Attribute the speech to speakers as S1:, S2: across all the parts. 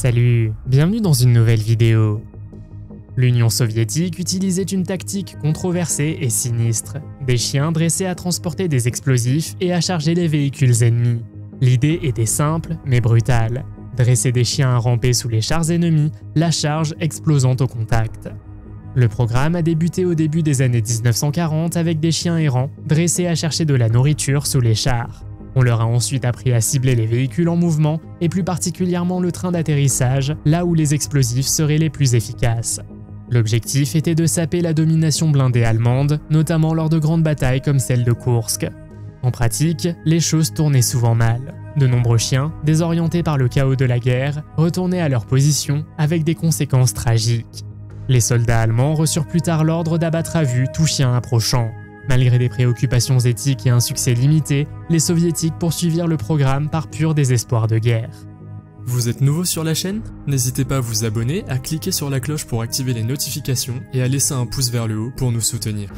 S1: Salut, bienvenue dans une nouvelle vidéo. L'Union soviétique utilisait une tactique controversée et sinistre, des chiens dressés à transporter des explosifs et à charger les véhicules ennemis. L'idée était simple mais brutale, dresser des chiens à ramper sous les chars ennemis, la charge explosant au contact. Le programme a débuté au début des années 1940 avec des chiens errants dressés à chercher de la nourriture sous les chars. On leur a ensuite appris à cibler les véhicules en mouvement et plus particulièrement le train d'atterrissage, là où les explosifs seraient les plus efficaces. L'objectif était de saper la domination blindée allemande, notamment lors de grandes batailles comme celle de Koursk. En pratique, les choses tournaient souvent mal. De nombreux chiens, désorientés par le chaos de la guerre, retournaient à leur position avec des conséquences tragiques. Les soldats allemands reçurent plus tard l'ordre d'abattre à vue tout chien approchant. Malgré des préoccupations éthiques et un succès limité, les soviétiques poursuivirent le programme par pur désespoir de guerre.
S2: Vous êtes nouveau sur la chaîne? N'hésitez pas à vous abonner, à cliquer sur la cloche pour activer les notifications et à laisser un pouce vers le haut pour nous soutenir.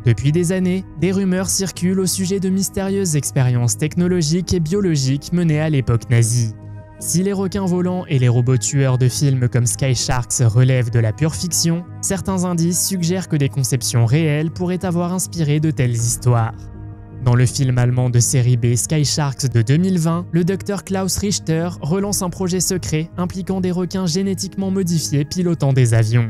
S1: Depuis des années, des rumeurs circulent au sujet de mystérieuses expériences technologiques et biologiques menées à l'époque nazie. Si les requins volants et les robots tueurs de films comme Sky Sharks relèvent de la pure fiction, certains indices suggèrent que des conceptions réelles pourraient avoir inspiré de telles histoires. Dans le film allemand de série B Sky Sharks de 2020, le docteur Klaus Richter relance un projet secret impliquant des requins génétiquement modifiés pilotant des avions.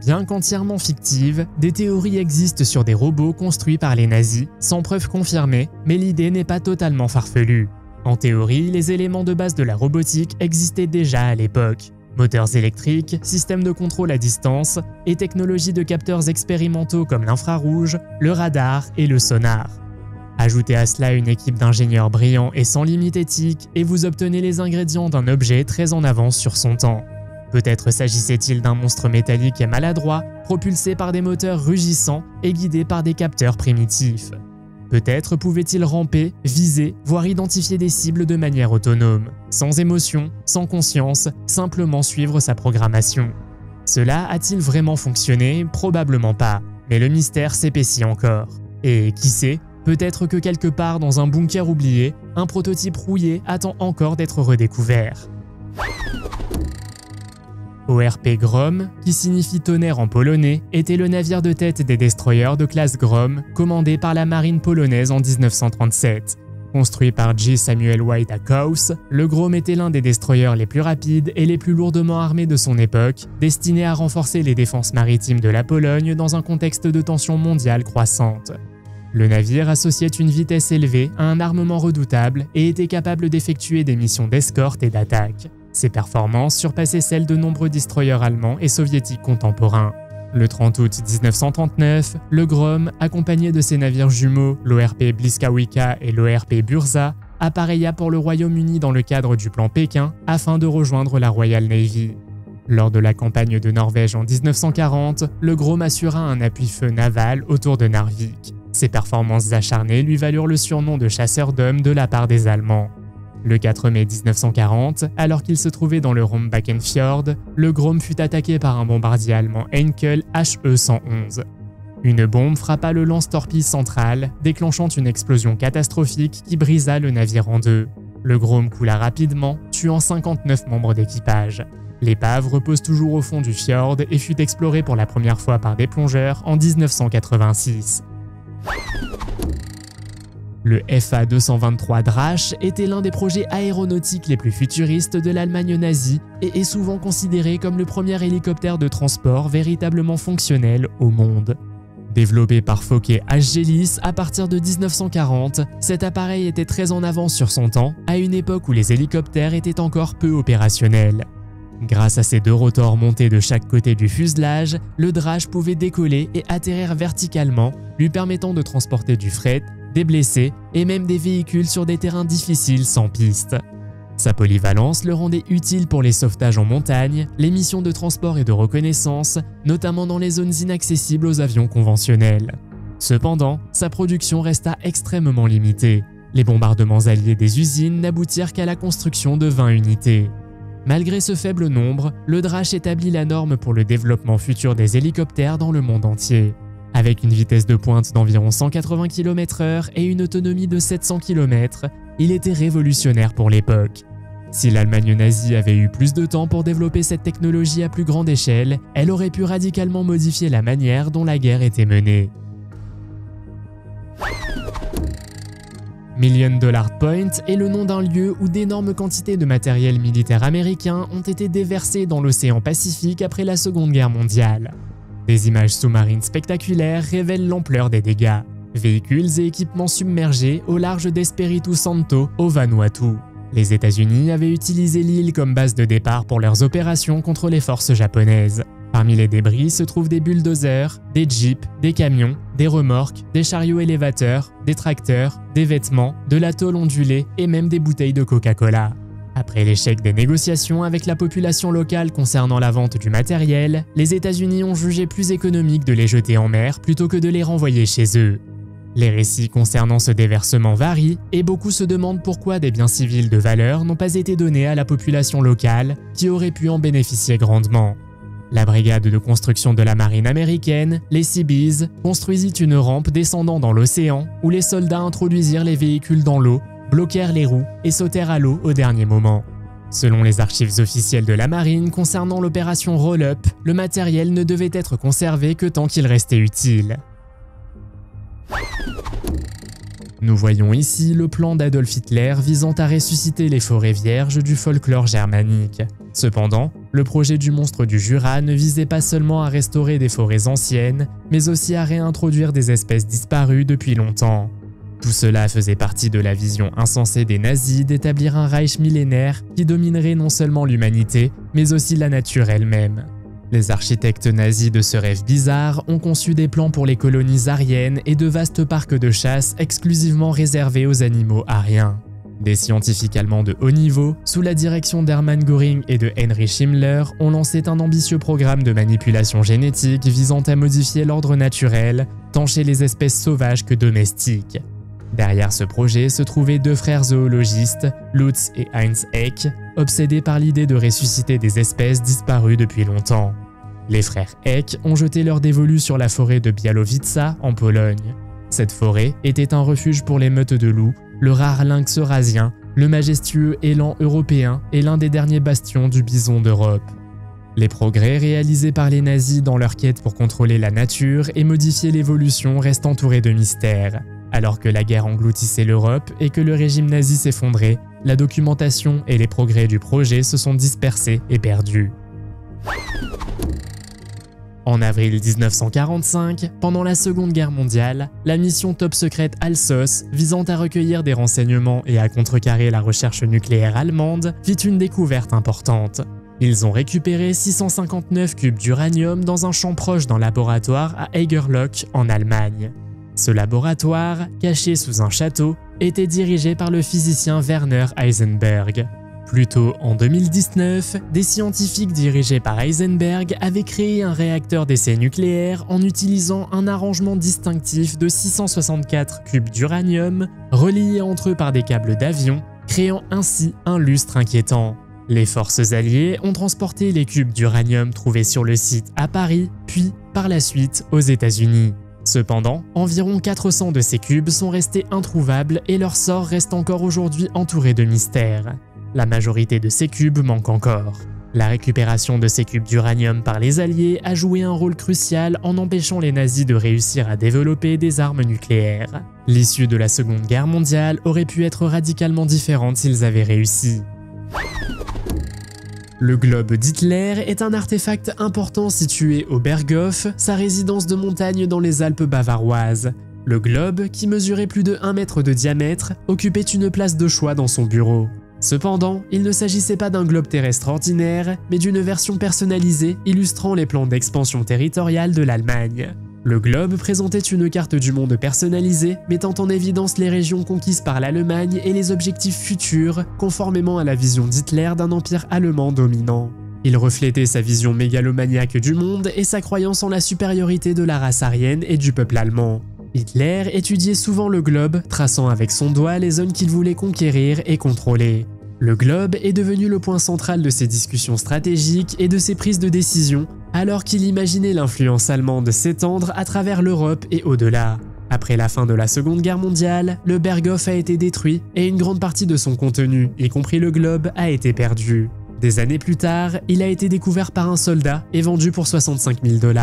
S1: Bien qu'entièrement fictives, des théories existent sur des robots construits par les nazis, sans preuve confirmée, mais l'idée n'est pas totalement farfelue. En théorie, les éléments de base de la robotique existaient déjà à l'époque. Moteurs électriques, systèmes de contrôle à distance et technologies de capteurs expérimentaux comme l'infrarouge, le radar et le sonar. Ajoutez à cela une équipe d'ingénieurs brillants et sans limite éthique et vous obtenez les ingrédients d'un objet très en avance sur son temps. Peut-être s'agissait-il d'un monstre métallique et maladroit, propulsé par des moteurs rugissants et guidé par des capteurs primitifs. Peut-être pouvait-il ramper, viser, voire identifier des cibles de manière autonome, sans émotion, sans conscience, simplement suivre sa programmation. Cela a-t-il vraiment fonctionné? Probablement pas, mais le mystère s'épaissit encore. Et qui sait, peut-être que quelque part dans un bunker oublié, un prototype rouillé attend encore d'être redécouvert. ORP Grom, qui signifie tonnerre en polonais, était le navire de tête des destroyers de classe Grom, commandé par la marine polonaise en 1937. Construit par J. Samuel White à Kaus, le Grom était l'un des destroyers les plus rapides et les plus lourdement armés de son époque, destiné à renforcer les défenses maritimes de la Pologne dans un contexte de tension mondiale croissante. Le navire associait une vitesse élevée à un armement redoutable et était capable d'effectuer des missions d'escorte et d'attaque. Ses performances surpassaient celles de nombreux destroyers allemands et soviétiques contemporains. Le 30 août 1939, le Grom, accompagné de ses navires jumeaux, l'ORP Bliskawika et l'ORP Burza, appareilla pour le Royaume-Uni dans le cadre du plan Pékin afin de rejoindre la Royal Navy. Lors de la campagne de Norvège en 1940, le Grom assura un appui-feu naval autour de Narvik. Ses performances acharnées lui valurent le surnom de chasseur d'hommes de la part des Allemands. Le 4 mai 1940, alors qu'il se trouvait dans le Rombakenfjord, le Grom fut attaqué par un bombardier allemand Heinkel HE-111. Une bombe frappa le lance-torpille central, déclenchant une explosion catastrophique qui brisa le navire en deux. Le Grom coula rapidement, tuant 59 membres d'équipage. L'épave repose toujours au fond du fjord et fut explorée pour la première fois par des plongeurs en 1986. Le FA-223 Drache était l'un des projets aéronautiques les plus futuristes de l'Allemagne nazie et est souvent considéré comme le premier hélicoptère de transport véritablement fonctionnel au monde. Développé par Fokker Agelis à partir de 1940, cet appareil était très en avance sur son temps, à une époque où les hélicoptères étaient encore peu opérationnels. Grâce à ses deux rotors montés de chaque côté du fuselage, le Drache pouvait décoller et atterrir verticalement, lui permettant de transporter du fret, des blessés et même des véhicules sur des terrains difficiles sans piste. Sa polyvalence le rendait utile pour les sauvetages en montagne, les missions de transport et de reconnaissance, notamment dans les zones inaccessibles aux avions conventionnels. Cependant, sa production resta extrêmement limitée. Les bombardements alliés des usines n'aboutirent qu'à la construction de 20 unités. Malgré ce faible nombre, le Drache établit la norme pour le développement futur des hélicoptères dans le monde entier. Avec une vitesse de pointe d'environ 180 km/h et une autonomie de 700 km, il était révolutionnaire pour l'époque. Si l'Allemagne nazie avait eu plus de temps pour développer cette technologie à plus grande échelle, elle aurait pu radicalement modifier la manière dont la guerre était menée. Million Dollar Point est le nom d'un lieu où d'énormes quantités de matériel militaire américain ont été déversées dans l'océan Pacifique après la Seconde Guerre mondiale. Des images sous-marines spectaculaires révèlent l'ampleur des dégâts. Véhicules et équipements submergés au large d'Espiritu Santo au Vanuatu. Les États-Unis avaient utilisé l'île comme base de départ pour leurs opérations contre les forces japonaises. Parmi les débris se trouvent des bulldozers, des jeeps, des camions, des remorques, des chariots élévateurs, des tracteurs, des vêtements, de la tôle ondulée et même des bouteilles de Coca-Cola. Après l'échec des négociations avec la population locale concernant la vente du matériel, les États-Unis ont jugé plus économique de les jeter en mer plutôt que de les renvoyer chez eux. Les récits concernant ce déversement varient et beaucoup se demandent pourquoi des biens civils de valeur n'ont pas été donnés à la population locale qui aurait pu en bénéficier grandement. La brigade de construction de la marine américaine, les Seabees, construisit une rampe descendant dans l'océan où les soldats introduisirent les véhicules dans l'eau, bloquèrent les roues et sautèrent à l'eau au dernier moment. Selon les archives officielles de la marine concernant l'opération Roll-Up, le matériel ne devait être conservé que tant qu'il restait utile. Nous voyons ici le plan d'Adolf Hitler visant à ressusciter les forêts vierges du folklore germanique. Cependant, le projet du monstre du Jura ne visait pas seulement à restaurer des forêts anciennes, mais aussi à réintroduire des espèces disparues depuis longtemps. Tout cela faisait partie de la vision insensée des nazis d'établir un Reich millénaire qui dominerait non seulement l'humanité, mais aussi la nature elle-même. Les architectes nazis de ce rêve bizarre ont conçu des plans pour les colonies aryennes et de vastes parcs de chasse exclusivement réservés aux animaux aryens. Des scientifiques allemands de haut niveau, sous la direction d'Hermann Göring et de Heinrich Himmler, ont lancé un ambitieux programme de manipulation génétique visant à modifier l'ordre naturel, tant chez les espèces sauvages que domestiques. Derrière ce projet se trouvaient deux frères zoologistes, Lutz et Heinz Eck, obsédés par l'idée de ressusciter des espèces disparues depuis longtemps. Les frères Eck ont jeté leur dévolu sur la forêt de Białowieża en Pologne. Cette forêt était un refuge pour les meutes de loups, le rare lynx eurasien, le majestueux élan européen et l'un des derniers bastions du bison d'Europe. Les progrès réalisés par les nazis dans leur quête pour contrôler la nature et modifier l'évolution restent entourés de mystères. Alors que la guerre engloutissait l'Europe et que le régime nazi s'effondrait, la documentation et les progrès du projet se sont dispersés et perdus. En avril 1945, pendant la Seconde Guerre mondiale, la mission top secrète Alsos, visant à recueillir des renseignements et à contrecarrer la recherche nucléaire allemande, fit une découverte importante. Ils ont récupéré 659 cubes d'uranium dans un champ proche d'un laboratoire à Eigerloch en Allemagne. Ce laboratoire, caché sous un château, était dirigé par le physicien Werner Heisenberg. Plus tôt en 2019, des scientifiques dirigés par Heisenberg avaient créé un réacteur d'essai nucléaire en utilisant un arrangement distinctif de 664 cubes d'uranium reliés entre eux par des câbles d'avion, créant ainsi un lustre inquiétant. Les forces alliées ont transporté les cubes d'uranium trouvés sur le site à Paris, puis par la suite aux États-Unis. Cependant, environ 400 de ces cubes sont restés introuvables et leur sort reste encore aujourd'hui entouré de mystères. La majorité de ces cubes manque encore. La récupération de ces cubes d'uranium par les Alliés a joué un rôle crucial en empêchant les nazis de réussir à développer des armes nucléaires. L'issue de la Seconde Guerre mondiale aurait pu être radicalement différente s'ils avaient réussi. Le globe d'Hitler est un artefact important situé au Berghof, sa résidence de montagne dans les Alpes bavaroises. Le globe, qui mesurait plus de 1 mètre de diamètre, occupait une place de choix dans son bureau. Cependant, il ne s'agissait pas d'un globe terrestre ordinaire, mais d'une version personnalisée illustrant les plans d'expansion territoriale de l'Allemagne. Le globe présentait une carte du monde personnalisée, mettant en évidence les régions conquises par l'Allemagne et les objectifs futurs, conformément à la vision d'Hitler d'un empire allemand dominant. Il reflétait sa vision mégalomaniaque du monde et sa croyance en la supériorité de la race aryenne et du peuple allemand. Hitler étudiait souvent le globe, traçant avec son doigt les zones qu'il voulait conquérir et contrôler. Le globe est devenu le point central de ses discussions stratégiques et de ses prises de décision, alors qu'il imaginait l'influence allemande s'étendre à travers l'Europe et au-delà. Après la fin de la Seconde Guerre mondiale, le Berghof a été détruit et une grande partie de son contenu, y compris le globe, a été perdu. Des années plus tard, il a été découvert par un soldat et vendu pour 65 000 $.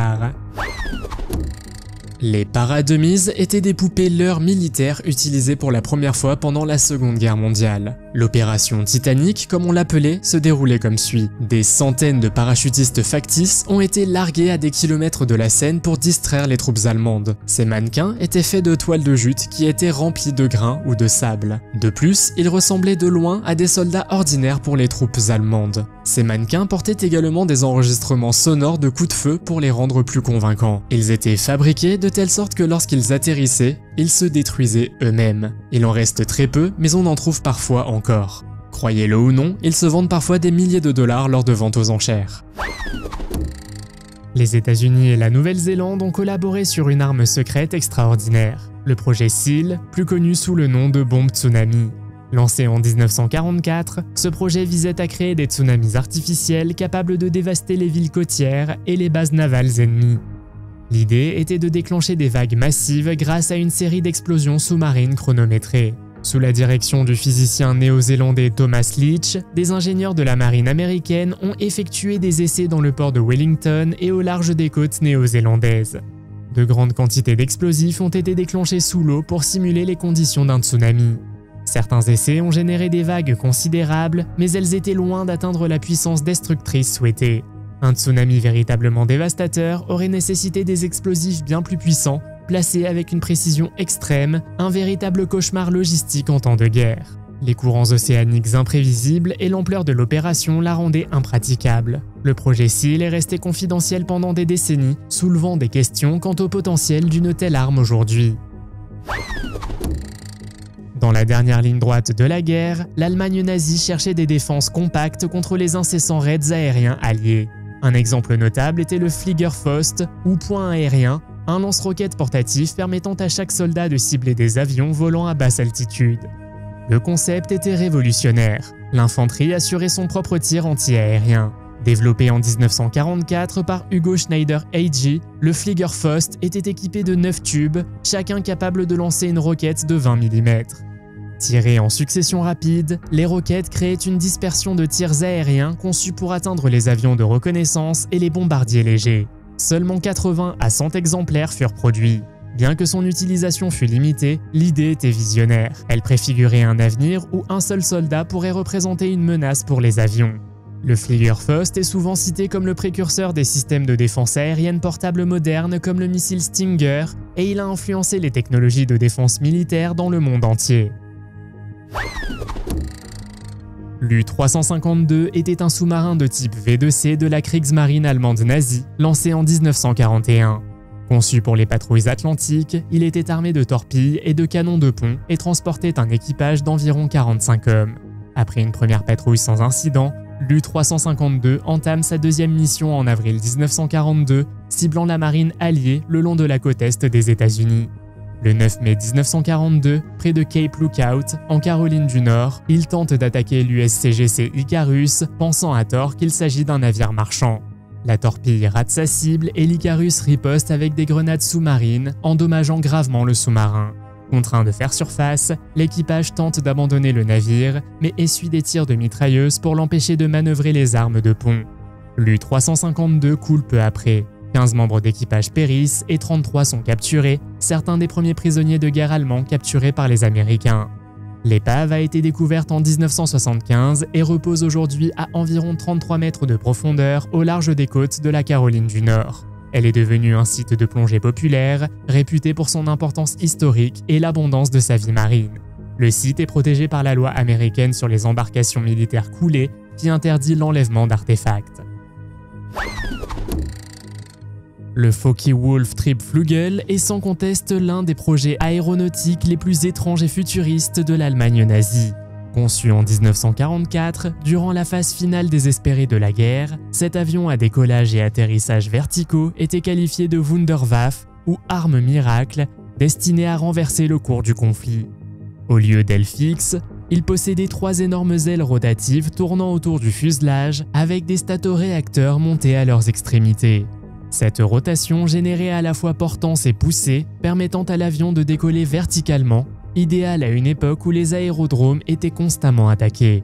S1: Les parademises étaient des poupées leurres militaires utilisées pour la première fois pendant la Seconde Guerre mondiale. L'opération Titanic, comme on l'appelait, se déroulait comme suit. Des centaines de parachutistes factices ont été largués à des kilomètres de la Seine pour distraire les troupes allemandes. Ces mannequins étaient faits de toiles de jute qui étaient remplies de grains ou de sable. De plus, ils ressemblaient de loin à des soldats ordinaires pour les troupes allemandes. Ces mannequins portaient également des enregistrements sonores de coups de feu pour les rendre plus convaincants. Ils étaient fabriqués de telle sorte que lorsqu'ils atterrissaient, ils se détruisaient eux-mêmes. Il en reste très peu, mais on en trouve parfois encore. Croyez-le ou non, ils se vendent parfois des milliers de dollars lors de ventes aux enchères. Les États-Unis et la Nouvelle-Zélande ont collaboré sur une arme secrète extraordinaire, le projet SEAL, plus connu sous le nom de bombe tsunami. Lancé en 1944, ce projet visait à créer des tsunamis artificiels capables de dévaster les villes côtières et les bases navales ennemies. L'idée était de déclencher des vagues massives grâce à une série d'explosions sous-marines chronométrées. Sous la direction du physicien néo-zélandais Thomas Leach, des ingénieurs de la marine américaine ont effectué des essais dans le port de Wellington et au large des côtes néo-zélandaises. De grandes quantités d'explosifs ont été déclenchés sous l'eau pour simuler les conditions d'un tsunami. Certains essais ont généré des vagues considérables, mais elles étaient loin d'atteindre la puissance destructrice souhaitée. Un tsunami véritablement dévastateur aurait nécessité des explosifs bien plus puissants, placés avec une précision extrême, un véritable cauchemar logistique en temps de guerre. Les courants océaniques imprévisibles et l'ampleur de l'opération la rendaient impraticable. Le projet SEAL est resté confidentiel pendant des décennies, soulevant des questions quant au potentiel d'une telle arme aujourd'hui. Dans la dernière ligne droite de la guerre, l'Allemagne nazie cherchait des défenses compactes contre les incessants raids aériens alliés. Un exemple notable était le Fliegerfaust, ou point aérien, un lance-roquettes portatif permettant à chaque soldat de cibler des avions volant à basse altitude. Le concept était révolutionnaire. L'infanterie assurait son propre tir anti-aérien. Développé en 1944 par Hugo Schneider AG, le Fliegerfaust était équipé de 9 tubes, chacun capable de lancer une roquette de 20 mm. Tirées en succession rapide, les roquettes créaient une dispersion de tirs aériens conçus pour atteindre les avions de reconnaissance et les bombardiers légers. Seulement 80 à 100 exemplaires furent produits. Bien que son utilisation fût limitée, l'idée était visionnaire. Elle préfigurait un avenir où un seul soldat pourrait représenter une menace pour les avions. Le Fliegerfaust est souvent cité comme le précurseur des systèmes de défense aérienne portables modernes comme le missile Stinger, et il a influencé les technologies de défense militaire dans le monde entier. L'U-352 était un sous-marin de type V2C de la Kriegsmarine allemande nazie, lancé en 1941. Conçu pour les patrouilles atlantiques, il était armé de torpilles et de canons de pont et transportait un équipage d'environ 45 hommes. Après une première patrouille sans incident, l'U-352 entame sa deuxième mission en avril 1942, ciblant la marine alliée le long de la côte est des États-Unis. Le 9 mai 1942, près de Cape Lookout, en Caroline du Nord, il tente d'attaquer l'USCGC Icarus, pensant à tort qu'il s'agit d'un navire marchand. La torpille rate sa cible et l'Icarus riposte avec des grenades sous-marines, endommageant gravement le sous-marin. Contraint de faire surface, l'équipage tente d'abandonner le navire, mais essuie des tirs de mitrailleuses pour l'empêcher de manœuvrer les armes de pont. L'U-352 coule peu après. 15 membres d'équipage périssent et 33 sont capturés, certains des premiers prisonniers de guerre allemands capturés par les Américains. L'épave a été découverte en 1975 et repose aujourd'hui à environ 33 mètres de profondeur au large des côtes de la Caroline du Nord. Elle est devenue un site de plongée populaire, réputé pour son importance historique et l'abondance de sa vie marine. Le site est protégé par la loi américaine sur les embarcations militaires coulées qui interdit l'enlèvement d'artefacts. Le Focke-Wulf Triebflügel est sans conteste l'un des projets aéronautiques les plus étranges et futuristes de l'Allemagne nazie. Conçu en 1944, durant la phase finale désespérée de la guerre, cet avion à décollage et atterrissage verticaux était qualifié de Wunderwaffe ou arme miracle, destinée à renverser le cours du conflit. Au lieu d'ailes fixes, il possédait 3 énormes ailes rotatives tournant autour du fuselage avec des statoréacteurs montés à leurs extrémités. Cette rotation générait à la fois portance et poussée, permettant à l'avion de décoller verticalement, idéal à une époque où les aérodromes étaient constamment attaqués.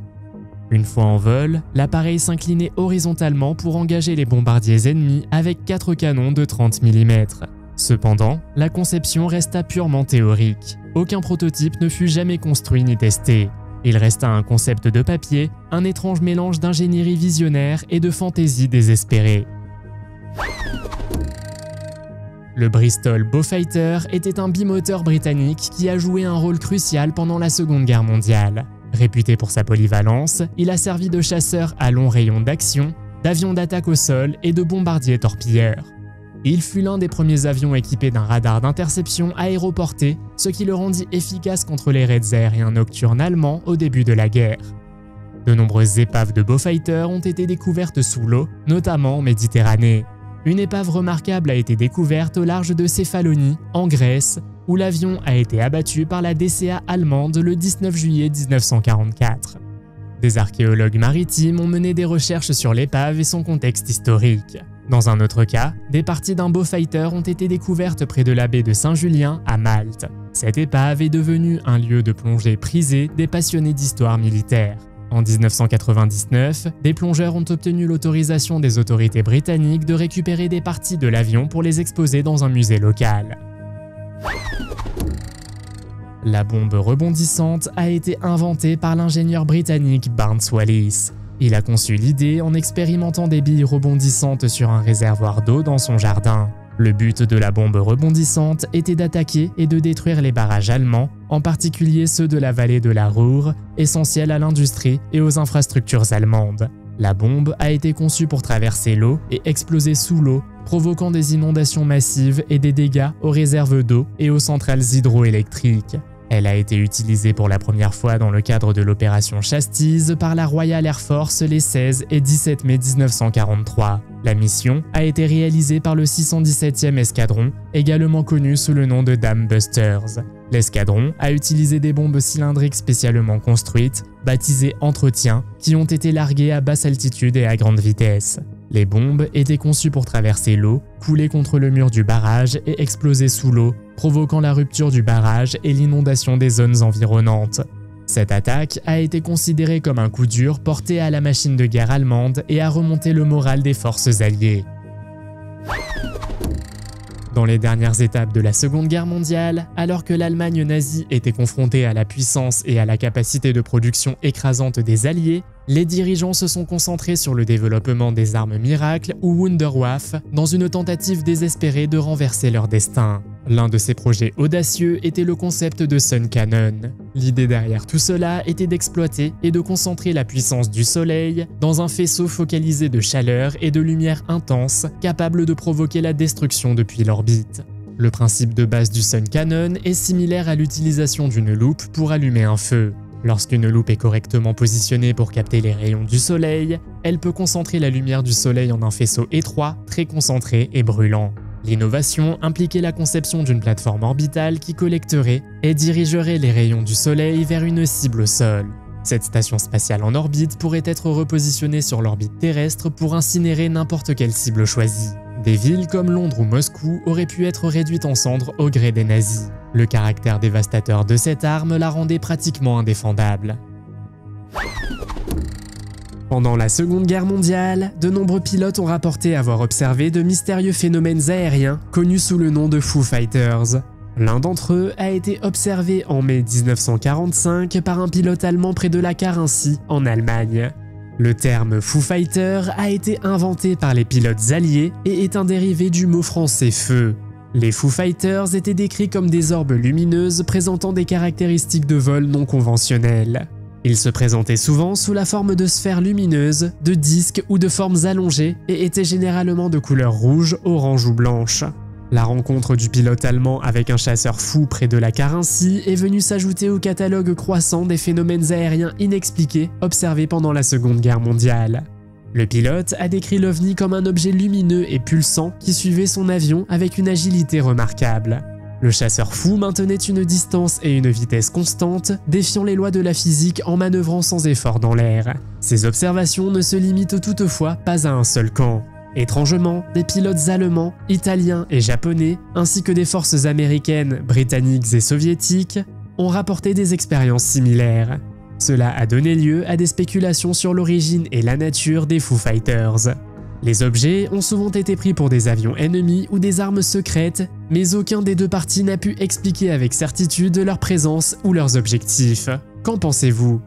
S1: Une fois en vol, l'appareil s'inclinait horizontalement pour engager les bombardiers ennemis avec 4 canons de 30 mm. Cependant, la conception resta purement théorique. Aucun prototype ne fut jamais construit ni testé. Il resta un concept de papier, un étrange mélange d'ingénierie visionnaire et de fantaisie désespérée. Le Bristol Beaufighter était un bimoteur britannique qui a joué un rôle crucial pendant la Seconde Guerre mondiale. Réputé pour sa polyvalence, il a servi de chasseur à long rayon d'action, d'avion d'attaque au sol et de bombardier torpilleur. Il fut l'un des premiers avions équipés d'un radar d'interception aéroporté, ce qui le rendit efficace contre les raids aériens nocturnes allemands au début de la guerre. De nombreuses épaves de Beaufighter ont été découvertes sous l'eau, notamment en Méditerranée. Une épave remarquable a été découverte au large de Céphalonie, en Grèce, où l'avion a été abattu par la DCA allemande le 19 juillet 1944. Des archéologues maritimes ont mené des recherches sur l'épave et son contexte historique. Dans un autre cas, des parties d'un Beaufighter ont été découvertes près de la baie de Saint-Julien, à Malte. Cette épave est devenue un lieu de plongée prisé des passionnés d'histoire militaire. En 1999, des plongeurs ont obtenu l'autorisation des autorités britanniques de récupérer des parties de l'avion pour les exposer dans un musée local. La bombe rebondissante a été inventée par l'ingénieur britannique Barnes Wallis. Il a conçu l'idée en expérimentant des billes rebondissantes sur un réservoir d'eau dans son jardin. Le but de la bombe rebondissante était d'attaquer et de détruire les barrages allemands, en particulier ceux de la vallée de la Ruhr, essentiels à l'industrie et aux infrastructures allemandes. La bombe a été conçue pour traverser l'eau et exploser sous l'eau, provoquant des inondations massives et des dégâts aux réserves d'eau et aux centrales hydroélectriques. Elle a été utilisée pour la première fois dans le cadre de l'opération Chastise par la Royal Air Force les 16 et 17 mai 1943. La mission a été réalisée par le 617e escadron, également connu sous le nom de Dam Busters. L'escadron a utilisé des bombes cylindriques spécialement construites, baptisées Entretien, qui ont été larguées à basse altitude et à grande vitesse. Les bombes étaient conçues pour traverser l'eau, couler contre le mur du barrage et exploser sous l'eau, provoquant la rupture du barrage et l'inondation des zones environnantes. Cette attaque a été considérée comme un coup dur porté à la machine de guerre allemande et a remonté le moral des forces alliées. Dans les dernières étapes de la Seconde Guerre mondiale, alors que l'Allemagne nazie était confrontée à la puissance et à la capacité de production écrasante des Alliés, les dirigeants se sont concentrés sur le développement des armes miracles ou Wunderwaffe dans une tentative désespérée de renverser leur destin. L'un de ces projets audacieux était le concept de Sun Cannon. L'idée derrière tout cela était d'exploiter et de concentrer la puissance du Soleil dans un faisceau focalisé de chaleur et de lumière intense capable de provoquer la destruction depuis l'orbite. Le principe de base du Sun Cannon est similaire à l'utilisation d'une loupe pour allumer un feu. Lorsqu'une loupe est correctement positionnée pour capter les rayons du soleil, elle peut concentrer la lumière du soleil en un faisceau étroit, très concentré et brûlant. L'innovation impliquait la conception d'une plateforme orbitale qui collecterait et dirigerait les rayons du soleil vers une cible au sol. Cette station spatiale en orbite pourrait être repositionnée sur l'orbite terrestre pour incinérer n'importe quelle cible choisie. Des villes comme Londres ou Moscou auraient pu être réduites en cendres au gré des nazis. Le caractère dévastateur de cette arme la rendait pratiquement indéfendable. Pendant la Seconde Guerre mondiale, de nombreux pilotes ont rapporté avoir observé de mystérieux phénomènes aériens connus sous le nom de Foo Fighters. L'un d'entre eux a été observé en mai 1945 par un pilote allemand près de la Carinthie, en Allemagne. Le terme Foo Fighter a été inventé par les pilotes alliés et est un dérivé du mot français feu. Les Foo Fighters étaient décrits comme des orbes lumineuses présentant des caractéristiques de vol non conventionnelles. Ils se présentaient souvent sous la forme de sphères lumineuses, de disques ou de formes allongées et étaient généralement de couleur rouge, orange ou blanche. La rencontre du pilote allemand avec un chasseur fou près de la Carinthie est venue s'ajouter au catalogue croissant des phénomènes aériens inexpliqués observés pendant la Seconde Guerre mondiale. Le pilote a décrit l'OVNI comme un objet lumineux et pulsant qui suivait son avion avec une agilité remarquable. Le chasseur fou maintenait une distance et une vitesse constantes, défiant les lois de la physique en manœuvrant sans effort dans l'air. Ces observations ne se limitent toutefois pas à un seul camp. Étrangement, des pilotes allemands, italiens et japonais, ainsi que des forces américaines, britanniques et soviétiques, ont rapporté des expériences similaires. Cela a donné lieu à des spéculations sur l'origine et la nature des Foo Fighters. Les objets ont souvent été pris pour des avions ennemis ou des armes secrètes, mais aucun des deux partis n'a pu expliquer avec certitude leur présence ou leurs objectifs. Qu'en pensez-vous ?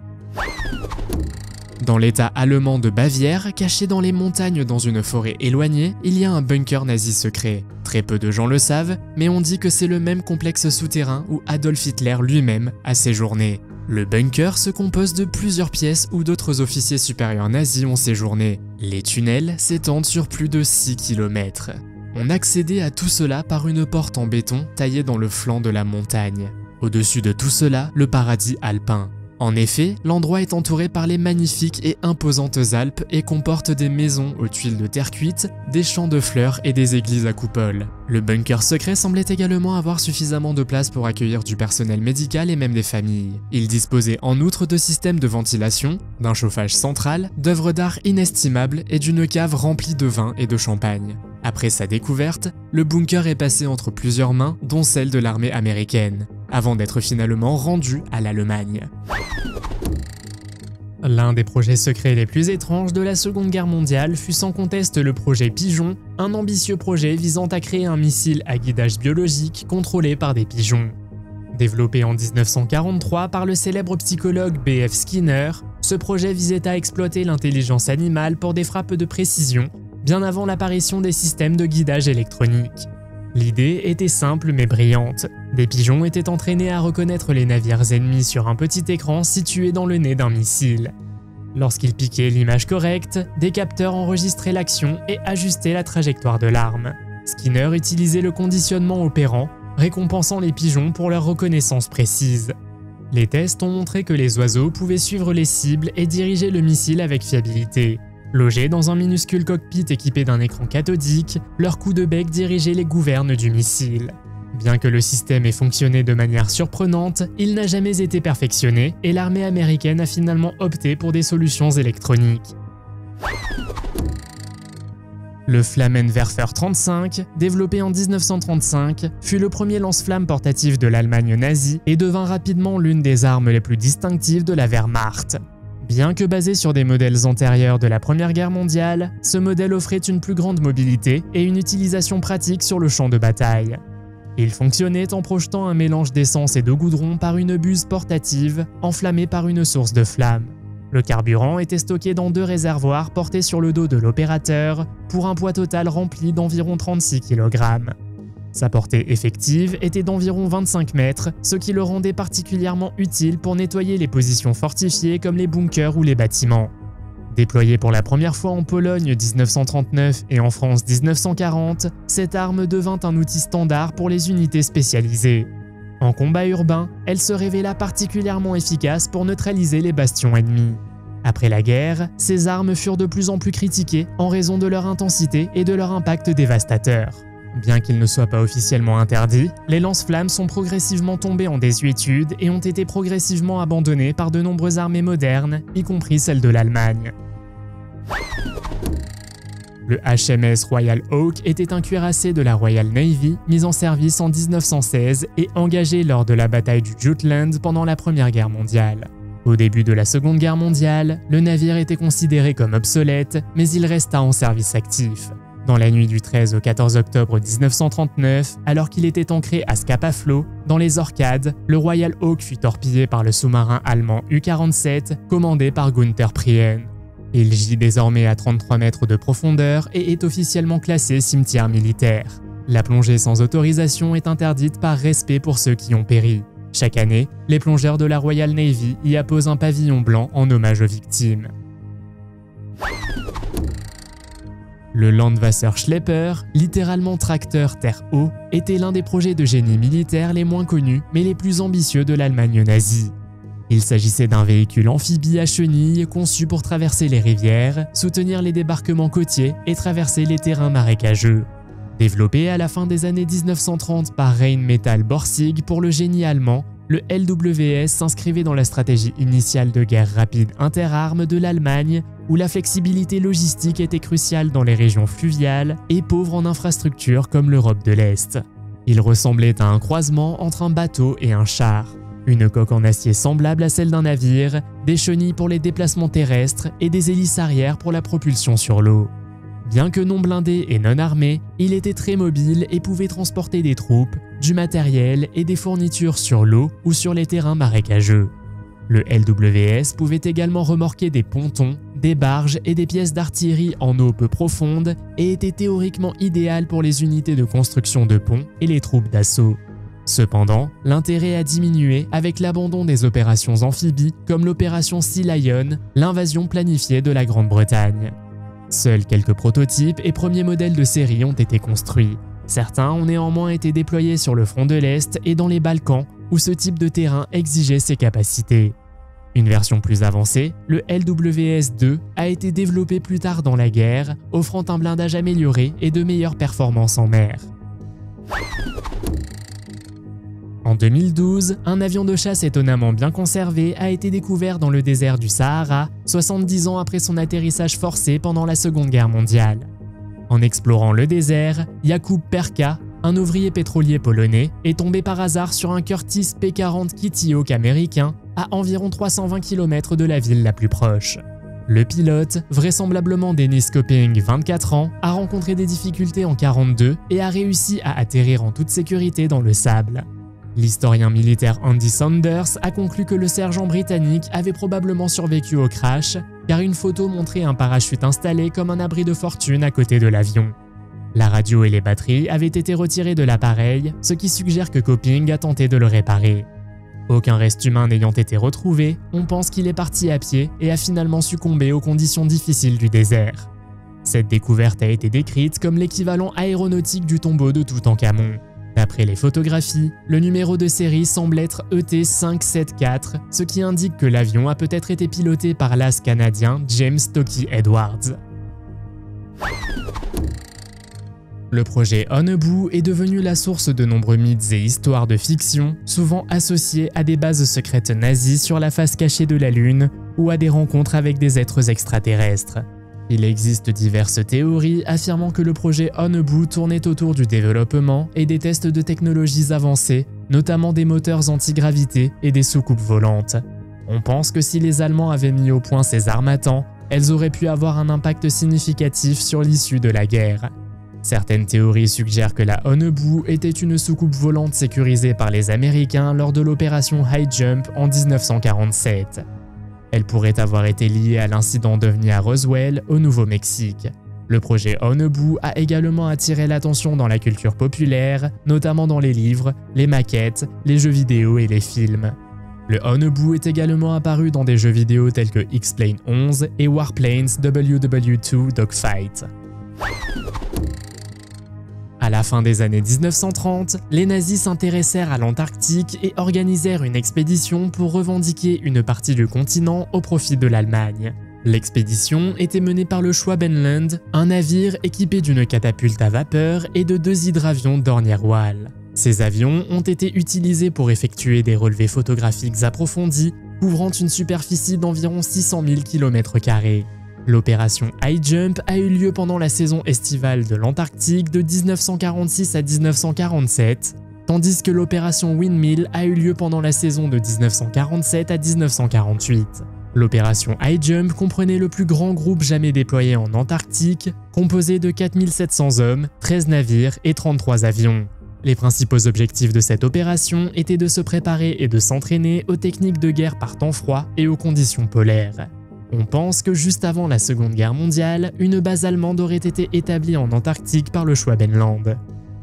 S1: Dans l'état allemand de Bavière, caché dans les montagnes dans une forêt éloignée, il y a un bunker nazi secret. Très peu de gens le savent, mais on dit que c'est le même complexe souterrain où Adolf Hitler lui-même a séjourné. Le bunker se compose de plusieurs pièces où d'autres officiers supérieurs nazis ont séjourné. Les tunnels s'étendent sur plus de 6 km. On accédait à tout cela par une porte en béton taillée dans le flanc de la montagne. Au-dessus de tout cela, le paradis alpin. En effet, l'endroit est entouré par les magnifiques et imposantes Alpes et comporte des maisons aux tuiles de terre cuite, des champs de fleurs et des églises à coupole. Le bunker secret semblait également avoir suffisamment de place pour accueillir du personnel médical et même des familles. Il disposait en outre de systèmes de ventilation, d'un chauffage central, d'œuvres d'art inestimables et d'une cave remplie de vin et de champagne. Après sa découverte, le bunker est passé entre plusieurs mains, dont celle de l'armée américaine, avant d'être finalement rendu à l'Allemagne. L'un des projets secrets les plus étranges de la Seconde Guerre mondiale fut sans conteste le projet Pigeon, un ambitieux projet visant à créer un missile à guidage biologique contrôlé par des pigeons. Développé en 1943 par le célèbre psychologue B.F. Skinner, ce projet visait à exploiter l'intelligence animale pour des frappes de précision, bien avant l'apparition des systèmes de guidage électronique. L'idée était simple mais brillante. Des pigeons étaient entraînés à reconnaître les navires ennemis sur un petit écran situé dans le nez d'un missile. Lorsqu'ils piquaient l'image correcte, des capteurs enregistraient l'action et ajustaient la trajectoire de l'arme. Skinner utilisait le conditionnement opérant, récompensant les pigeons pour leur reconnaissance précise. Les tests ont montré que les oiseaux pouvaient suivre les cibles et diriger le missile avec fiabilité. Logés dans un minuscule cockpit équipé d'un écran cathodique, leur coup de bec dirigeait les gouvernes du missile. Bien que le système ait fonctionné de manière surprenante, il n'a jamais été perfectionné et l'armée américaine a finalement opté pour des solutions électroniques. Le Flammenwerfer 35, développé en 1935, fut le premier lance-flammes portatif de l'Allemagne nazie et devint rapidement l'une des armes les plus distinctives de la Wehrmacht. Bien que basé sur des modèles antérieurs de la Première Guerre mondiale, ce modèle offrait une plus grande mobilité et une utilisation pratique sur le champ de bataille. Il fonctionnait en projetant un mélange d'essence et de goudron par une buse portative enflammée par une source de flamme. Le carburant était stocké dans 2 réservoirs portés sur le dos de l'opérateur pour un poids total rempli d'environ 36 kg. Sa portée effective était d'environ 25 mètres, ce qui le rendait particulièrement utile pour nettoyer les positions fortifiées comme les bunkers ou les bâtiments. Déployée pour la première fois en Pologne 1939 et en France 1940, cette arme devint un outil standard pour les unités spécialisées. En combat urbain, elle se révéla particulièrement efficace pour neutraliser les bastions ennemis. Après la guerre, ces armes furent de plus en plus critiquées en raison de leur intensité et de leur impact dévastateur. Bien qu'ils ne soient pas officiellement interdits, les lance-flammes sont progressivement tombés en désuétude et ont été progressivement abandonnés par de nombreuses armées modernes, y compris celles de l'Allemagne. Le HMS Royal Oak était un cuirassé de la Royal Navy mis en service en 1916 et engagé lors de la bataille du Jutland pendant la Première Guerre mondiale. Au début de la Seconde Guerre mondiale, le navire était considéré comme obsolète, mais il resta en service actif. Dans la nuit du 13 au 14 octobre 1939, alors qu'il était ancré à Scapa Flow, dans les Orcades, le Royal Oak fut torpillé par le sous-marin allemand U-47, commandé par Günther Prien. Il gît désormais à 33 mètres de profondeur et est officiellement classé cimetière militaire. La plongée sans autorisation est interdite par respect pour ceux qui ont péri. Chaque année, les plongeurs de la Royal Navy y apposent un pavillon blanc en hommage aux victimes. Le Landwasserschlepper, littéralement tracteur terre-eau, était l'un des projets de génie militaire les moins connus mais les plus ambitieux de l'Allemagne nazie. Il s'agissait d'un véhicule amphibie à chenilles conçu pour traverser les rivières, soutenir les débarquements côtiers et traverser les terrains marécageux. Développé à la fin des années 1930 par Rheinmetall Borsig pour le génie allemand, le LWS s'inscrivait dans la stratégie initiale de guerre rapide interarmes de l'Allemagne, où la flexibilité logistique était cruciale dans les régions fluviales et pauvres en infrastructures comme l'Europe de l'Est. Il ressemblait à un croisement entre un bateau et un char. Une coque en acier semblable à celle d'un navire, des chenilles pour les déplacements terrestres et des hélices arrière pour la propulsion sur l'eau. Bien que non blindé et non armé, il était très mobile et pouvait transporter des troupes, du matériel et des fournitures sur l'eau ou sur les terrains marécageux. Le LWS pouvait également remorquer des pontons, des barges et des pièces d'artillerie en eau peu profonde et était théoriquement idéal pour les unités de construction de ponts et les troupes d'assaut. Cependant, l'intérêt a diminué avec l'abandon des opérations amphibies comme l'opération Sea Lion, l'invasion planifiée de la Grande-Bretagne. Seuls quelques prototypes et premiers modèles de série ont été construits. Certains ont néanmoins été déployés sur le front de l'Est et dans les Balkans, où ce type de terrain exigeait ses capacités. Une version plus avancée, le LWS-2, a été développé plus tard dans la guerre, offrant un blindage amélioré et de meilleures performances en mer. En 2012, un avion de chasse étonnamment bien conservé a été découvert dans le désert du Sahara, 70 ans après son atterrissage forcé pendant la Seconde Guerre mondiale. En explorant le désert, Jakub Perka, un ouvrier pétrolier polonais, est tombé par hasard sur un Curtiss P-40 Kitty Hawk américain à environ 320 km de la ville la plus proche. Le pilote, vraisemblablement Dennis Copping, 24 ans, a rencontré des difficultés en 1942 et a réussi à atterrir en toute sécurité dans le sable. L'historien militaire Andy Saunders a conclu que le sergent britannique avait probablement survécu au crash, car une photo montrait un parachute installé comme un abri de fortune à côté de l'avion. La radio et les batteries avaient été retirées de l'appareil, ce qui suggère que Copping a tenté de le réparer. Aucun reste humain n'ayant été retrouvé, on pense qu'il est parti à pied et a finalement succombé aux conditions difficiles du désert. Cette découverte a été décrite comme l'équivalent aéronautique du tombeau de Toutankhamon. D'après les photographies, le numéro de série semble être ET574, ce qui indique que l'avion a peut-être été piloté par l'as canadien James Stokey Edwards. Le projet Honeyboo est devenu la source de nombreux mythes et histoires de fiction, souvent associés à des bases secrètes nazies sur la face cachée de la Lune ou à des rencontres avec des êtres extraterrestres. Il existe diverses théories affirmant que le projet Honeyboo tournait autour du développement et des tests de technologies avancées, notamment des moteurs anti-gravité et des soucoupes volantes. On pense que si les Allemands avaient mis au point ces armes à temps, elles auraient pu avoir un impact significatif sur l'issue de la guerre. Certaines théories suggèrent que la Honeyboo était une soucoupe volante sécurisée par les Américains lors de l'opération High Jump en 1947. Elle pourrait avoir été liée à l'incident d'OVNI à Roswell, au Nouveau-Mexique. Le projet Honeyboo a également attiré l'attention dans la culture populaire, notamment dans les livres, les maquettes, les jeux vidéo et les films. Le Honeyboo est également apparu dans des jeux vidéo tels que X-Plane 11 et Warplanes WW2 Dogfight. À la fin des années 1930, les nazis s'intéressèrent à l'Antarctique et organisèrent une expédition pour revendiquer une partie du continent au profit de l'Allemagne. L'expédition était menée par le Schwabenland, un navire équipé d'une catapulte à vapeur et de 2 hydravions Dornier-Wal. Ces avions ont été utilisés pour effectuer des relevés photographiques approfondis, couvrant une superficie d'environ 600 000 km². L'opération High Jump a eu lieu pendant la saison estivale de l'Antarctique de 1946 à 1947, tandis que l'opération Windmill a eu lieu pendant la saison de 1947 à 1948. L'opération High Jump comprenait le plus grand groupe jamais déployé en Antarctique, composé de 4700 hommes, 13 navires et 33 avions. Les principaux objectifs de cette opération étaient de se préparer et de s'entraîner aux techniques de guerre par temps froid et aux conditions polaires. On pense que juste avant la Seconde Guerre mondiale, une base allemande aurait été établie en Antarctique par le Schwabenland.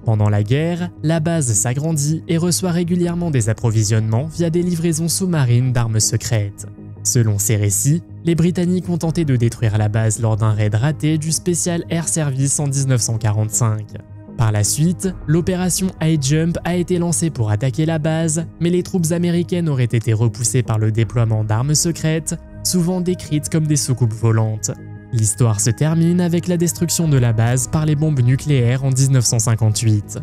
S1: Pendant la guerre, la base s'agrandit et reçoit régulièrement des approvisionnements via des livraisons sous-marines d'armes secrètes. Selon ces récits, les Britanniques ont tenté de détruire la base lors d'un raid raté du Special Air Service en 1945. Par la suite, l'opération High Jump a été lancée pour attaquer la base, mais les troupes américaines auraient été repoussées par le déploiement d'armes secrètes, souvent décrites comme des soucoupes volantes. L'histoire se termine avec la destruction de la base par les bombes nucléaires en 1958.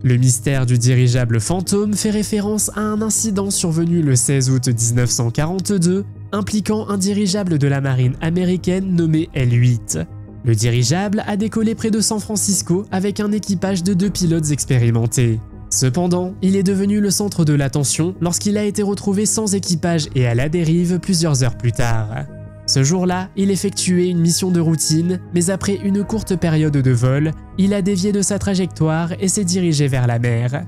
S1: Le mystère du dirigeable fantôme fait référence à un incident survenu le 16 août 1942 impliquant un dirigeable de la marine américaine nommé L-8. Le dirigeable a décollé près de San Francisco avec un équipage de 2 pilotes expérimentés. Cependant, il est devenu le centre de l'attention lorsqu'il a été retrouvé sans équipage et à la dérive plusieurs heures plus tard. Ce jour-là, il effectuait une mission de routine, mais après une courte période de vol, il a dévié de sa trajectoire et s'est dirigé vers la mer.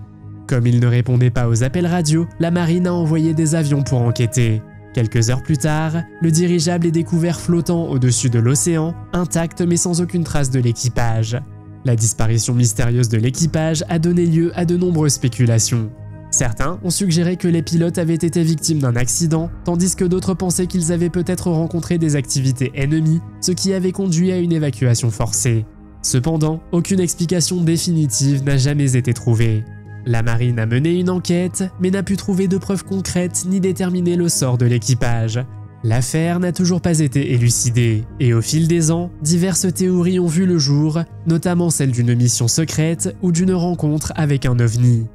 S1: Comme il ne répondait pas aux appels radio, la marine a envoyé des avions pour enquêter. Quelques heures plus tard, le dirigeable est découvert flottant au-dessus de l'océan, intact mais sans aucune trace de l'équipage. La disparition mystérieuse de l'équipage a donné lieu à de nombreuses spéculations. Certains ont suggéré que les pilotes avaient été victimes d'un accident, tandis que d'autres pensaient qu'ils avaient peut-être rencontré des activités ennemies, ce qui avait conduit à une évacuation forcée. Cependant, aucune explication définitive n'a jamais été trouvée. La marine a mené une enquête, mais n'a pu trouver de preuves concrètes ni déterminer le sort de l'équipage. L'affaire n'a toujours pas été élucidée, et au fil des ans, diverses théories ont vu le jour, notamment celle d'une mission secrète ou d'une rencontre avec un ovni.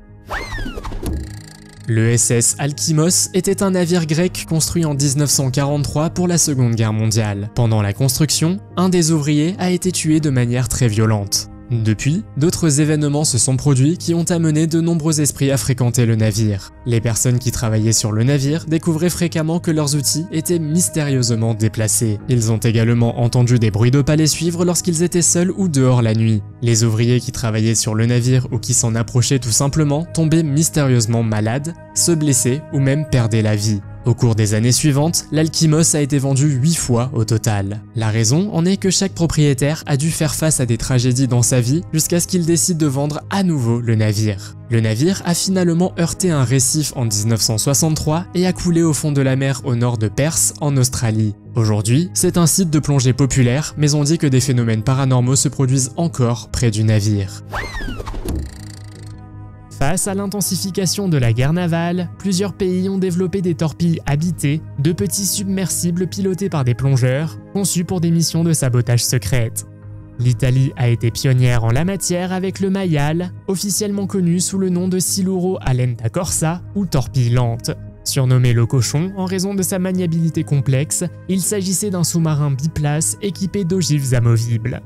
S1: Le SS Alkimos était un navire grec construit en 1943 pour la Seconde Guerre mondiale. Pendant la construction, un des ouvriers a été tué de manière très violente. Depuis, d'autres événements se sont produits qui ont amené de nombreux esprits à fréquenter le navire. Les personnes qui travaillaient sur le navire découvraient fréquemment que leurs outils étaient mystérieusement déplacés. Ils ont également entendu des bruits de pas les suivre lorsqu'ils étaient seuls ou dehors la nuit. Les ouvriers qui travaillaient sur le navire ou qui s'en approchaient tout simplement tombaient mystérieusement malades, se blessaient ou même perdaient la vie. Au cours des années suivantes, l'Alkimos a été vendu 8 fois au total. La raison en est que chaque propriétaire a dû faire face à des tragédies dans sa vie jusqu'à ce qu'il décide de vendre à nouveau le navire. Le navire a finalement heurté un récif en 1963 et a coulé au fond de la mer au nord de Perth, en Australie. Aujourd'hui, c'est un site de plongée populaire, mais on dit que des phénomènes paranormaux se produisent encore près du navire. Face à l'intensification de la guerre navale, plusieurs pays ont développé des torpilles habitées, de petits submersibles pilotés par des plongeurs, conçus pour des missions de sabotage secrètes. L'Italie a été pionnière en la matière avec le Mayal, officiellement connu sous le nom de Siluro a lenta corsa ou torpille lente. Surnommé le cochon en raison de sa maniabilité complexe, il s'agissait d'un sous-marin biplace équipé d'ogives amovibles.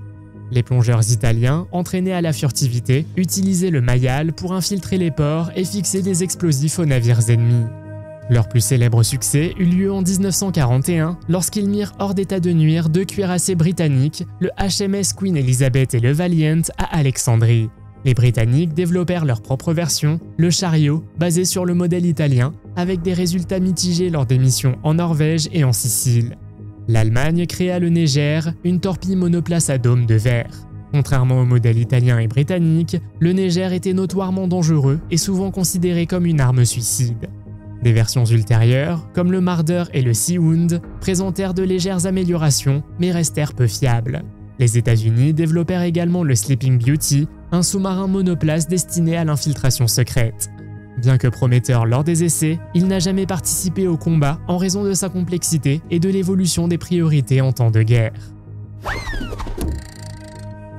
S1: Les plongeurs italiens, entraînés à la furtivité, utilisaient le Mayal pour infiltrer les ports et fixer des explosifs aux navires ennemis. Leur plus célèbre succès eut lieu en 1941 lorsqu'ils mirent hors d'état de nuire 2 cuirassés britanniques, le HMS Queen Elizabeth et le Valiant, à Alexandrie. Les Britanniques développèrent leur propre version, le Chariot, basé sur le modèle italien, avec des résultats mitigés lors des missions en Norvège et en Sicile. L'Allemagne créa le Neger, une torpille monoplace à dôme de verre. Contrairement au modèle italien et britannique, le Neger était notoirement dangereux et souvent considéré comme une arme suicide. Des versions ultérieures, comme le Marder et le Sea Hound, présentèrent de légères améliorations, mais restèrent peu fiables. Les États-Unis développèrent également le Sleeping Beauty, un sous-marin monoplace destiné à l'infiltration secrète. Bien que prometteur lors des essais, il n'a jamais participé au combat en raison de sa complexité et de l'évolution des priorités en temps de guerre.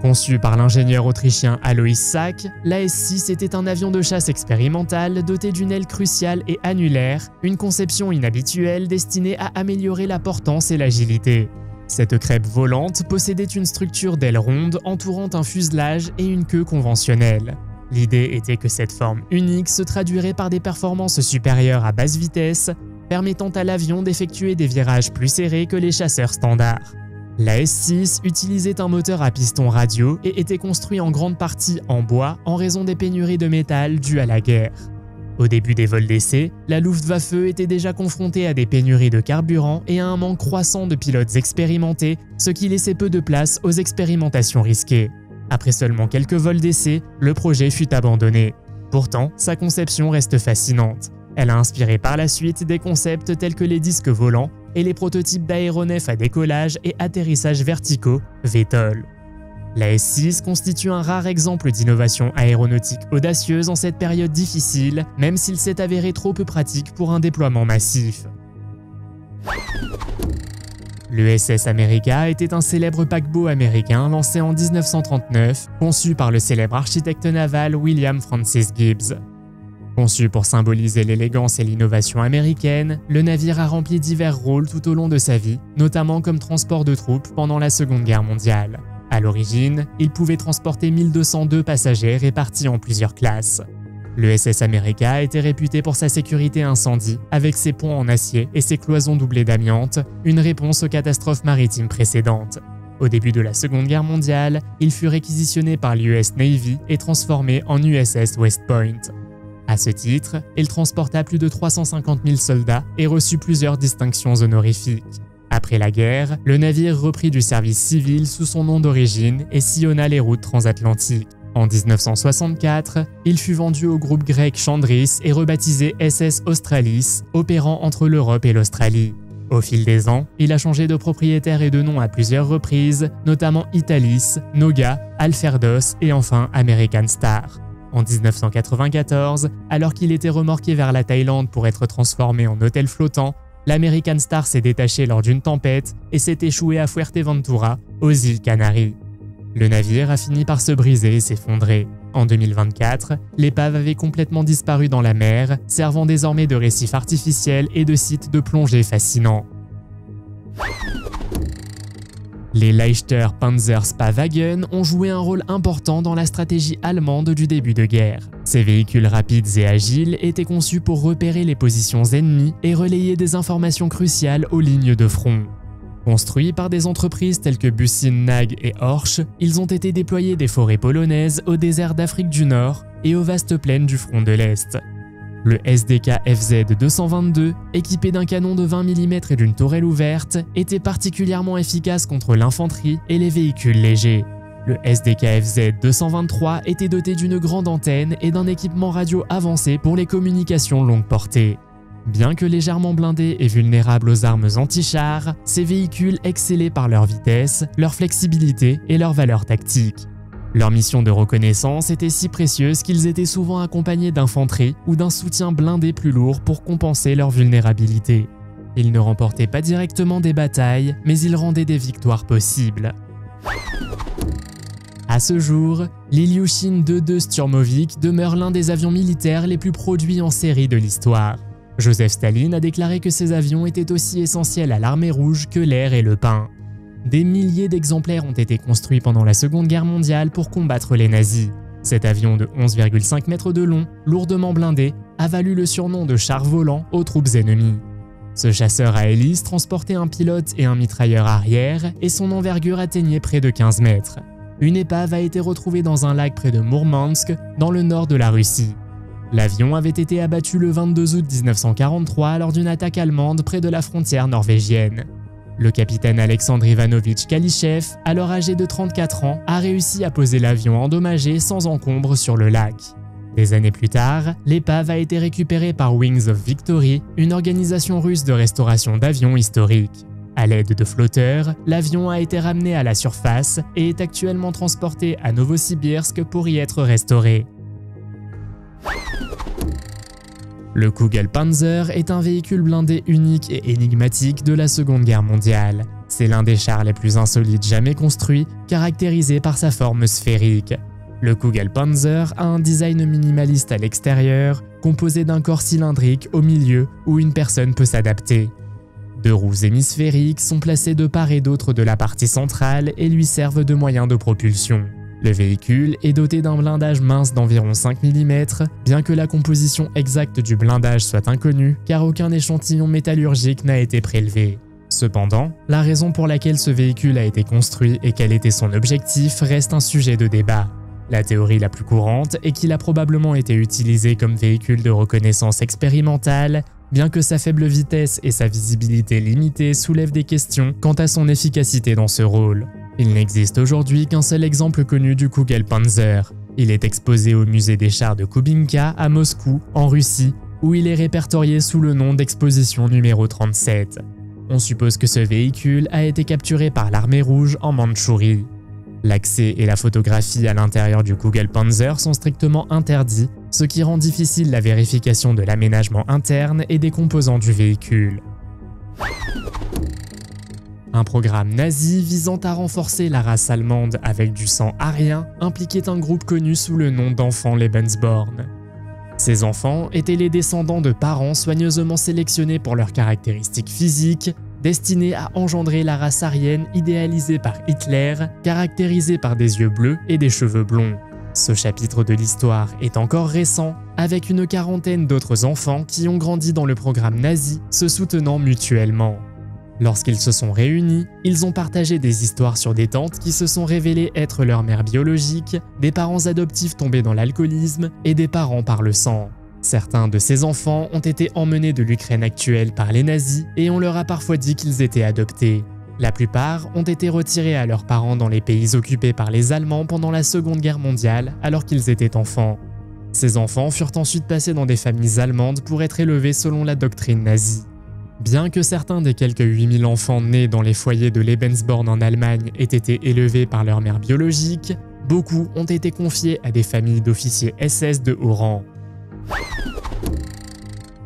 S1: Conçu par l'ingénieur autrichien Alois Sack, l'AS-6 était un avion de chasse expérimental doté d'une aile cruciale et annulaire, une conception inhabituelle destinée à améliorer la portance et l'agilité. Cette crêpe volante possédait une structure d'aile ronde entourant un fuselage et une queue conventionnelle. L'idée était que cette forme unique se traduirait par des performances supérieures à basse vitesse, permettant à l'avion d'effectuer des virages plus serrés que les chasseurs standards. La S6 utilisait un moteur à piston radio et était construit en grande partie en bois en raison des pénuries de métal dues à la guerre. Au début des vols d'essai, la Luftwaffe était déjà confrontée à des pénuries de carburant et à un manque croissant de pilotes expérimentés, ce qui laissait peu de place aux expérimentations risquées. Après seulement quelques vols d'essai, le projet fut abandonné. Pourtant, sa conception reste fascinante. Elle a inspiré par la suite des concepts tels que les disques volants et les prototypes d'aéronefs à décollage et atterrissage verticaux, VTOL. La S6 constitue un rare exemple d'innovation aéronautique audacieuse en cette période difficile, même s'il s'est avéré trop peu pratique pour un déploiement massif. L'USS America était un célèbre paquebot américain lancé en 1939, conçu par le célèbre architecte naval William Francis Gibbs. Conçu pour symboliser l'élégance et l'innovation américaine, le navire a rempli divers rôles tout au long de sa vie, notamment comme transport de troupes pendant la Seconde Guerre mondiale. À l'origine, il pouvait transporter 1202 passagers répartis en plusieurs classes. L'USS America était réputé pour sa sécurité incendie, avec ses ponts en acier et ses cloisons doublées d'amiante, une réponse aux catastrophes maritimes précédentes. Au début de la Seconde Guerre mondiale, il fut réquisitionné par l'US Navy et transformé en USS West Point. À ce titre, il transporta plus de 350 000 soldats et reçut plusieurs distinctions honorifiques. Après la guerre, le navire reprit du service civil sous son nom d'origine et sillonna les routes transatlantiques. En 1964, il fut vendu au groupe grec Chandris et rebaptisé SS Australis, opérant entre l'Europe et l'Australie. Au fil des ans, il a changé de propriétaire et de nom à plusieurs reprises, notamment Italis, Noga, Alferdos et enfin American Star. En 1994, alors qu'il était remorqué vers la Thaïlande pour être transformé en hôtel flottant, l'American Star s'est détaché lors d'une tempête et s'est échoué à Fuerteventura, aux îles Canaries. Le navire a fini par se briser et s'effondrer. En 2024, l'épave avait complètement disparu dans la mer, servant désormais de récif artificiel et de site de plongée fascinant. Les Leichter Panzer-Spa-Wagen ont joué un rôle important dans la stratégie allemande du début de guerre. Ces véhicules rapides et agiles étaient conçus pour repérer les positions ennemies et relayer des informations cruciales aux lignes de front. Construits par des entreprises telles que Bussin Nag et Horch, ils ont été déployés des forêts polonaises au désert d'Afrique du Nord et aux vastes plaines du front de l'Est. Le SDK FZ-222, équipé d'un canon de 20 mm et d'une tourelle ouverte, était particulièrement efficace contre l'infanterie et les véhicules légers. Le SDK FZ-223 était doté d'une grande antenne et d'un équipement radio avancé pour les communications longue portée. Bien que légèrement blindés et vulnérables aux armes anti-chars, ces véhicules excellaient par leur vitesse, leur flexibilité et leur valeur tactique. Leur mission de reconnaissance était si précieuse qu'ils étaient souvent accompagnés d'infanterie ou d'un soutien blindé plus lourd pour compenser leur vulnérabilité. Ils ne remportaient pas directement des batailles, mais ils rendaient des victoires possibles. À ce jour, l'Ilyushin II-2 Sturmovik demeure l'un des avions militaires les plus produits en série de l'histoire. Joseph Staline a déclaré que ces avions étaient aussi essentiels à l'armée rouge que l'air et le pain. Des milliers d'exemplaires ont été construits pendant la Seconde Guerre mondiale pour combattre les nazis. Cet avion de 11,5 mètres de long, lourdement blindé, a valu le surnom de char volant aux troupes ennemies. Ce chasseur à hélice transportait un pilote et un mitrailleur arrière et son envergure atteignait près de 15 mètres. Une épave a été retrouvée dans un lac près de Mourmansk, dans le nord de la Russie. L'avion avait été abattu le 22 août 1943 lors d'une attaque allemande près de la frontière norvégienne. Le capitaine Alexandre Ivanovitch Kalichev, alors âgé de 34 ans, a réussi à poser l'avion endommagé sans encombre sur le lac. Des années plus tard, l'épave a été récupérée par Wings of Victory, une organisation russe de restauration d'avions historiques. À l'aide de flotteurs, l'avion a été ramené à la surface et est actuellement transporté à Novosibirsk pour y être restauré. Le Kugelpanzer est un véhicule blindé unique et énigmatique de la Seconde Guerre mondiale. C'est l'un des chars les plus insolites jamais construits, caractérisé par sa forme sphérique. Le Kugelpanzer a un design minimaliste à l'extérieur, composé d'un corps cylindrique au milieu où une personne peut s'adapter. Deux roues hémisphériques sont placées de part et d'autre de la partie centrale et lui servent de moyen de propulsion. Le véhicule est doté d'un blindage mince d'environ 5 mm, bien que la composition exacte du blindage soit inconnue, car aucun échantillon métallurgique n'a été prélevé. Cependant, la raison pour laquelle ce véhicule a été construit et quel était son objectif reste un sujet de débat. La théorie la plus courante est qu'il a probablement été utilisé comme véhicule de reconnaissance expérimentale, bien que sa faible vitesse et sa visibilité limitée soulèvent des questions quant à son efficacité dans ce rôle. Il n'existe aujourd'hui qu'un seul exemple connu du Kugelpanzer. Il est exposé au musée des chars de Kubinka à Moscou, en Russie, où il est répertorié sous le nom d'exposition numéro 37. On suppose que ce véhicule a été capturé par l'armée rouge en Mandchourie. L'accès et la photographie à l'intérieur du Kugelpanzer sont strictement interdits, ce qui rend difficile la vérification de l'aménagement interne et des composants du véhicule. Un programme nazi visant à renforcer la race allemande avec du sang arien impliquait un groupe connu sous le nom d'enfants Lebensborn. Ces enfants étaient les descendants de parents soigneusement sélectionnés pour leurs caractéristiques physiques, destinés à engendrer la race aryenne idéalisée par Hitler, caractérisée par des yeux bleus et des cheveux blonds. Ce chapitre de l'histoire est encore récent, avec une quarantaine d'autres enfants qui ont grandi dans le programme nazi, se soutenant mutuellement. Lorsqu'ils se sont réunis, ils ont partagé des histoires sur des tantes qui se sont révélées être leur mère biologique, des parents adoptifs tombés dans l'alcoolisme et des parents par le sang. Certains de ces enfants ont été emmenés de l'Ukraine actuelle par les nazis et on leur a parfois dit qu'ils étaient adoptés. La plupart ont été retirés à leurs parents dans les pays occupés par les Allemands pendant la Seconde Guerre mondiale alors qu'ils étaient enfants. Ces enfants furent ensuite passés dans des familles allemandes pour être élevés selon la doctrine nazie. Bien que certains des quelques 8000 enfants nés dans les foyers de Lebensborn en Allemagne aient été élevés par leur mère biologique, beaucoup ont été confiés à des familles d'officiers SS de haut rang.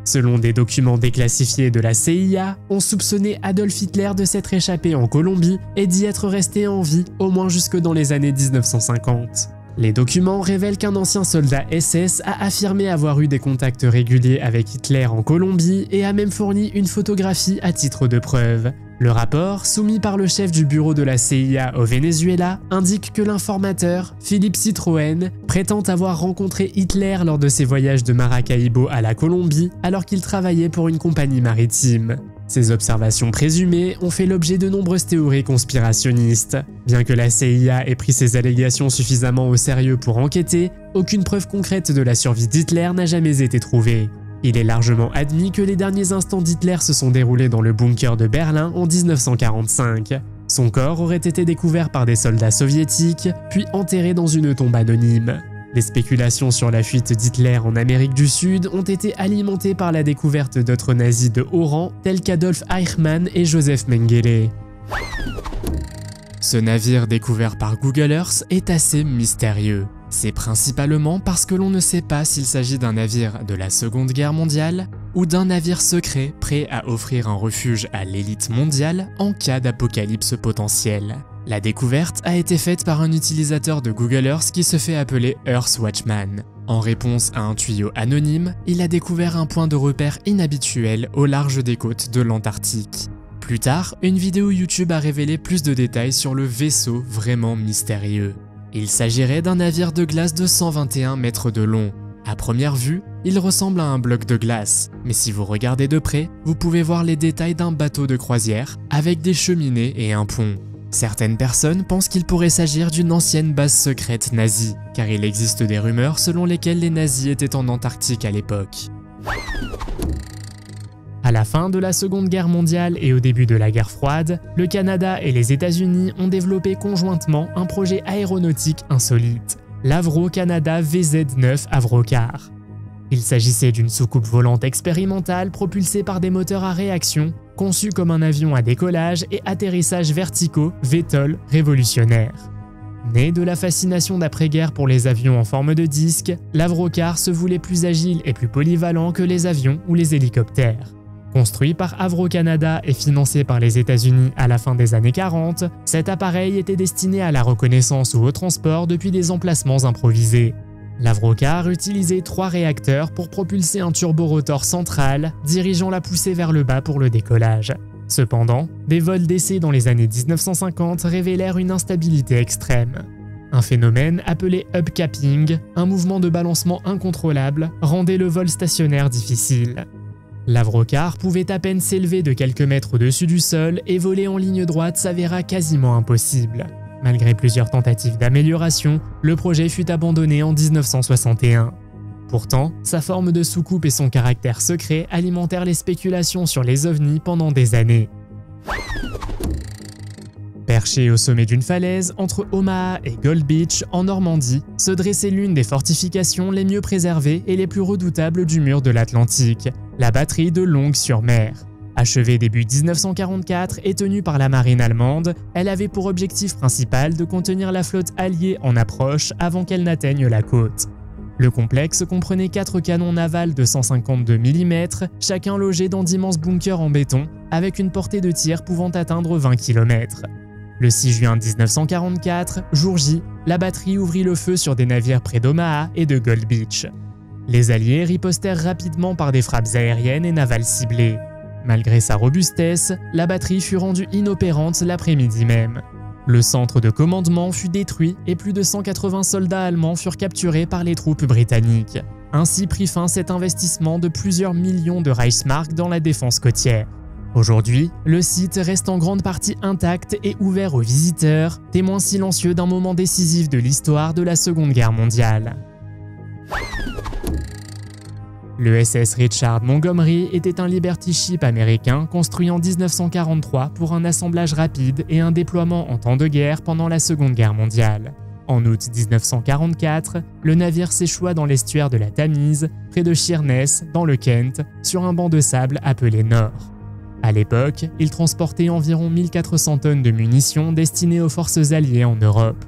S1: Selon des documents déclassifiés de la CIA, on soupçonnait Adolf Hitler de s'être échappé en Colombie et d'y être resté en vie au moins jusque dans les années 1950. Les documents révèlent qu'un ancien soldat SS a affirmé avoir eu des contacts réguliers avec Hitler en Colombie et a même fourni une photographie à titre de preuve. Le rapport, soumis par le chef du bureau de la CIA au Venezuela, indique que l'informateur, Philippe Citroën, prétend avoir rencontré Hitler lors de ses voyages de Maracaibo à la Colombie alors qu'il travaillait pour une compagnie maritime. Ces observations présumées ont fait l'objet de nombreuses théories conspirationnistes. Bien que la CIA ait pris ces allégations suffisamment au sérieux pour enquêter, aucune preuve concrète de la survie d'Hitler n'a jamais été trouvée. Il est largement admis que les derniers instants d'Hitler se sont déroulés dans le bunker de Berlin en 1945. Son corps aurait été découvert par des soldats soviétiques, puis enterré dans une tombe anonyme. Les spéculations sur la fuite d'Hitler en Amérique du Sud ont été alimentées par la découverte d'autres nazis de haut rang tels qu'Adolf Eichmann et Joseph Mengele. Ce navire découvert par Google Earth est assez mystérieux. C'est principalement parce que l'on ne sait pas s'il s'agit d'un navire de la Seconde Guerre mondiale ou d'un navire secret prêt à offrir un refuge à l'élite mondiale en cas d'apocalypse potentiel. La découverte a été faite par un utilisateur de Google Earth qui se fait appeler Earth Watchman. En réponse à un tuyau anonyme, il a découvert un point de repère inhabituel au large des côtes de l'Antarctique. Plus tard, une vidéo YouTube a révélé plus de détails sur le vaisseau vraiment mystérieux. Il s'agirait d'un navire de glace de 121 mètres de long. À première vue, il ressemble à un bloc de glace, mais si vous regardez de près, vous pouvez voir les détails d'un bateau de croisière avec des cheminées et un pont. Certaines personnes pensent qu'il pourrait s'agir d'une ancienne base secrète nazie, car il existe des rumeurs selon lesquelles les nazis étaient en Antarctique à l'époque. À la fin de la Seconde Guerre mondiale et au début de la guerre froide, le Canada et les États-Unis ont développé conjointement un projet aéronautique insolite, l'Avro Canada VZ9 Avrocar. Il s'agissait d'une soucoupe volante expérimentale propulsée par des moteurs à réaction, conçue comme un avion à décollage et atterrissage verticaux VTOL révolutionnaire. Né de la fascination d'après-guerre pour les avions en forme de disque, l'Avrocar se voulait plus agile et plus polyvalent que les avions ou les hélicoptères. Construit par Avro Canada et financé par les États-Unis à la fin des années 40, cet appareil était destiné à la reconnaissance ou au transport depuis des emplacements improvisés. L'Avrocar utilisait 3 réacteurs pour propulser un turborotor central, dirigeant la poussée vers le bas pour le décollage. Cependant, des vols d'essai dans les années 1950 révélèrent une instabilité extrême. Un phénomène appelé upcapping, un mouvement de balancement incontrôlable, rendait le vol stationnaire difficile. L'Avrocar pouvait à peine s'élever de quelques mètres au-dessus du sol et voler en ligne droite s'avéra quasiment impossible. Malgré plusieurs tentatives d'amélioration, le projet fut abandonné en 1961. Pourtant, sa forme de soucoupe et son caractère secret alimentèrent les spéculations sur les ovnis pendant des années. Perché au sommet d'une falaise entre Omaha et Gold Beach en Normandie, se dressait l'une des fortifications les mieux préservées et les plus redoutables du mur de l'Atlantique, la batterie de Longues-sur-Mer. Achevée début 1944 et tenue par la marine allemande, elle avait pour objectif principal de contenir la flotte alliée en approche avant qu'elle n'atteigne la côte. Le complexe comprenait 4 canons navals de 152 mm, chacun logé dans d'immenses bunkers en béton, avec une portée de tir pouvant atteindre 20 km. Le 6 juin 1944, jour J, la batterie ouvrit le feu sur des navires près d'Omaha et de Gold Beach. Les Alliés ripostèrent rapidement par des frappes aériennes et navales ciblées. Malgré sa robustesse, la batterie fut rendue inopérante l'après-midi même. Le centre de commandement fut détruit et plus de 180 soldats allemands furent capturés par les troupes britanniques. Ainsi prit fin cet investissement de plusieurs millions de Reichsmark dans la défense côtière. Aujourd'hui, le site reste en grande partie intact et ouvert aux visiteurs, témoins silencieux d'un moment décisif de l'histoire de la Seconde Guerre mondiale. Le SS Richard Montgomery était un Liberty Ship américain construit en 1943 pour un assemblage rapide et un déploiement en temps de guerre pendant la Seconde Guerre mondiale. En août 1944, le navire s'échoua dans l'estuaire de la Tamise, près de Sheerness, dans le Kent, sur un banc de sable appelé Nord. À l'époque, il transportait environ 1400 tonnes de munitions destinées aux forces alliées en Europe.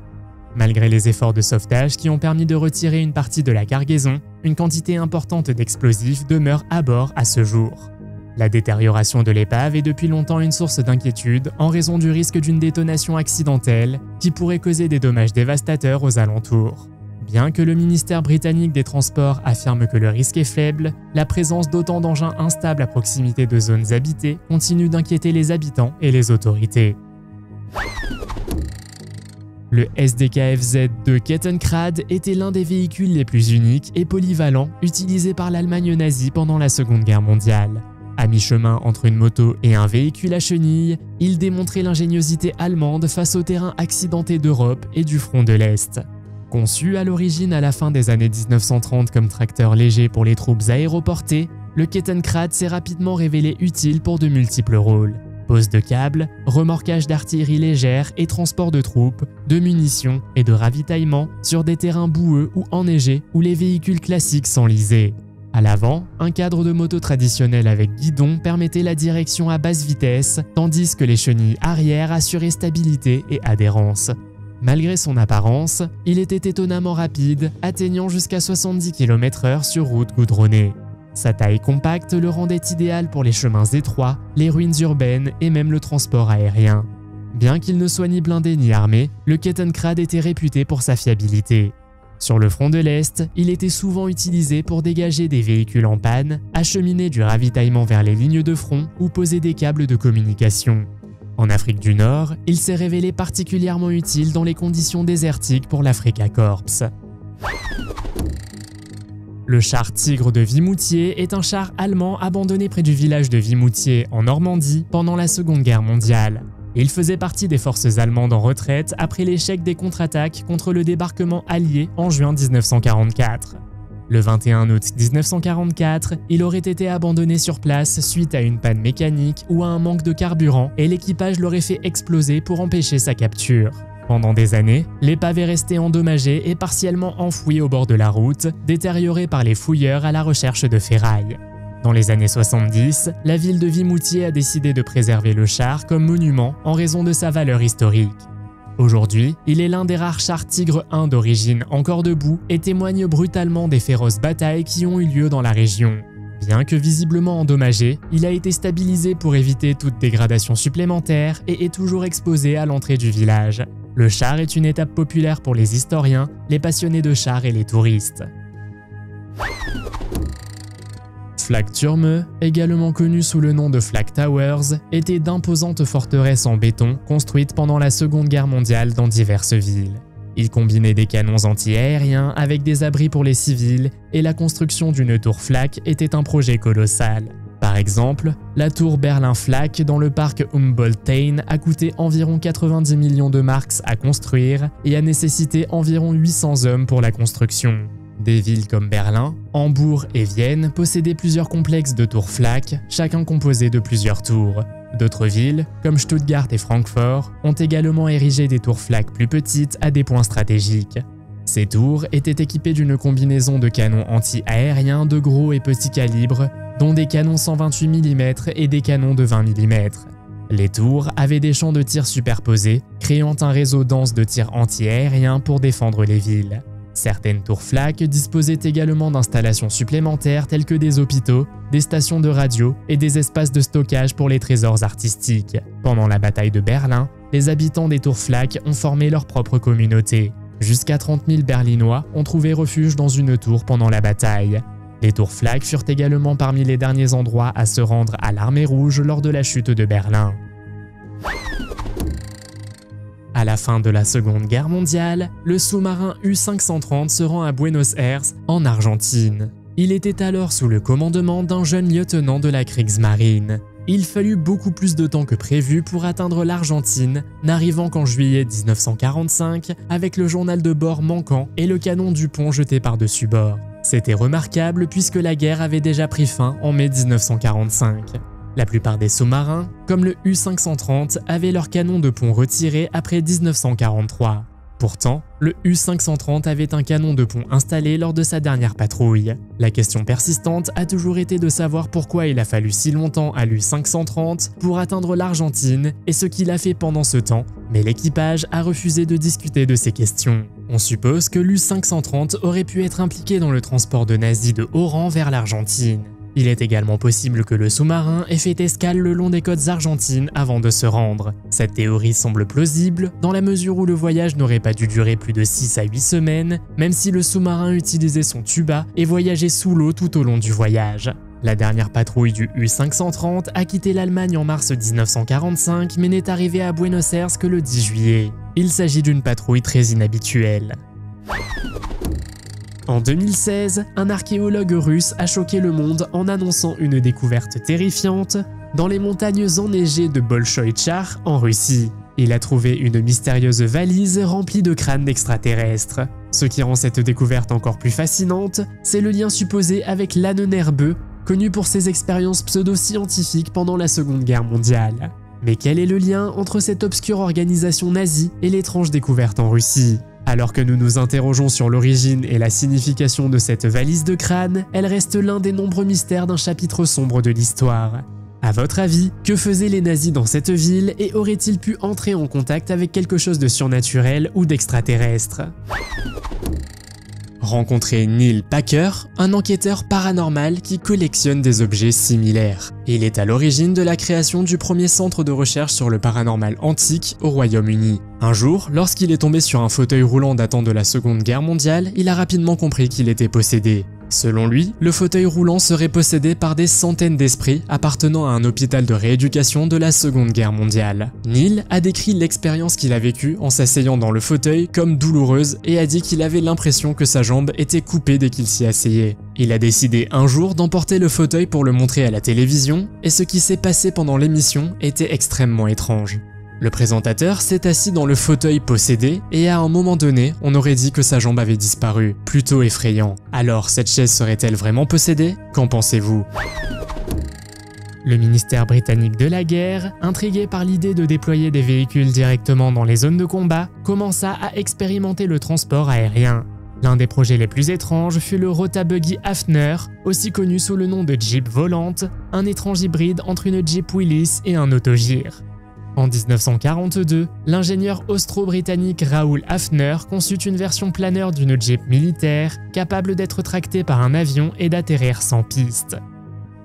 S1: Malgré les efforts de sauvetage qui ont permis de retirer une partie de la cargaison, une quantité importante d'explosifs demeure à bord à ce jour. La détérioration de l'épave est depuis longtemps une source d'inquiétude en raison du risque d'une détonation accidentelle qui pourrait causer des dommages dévastateurs aux alentours. Bien que le ministère britannique des Transports affirme que le risque est faible, la présence d'autant d'engins instables à proximité de zones habitées continue d'inquiéter les habitants et les autorités. Le SDKFZ de Kettenkrad était l'un des véhicules les plus uniques et polyvalents utilisés par l'Allemagne nazie pendant la Seconde Guerre mondiale. À mi-chemin entre une moto et un véhicule à chenilles, il démontrait l'ingéniosité allemande face au terrain accidenté d'Europe et du front de l'Est. Conçu à l'origine à la fin des années 1930 comme tracteur léger pour les troupes aéroportées, le Kettenkrad s'est rapidement révélé utile pour de multiples rôles. Pose de câbles, remorquage d'artillerie légère et transport de troupes, de munitions et de ravitaillement sur des terrains boueux ou enneigés où les véhicules classiques s'enlisaient. À l'avant, un cadre de moto traditionnel avec guidon permettait la direction à basse vitesse, tandis que les chenilles arrière assuraient stabilité et adhérence. Malgré son apparence, il était étonnamment rapide, atteignant jusqu'à 70 km/h sur route goudronnée. Sa taille compacte le rendait idéal pour les chemins étroits, les ruines urbaines et même le transport aérien. Bien qu'il ne soit ni blindé ni armé, le Kettenkrad était réputé pour sa fiabilité. Sur le front de l'Est, il était souvent utilisé pour dégager des véhicules en panne, acheminer du ravitaillement vers les lignes de front ou poser des câbles de communication. En Afrique du Nord, il s'est révélé particulièrement utile dans les conditions désertiques pour l'Afrika Korps. Le char Tigre de Vimoutier est un char allemand abandonné près du village de Vimoutier en Normandie pendant la Seconde Guerre mondiale. Il faisait partie des forces allemandes en retraite après l'échec des contre-attaques contre le débarquement allié en juin 1944. Le 21 août 1944, il aurait été abandonné sur place suite à une panne mécanique ou à un manque de carburant et l'équipage l'aurait fait exploser pour empêcher sa capture. Pendant des années, l'épave est restée endommagée et partiellement enfouie au bord de la route, détériorée par les fouilleurs à la recherche de ferraille. Dans les années 70, la ville de Vimoutier a décidé de préserver le char comme monument en raison de sa valeur historique. Aujourd'hui, il est l'un des rares chars Tigre 1 d'origine encore debout et témoigne brutalement des féroces batailles qui ont eu lieu dans la région. Bien que visiblement endommagé, il a été stabilisé pour éviter toute dégradation supplémentaire et est toujours exposé à l'entrée du village. Le char est une étape populaire pour les historiens, les passionnés de chars et les touristes. Flak Turme, également connu sous le nom de Flak Towers, était d'imposantes forteresses en béton construites pendant la Seconde Guerre mondiale dans diverses villes. Il combinait des canons anti-aériens avec des abris pour les civils et la construction d'une tour flak était un projet colossal. Par exemple, la tour Berlin-Flak dans le parc Humboldt-Hain a coûté environ 90 millions de marks à construire et a nécessité environ 800 hommes pour la construction. Des villes comme Berlin, Hambourg et Vienne possédaient plusieurs complexes de tours flak, chacun composé de plusieurs tours. D'autres villes, comme Stuttgart et Francfort, ont également érigé des tours flak plus petites à des points stratégiques. Ces tours étaient équipées d'une combinaison de canons anti-aériens de gros et petits calibres, dont des canons 128 mm et des canons de 20 mm. Les tours avaient des champs de tir superposés, créant un réseau dense de tirs anti-aériens pour défendre les villes. Certaines tours flak disposaient également d'installations supplémentaires telles que des hôpitaux, des stations de radio et des espaces de stockage pour les trésors artistiques. Pendant la bataille de Berlin, les habitants des tours flak ont formé leur propre communauté. Jusqu'à 30 000 Berlinois ont trouvé refuge dans une tour pendant la bataille. Les tours flak furent également parmi les derniers endroits à se rendre à l'Armée rouge lors de la chute de Berlin. À la fin de la Seconde Guerre mondiale, le sous-marin U-530 se rend à Buenos Aires, en Argentine. Il était alors sous le commandement d'un jeune lieutenant de la Kriegsmarine. Il fallut beaucoup plus de temps que prévu pour atteindre l'Argentine, n'arrivant qu'en juillet 1945 avec le journal de bord manquant et le canon du pont jeté par-dessus bord. C'était remarquable puisque la guerre avait déjà pris fin en mai 1945. La plupart des sous-marins, comme le U-530, avaient leurs canons de pont retirés après 1943. Pourtant, le U-530 avait un canon de pont installé lors de sa dernière patrouille. La question persistante a toujours été de savoir pourquoi il a fallu si longtemps à l'U-530 pour atteindre l'Argentine et ce qu'il a fait pendant ce temps, mais l'équipage a refusé de discuter de ces questions. On suppose que l'U-530 aurait pu être impliqué dans le transport de nazis de haut rang vers l'Argentine. Il est également possible que le sous-marin ait fait escale le long des côtes argentines avant de se rendre. Cette théorie semble plausible dans la mesure où le voyage n'aurait pas dû durer plus de 6 à 8 semaines, même si le sous-marin utilisait son tuba et voyageait sous l'eau tout au long du voyage. La dernière patrouille du U-530 a quitté l'Allemagne en mars 1945 mais n'est arrivée à Buenos Aires que le 10 juillet. Il s'agit d'une patrouille très inhabituelle. En 2016, un archéologue russe a choqué le monde en annonçant une découverte terrifiante dans les montagnes enneigées de Bolchoï-Tchar en Russie. Il a trouvé une mystérieuse valise remplie de crânes d'extraterrestres. Ce qui rend cette découverte encore plus fascinante, c'est le lien supposé avec l'âne nerveux, connu pour ses expériences pseudo-scientifiques pendant la Seconde Guerre mondiale. Mais quel est le lien entre cette obscure organisation nazie et l'étrange découverte en Russie ? Alors que nous nous interrogeons sur l'origine et la signification de cette valise de crâne, elle reste l'un des nombreux mystères d'un chapitre sombre de l'histoire. À votre avis, que faisaient les nazis dans cette ville et auraient-ils pu entrer en contact avec quelque chose de surnaturel ou d'extraterrestre ? Rencontrez Neil Packer, un enquêteur paranormal qui collectionne des objets similaires. Il est à l'origine de la création du premier centre de recherche sur le paranormal antique au Royaume-Uni. Un jour, lorsqu'il est tombé sur un fauteuil roulant datant de la Seconde Guerre mondiale, il a rapidement compris qu'il était possédé. Selon lui, le fauteuil roulant serait possédé par des centaines d'esprits appartenant à un hôpital de rééducation de la Seconde Guerre mondiale. Neil a décrit l'expérience qu'il a vécue en s'asseyant dans le fauteuil comme douloureuse et a dit qu'il avait l'impression que sa jambe était coupée dès qu'il s'y asseyait. Il a décidé un jour d'emporter le fauteuil pour le montrer à la télévision et ce qui s'est passé pendant l'émission était extrêmement étrange. Le présentateur s'est assis dans le fauteuil possédé et à un moment donné, on aurait dit que sa jambe avait disparu, plutôt effrayant. Alors, cette chaise serait-elle vraiment possédée? Qu'en pensez-vous? Le ministère britannique de la guerre, intrigué par l'idée de déployer des véhicules directement dans les zones de combat, commença à expérimenter le transport aérien. L'un des projets les plus étranges fut le Rotabuggy Hafner, aussi connu sous le nom de Jeep volante, un étrange hybride entre une Jeep Willys et un autogire. En 1942, l'ingénieur austro-britannique Raoul Hafner conçut une version planeur d'une Jeep militaire capable d'être tractée par un avion et d'atterrir sans piste.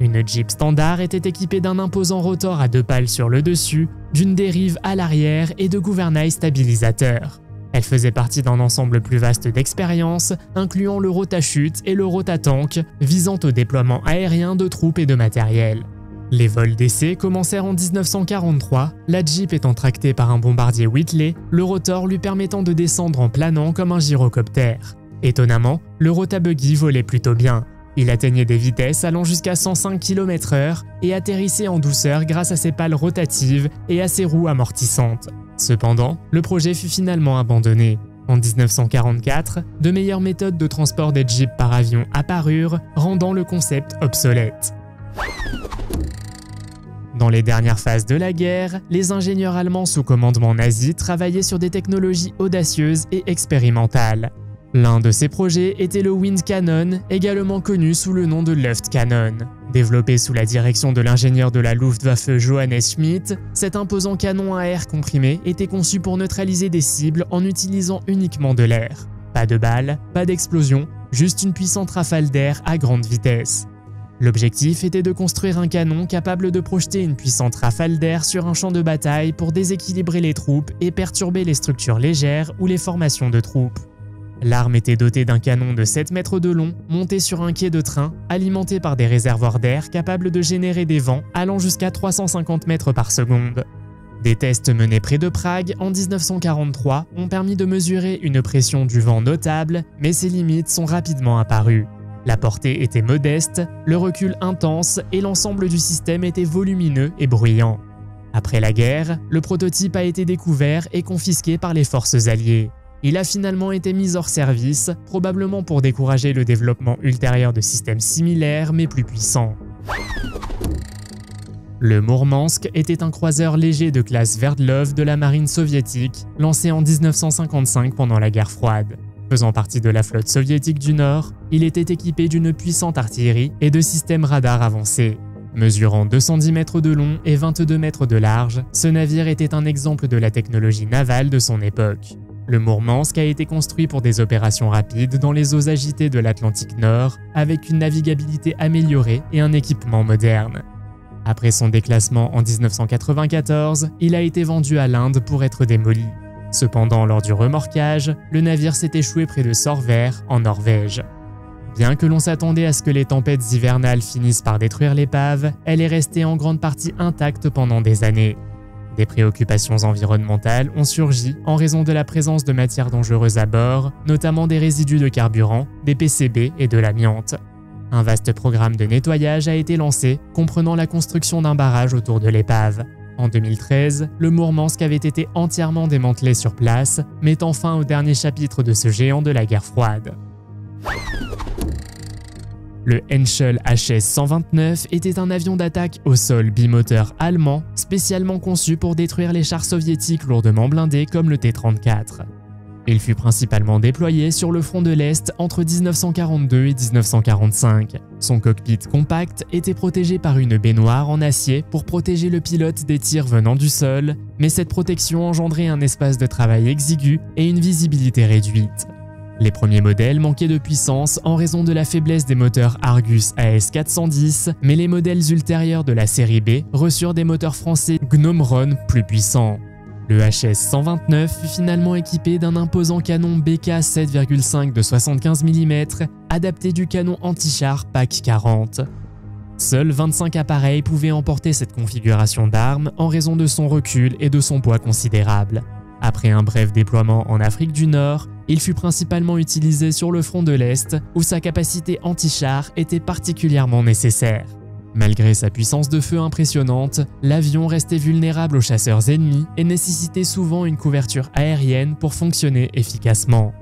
S1: Une Jeep standard était équipée d'un imposant rotor à 2 pales sur le dessus, d'une dérive à l'arrière et de gouvernails stabilisateurs. Elle faisait partie d'un ensemble plus vaste d'expériences, incluant le rotachute et le rotatank, visant au déploiement aérien de troupes et de matériel. Les vols d'essai commencèrent en 1943, la Jeep étant tractée par un bombardier Whitley, le rotor lui permettant de descendre en planant comme un gyrocoptère. Étonnamment, le Rotabuggy volait plutôt bien. Il atteignait des vitesses allant jusqu'à 105 km/h et atterrissait en douceur grâce à ses pales rotatives et à ses roues amortissantes. Cependant, le projet fut finalement abandonné. En 1944, de meilleures méthodes de transport des Jeeps par avion apparurent, rendant le concept obsolète. Dans les dernières phases de la guerre, les ingénieurs allemands sous commandement nazi travaillaient sur des technologies audacieuses et expérimentales. L'un de ces projets était le Wind Cannon, également connu sous le nom de Luft Cannon. Développé sous la direction de l'ingénieur de la Luftwaffe Johannes Schmidt, cet imposant canon à air comprimé était conçu pour neutraliser des cibles en utilisant uniquement de l'air. Pas de balles, pas d'explosion, juste une puissante rafale d'air à grande vitesse. L'objectif était de construire un canon capable de projeter une puissante rafale d'air sur un champ de bataille pour déséquilibrer les troupes et perturber les structures légères ou les formations de troupes. L'arme était dotée d'un canon de 7 mètres de long, monté sur un quai de train, alimenté par des réservoirs d'air capables de générer des vents allant jusqu'à 350 mètres par seconde. Des tests menés près de Prague en 1943 ont permis de mesurer une pression du vent notable, mais ses limites sont rapidement apparues. La portée était modeste, le recul intense et l'ensemble du système était volumineux et bruyant. Après la guerre, le prototype a été découvert et confisqué par les forces alliées. Il a finalement été mis hors service, probablement pour décourager le développement ultérieur de systèmes similaires mais plus puissants. Le Mourmansk était un croiseur léger de classe Sverdlov de la marine soviétique, lancé en 1955 pendant la guerre froide. Faisant partie de la flotte soviétique du Nord, il était équipé d'une puissante artillerie et de systèmes radars avancés. Mesurant 210 mètres de long et 22 mètres de large, ce navire était un exemple de la technologie navale de son époque. Le Mourmansk a été construit pour des opérations rapides dans les eaux agitées de l'Atlantique Nord, avec une navigabilité améliorée et un équipement moderne. Après son déclassement en 1994, il a été vendu à l'Inde pour être démoli. Cependant, lors du remorquage, le navire s'est échoué près de Sorver, en Norvège. Bien que l'on s'attendait à ce que les tempêtes hivernales finissent par détruire l'épave, elle est restée en grande partie intacte pendant des années. Des préoccupations environnementales ont surgi en raison de la présence de matières dangereuses à bord, notamment des résidus de carburant, des PCB et de l'amiante. Un vaste programme de nettoyage a été lancé, comprenant la construction d'un barrage autour de l'épave. En 2013, le Mourmansk avait été entièrement démantelé sur place, mettant fin au dernier chapitre de ce géant de la guerre froide. Le Henschel HS-129 était un avion d'attaque au sol bimoteur allemand, spécialement conçu pour détruire les chars soviétiques lourdement blindés comme le T-34. Il fut principalement déployé sur le front de l'Est entre 1942 et 1945. Son cockpit compact était protégé par une baignoire en acier pour protéger le pilote des tirs venant du sol, mais cette protection engendrait un espace de travail exigu et une visibilité réduite. Les premiers modèles manquaient de puissance en raison de la faiblesse des moteurs Argus AS410, mais les modèles ultérieurs de la série B reçurent des moteurs français Gnomron plus puissants. Le HS-129 fut finalement équipé d'un imposant canon BK 7,5 de 75 mm, adapté du canon anti-char PAC 40. Seuls 25 appareils pouvaient emporter cette configuration d'arme en raison de son recul et de son poids considérable. Après un bref déploiement en Afrique du Nord, il fut principalement utilisé sur le front de l'Est, où sa capacité anti-char était particulièrement nécessaire. Malgré sa puissance de feu impressionnante, l'avion restait vulnérable aux chasseurs ennemis et nécessitait souvent une couverture aérienne pour fonctionner efficacement.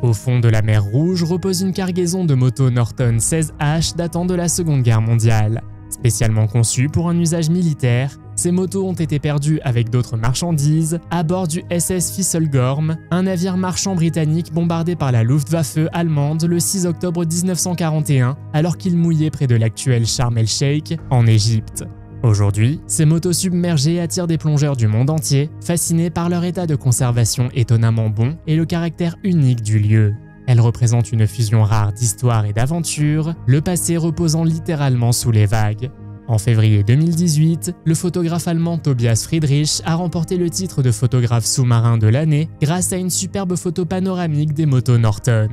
S1: Au fond de la mer Rouge repose une cargaison de motos Norton 16H datant de la Seconde Guerre mondiale. Spécialement conçues pour un usage militaire, ces motos ont été perdues avec d'autres marchandises à bord du SS Fisselgorm, un navire marchand britannique bombardé par la Luftwaffe allemande le 6 octobre 1941 alors qu'il mouillait près de l'actuel Sharm el-Sheikh en Égypte. Aujourd'hui, ces motos submergées attirent des plongeurs du monde entier, fascinés par leur état de conservation étonnamment bon et le caractère unique du lieu. Elles représentent une fusion rare d'histoire et d'aventure, le passé reposant littéralement sous les vagues. En février 2018, le photographe allemand Tobias Friedrich a remporté le titre de photographe sous-marin de l'année grâce à une superbe photo panoramique des motos Norton.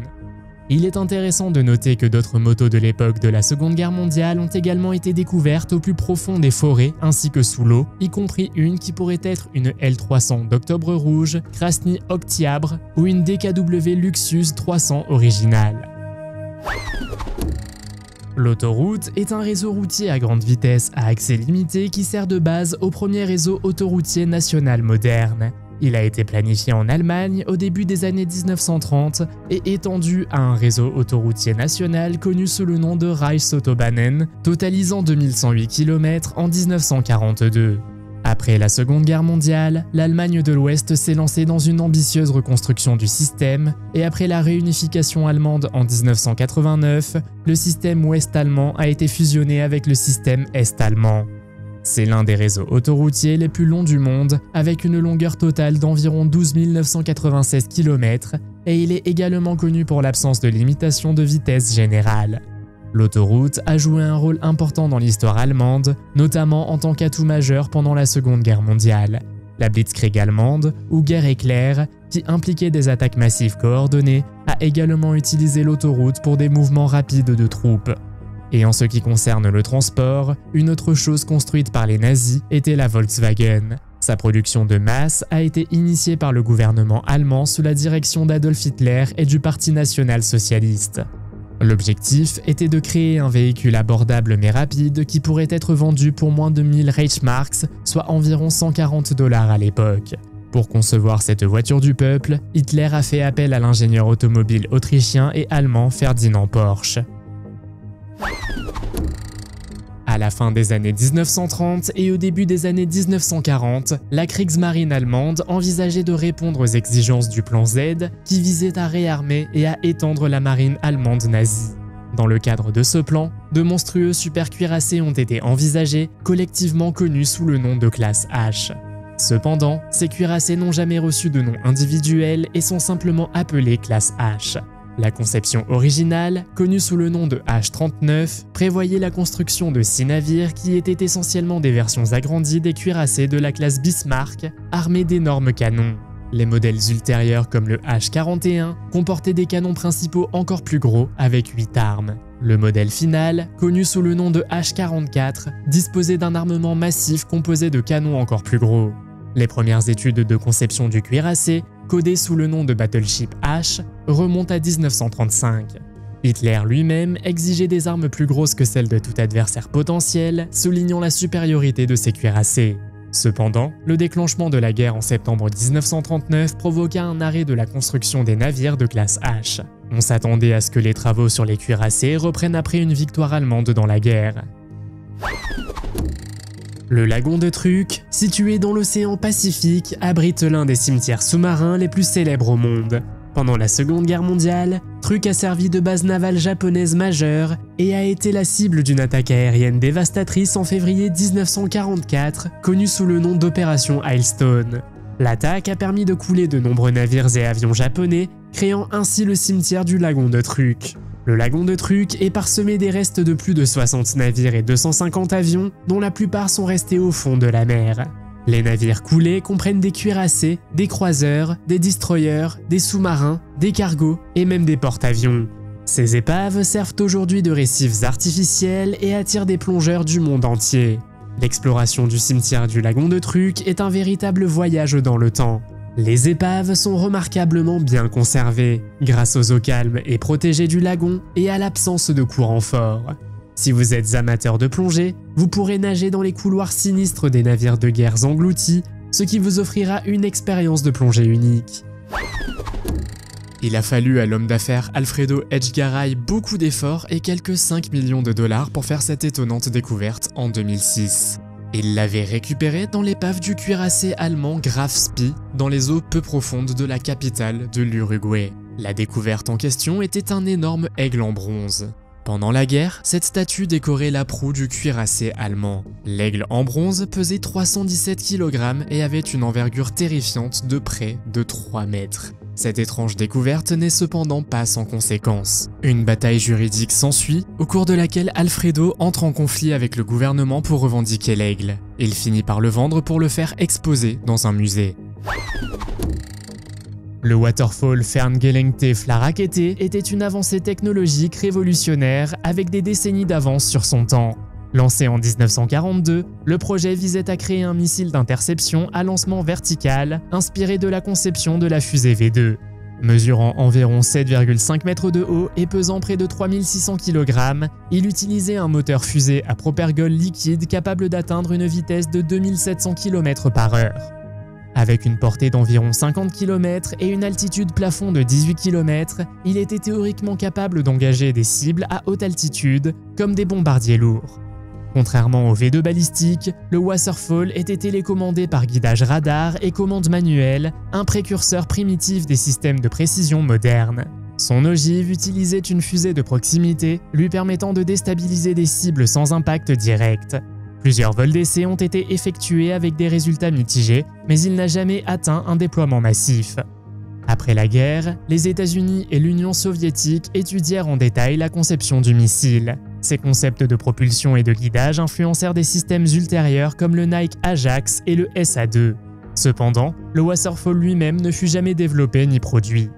S1: Il est intéressant de noter que d'autres motos de l'époque de la Seconde Guerre mondiale ont également été découvertes au plus profond des forêts ainsi que sous l'eau, y compris une qui pourrait être une L300 d'Octobre Rouge, Krasny Oktyabre ou une DKW Luxus 300 originale. L'autoroute est un réseau routier à grande vitesse à accès limité qui sert de base au premier réseau autoroutier national moderne. Il a été planifié en Allemagne au début des années 1930 et étendu à un réseau autoroutier national connu sous le nom de Reichsautobahnen, totalisant 2108 km en 1942. Après la Seconde Guerre mondiale, l'Allemagne de l'Ouest s'est lancée dans une ambitieuse reconstruction du système et après la réunification allemande en 1989, le système ouest-allemand a été fusionné avec le système est-allemand. C'est l'un des réseaux autoroutiers les plus longs du monde, avec une longueur totale d'environ 12 996 km, et il est également connu pour l'absence de limitation de vitesse générale. L'autoroute a joué un rôle important dans l'histoire allemande, notamment en tant qu'atout majeur pendant la Seconde Guerre mondiale. La Blitzkrieg allemande, ou guerre éclair, qui impliquait des attaques massives coordonnées, a également utilisé l'autoroute pour des mouvements rapides de troupes. Et en ce qui concerne le transport, une autre chose construite par les nazis était la Volkswagen. Sa production de masse a été initiée par le gouvernement allemand sous la direction d'Adolf Hitler et du Parti national-socialiste. L'objectif était de créer un véhicule abordable mais rapide qui pourrait être vendu pour moins de 1000 Reichsmarks, soit environ 140 $ à l'époque. Pour concevoir cette voiture du peuple, Hitler a fait appel à l'ingénieur automobile autrichien et allemand Ferdinand Porsche. À la fin des années 1930 et au début des années 1940, la Kriegsmarine allemande envisageait de répondre aux exigences du plan Z qui visait à réarmer et à étendre la marine allemande nazie. Dans le cadre de ce plan, de monstrueux supercuirassés ont été envisagés, collectivement connus sous le nom de classe H. Cependant, ces cuirassés n'ont jamais reçu de nom individuel et sont simplement appelés classe H. La conception originale, connue sous le nom de H-39, prévoyait la construction de 6 navires qui étaient essentiellement des versions agrandies des cuirassés de la classe Bismarck, armés d'énormes canons. Les modèles ultérieurs comme le H-41 comportaient des canons principaux encore plus gros avec 8 armes. Le modèle final, connu sous le nom de H-44, disposait d'un armement massif composé de canons encore plus gros. Les premières études de conception du cuirassé, codé sous le nom de Battleship H, remonte à 1935. Hitler lui-même exigeait des armes plus grosses que celles de tout adversaire potentiel, soulignant la supériorité de ses cuirassés. Cependant, le déclenchement de la guerre en septembre 1939 provoqua un arrêt de la construction des navires de classe H. On s'attendait à ce que les travaux sur les cuirassés reprennent après une victoire allemande dans la guerre. Le lagon de Truk, situé dans l'océan Pacifique, abrite l'un des cimetières sous-marins les plus célèbres au monde. Pendant la Seconde Guerre mondiale, Truk a servi de base navale japonaise majeure et a été la cible d'une attaque aérienne dévastatrice en février 1944, connue sous le nom d'opération Hailstone. L'attaque a permis de couler de nombreux navires et avions japonais, créant ainsi le cimetière du lagon de Truk. Le lagon de Truk est parsemé des restes de plus de 60 navires et 250 avions, dont la plupart sont restés au fond de la mer. Les navires coulés comprennent des cuirassés, des croiseurs, des destroyers, des sous-marins, des cargos et même des porte-avions. Ces épaves servent aujourd'hui de récifs artificiels et attirent des plongeurs du monde entier. L'exploration du cimetière du lagon de Truk est un véritable voyage dans le temps. Les épaves sont remarquablement bien conservées, grâce aux eaux calmes et protégées du lagon et à l'absence de courant fort. Si vous êtes amateur de plongée, vous pourrez nager dans les couloirs sinistres des navires de guerre engloutis, ce qui vous offrira une expérience de plongée unique. Il a fallu à l'homme d'affaires Alfredo Edggaray beaucoup d'efforts et quelques 5 millions de $ pour faire cette étonnante découverte en 2006. Il l'avait récupéré dans l'épave du cuirassé allemand Graf Spee, dans les eaux peu profondes de la capitale de l'Uruguay. La découverte en question était un énorme aigle en bronze. Pendant la guerre, cette statue décorait la proue du cuirassé allemand. L'aigle en bronze pesait 317 kg et avait une envergure terrifiante de près de 3 mètres. Cette étrange découverte n'est cependant pas sans conséquences. Une bataille juridique s'ensuit, au cours de laquelle Alfredo entre en conflit avec le gouvernement pour revendiquer l'aigle. Il finit par le vendre pour le faire exposer dans un musée. Le waterfall Ferngelenkte Flakrakete était une avancée technologique révolutionnaire avec des décennies d'avance sur son temps. Lancé en 1942, le projet visait à créer un missile d'interception à lancement vertical inspiré de la conception de la fusée V2. Mesurant environ 7,5 mètres de haut et pesant près de 3600 kg, il utilisait un moteur fusée à propergol liquide capable d'atteindre une vitesse de 2700 km/h. Avec une portée d'environ 50 km et une altitude plafond de 18 km, il était théoriquement capable d'engager des cibles à haute altitude, comme des bombardiers lourds. Contrairement au V2 balistique, le Wasserfall était télécommandé par guidage radar et commande manuelle, un précurseur primitif des systèmes de précision modernes. Son ogive utilisait une fusée de proximité, lui permettant de déstabiliser des cibles sans impact direct. Plusieurs vols d'essai ont été effectués avec des résultats mitigés, mais il n'a jamais atteint un déploiement massif. Après la guerre, les États-Unis et l'Union soviétique étudièrent en détail la conception du missile. Ces concepts de propulsion et de guidage influencèrent des systèmes ultérieurs comme le Nike Ajax et le SA-2. Cependant, le Wasserfall lui-même ne fut jamais développé ni produit.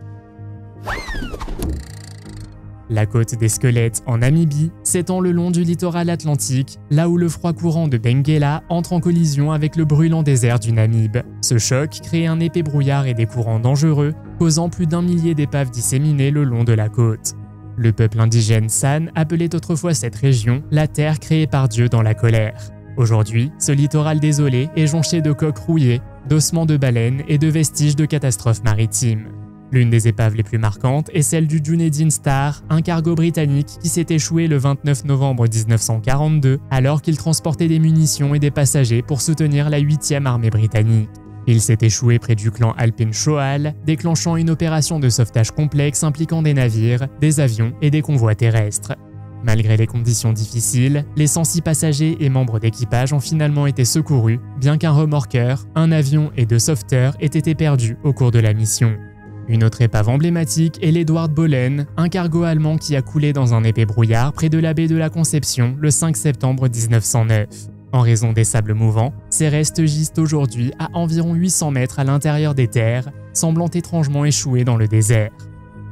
S1: La côte des Squelettes en Namibie s'étend le long du littoral atlantique, là où le froid courant de Benguela entre en collision avec le brûlant désert du Namib. Ce choc crée un épais brouillard et des courants dangereux, causant plus d'1 millier d'épaves disséminées le long de la côte. Le peuple indigène San appelait autrefois cette région la terre créée par Dieu dans la colère. Aujourd'hui, ce littoral désolé est jonché de coques rouillées, d'ossements de baleines et de vestiges de catastrophes maritimes. L'une des épaves les plus marquantes est celle du Dunedin Star, un cargo britannique qui s'est échoué le 29 novembre 1942 alors qu'il transportait des munitions et des passagers pour soutenir la 8e armée britannique. Il s'est échoué près du clan Alpin Shoal, déclenchant une opération de sauvetage complexe impliquant des navires, des avions et des convois terrestres. Malgré les conditions difficiles, les 106 passagers et membres d'équipage ont finalement été secourus, bien qu'un remorqueur, un avion et 2 sauveteurs aient été perdus au cours de la mission. Une autre épave emblématique est l'Edward Bolen, un cargo allemand qui a coulé dans un épais brouillard près de la baie de la Conception le 5 septembre 1909. En raison des sables mouvants, ces restes gisent aujourd'hui à environ 800 mètres à l'intérieur des terres, semblant étrangement échoués dans le désert.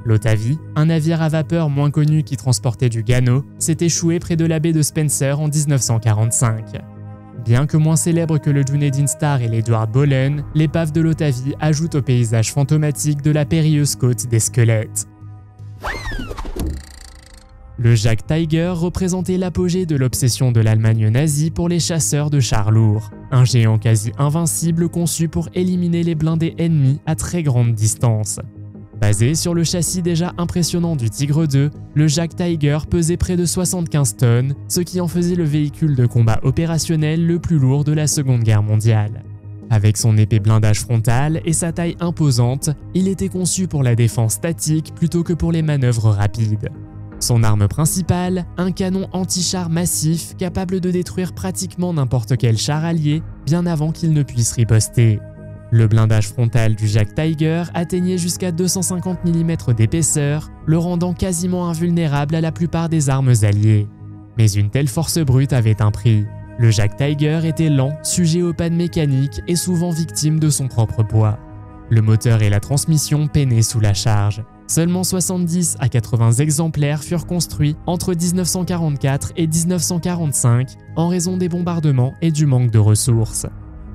S1: L'Otavie, un navire à vapeur moins connu qui transportait du guano, s'est échoué près de la baie de Spencer en 1945. Bien que moins célèbre que le Dunedin Star et l'Edward Bolen, l'épave de l'Otavie ajoute au paysage fantomatique de la périlleuse côte des Squelettes. Le Jagd Tiger représentait l'apogée de l'obsession de l'Allemagne nazie pour les chasseurs de chars lourds, un géant quasi invincible conçu pour éliminer les blindés ennemis à très grande distance. Basé sur le châssis déjà impressionnant du Tigre II, le Jagd Tiger pesait près de 75 tonnes, ce qui en faisait le véhicule de combat opérationnel le plus lourd de la Seconde Guerre mondiale. Avec son épais blindage frontal et sa taille imposante, il était conçu pour la défense statique plutôt que pour les manœuvres rapides. Son arme principale, un canon anti-char massif capable de détruire pratiquement n'importe quel char allié, bien avant qu'il ne puisse riposter. Le blindage frontal du Jagd Tiger atteignait jusqu'à 250 mm d'épaisseur, le rendant quasiment invulnérable à la plupart des armes alliées. Mais une telle force brute avait un prix. Le Jagd Tiger était lent, sujet aux pannes mécaniques et souvent victime de son propre poids. Le moteur et la transmission peinaient sous la charge. Seulement 70 à 80 exemplaires furent construits entre 1944 et 1945 en raison des bombardements et du manque de ressources.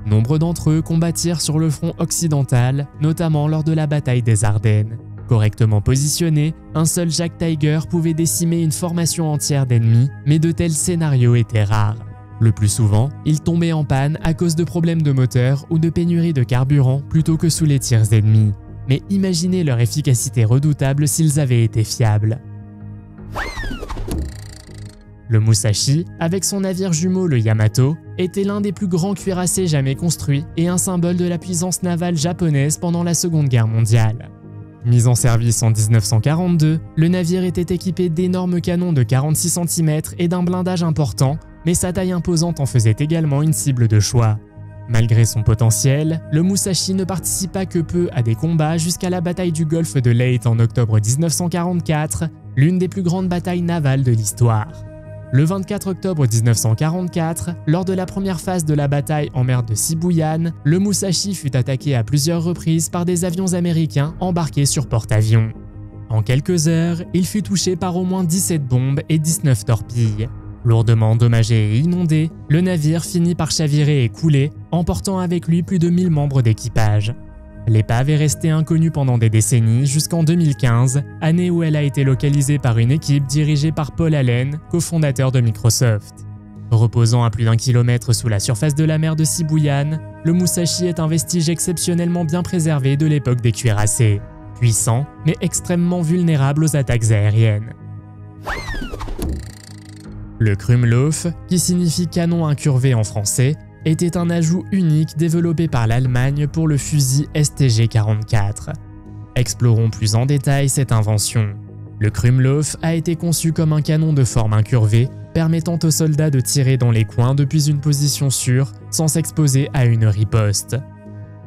S1: Nombre d'entre eux combattirent sur le front occidental, notamment lors de la bataille des Ardennes. Correctement positionné, un seul Jagd Tiger pouvait décimer une formation entière d'ennemis, mais de tels scénarios étaient rares. Le plus souvent, ils tombaient en panne à cause de problèmes de moteur ou de pénurie de carburant plutôt que sous les tirs ennemis. Mais imaginez leur efficacité redoutable s'ils avaient été fiables. Le Musashi, avec son navire jumeau le Yamato, était l'un des plus grands cuirassés jamais construits et un symbole de la puissance navale japonaise pendant la Seconde Guerre mondiale. Mis en service en 1942, le navire était équipé d'énormes canons de 46 cm et d'un blindage important, mais sa taille imposante en faisait également une cible de choix. Malgré son potentiel, le Musashi ne participa que peu à des combats jusqu'à la bataille du golfe de Leyte en octobre 1944, l'une des plus grandes batailles navales de l'histoire. Le 24 octobre 1944, lors de la première phase de la bataille en mer de Sibuyan, le Musashi fut attaqué à plusieurs reprises par des avions américains embarqués sur porte-avions. En quelques heures, il fut touché par au moins 17 bombes et 19 torpilles. Lourdement endommagé et inondé, le navire finit par chavirer et couler, emportant avec lui plus de 1000 membres d'équipage. L'épave est restée inconnue pendant des décennies jusqu'en 2015, année où elle a été localisée par une équipe dirigée par Paul Allen, cofondateur de Microsoft. Reposant à plus d'1 kilomètre sous la surface de la mer de Sibuyan, le Musashi est un vestige exceptionnellement bien préservé de l'époque des cuirassés, puissant mais extrêmement vulnérable aux attaques aériennes. Le Krumlov, qui signifie canon incurvé en français, était un ajout unique développé par l'Allemagne pour le fusil STG-44. Explorons plus en détail cette invention. Le Krumlov a été conçu comme un canon de forme incurvée, permettant aux soldats de tirer dans les coins depuis une position sûre, sans s'exposer à une riposte.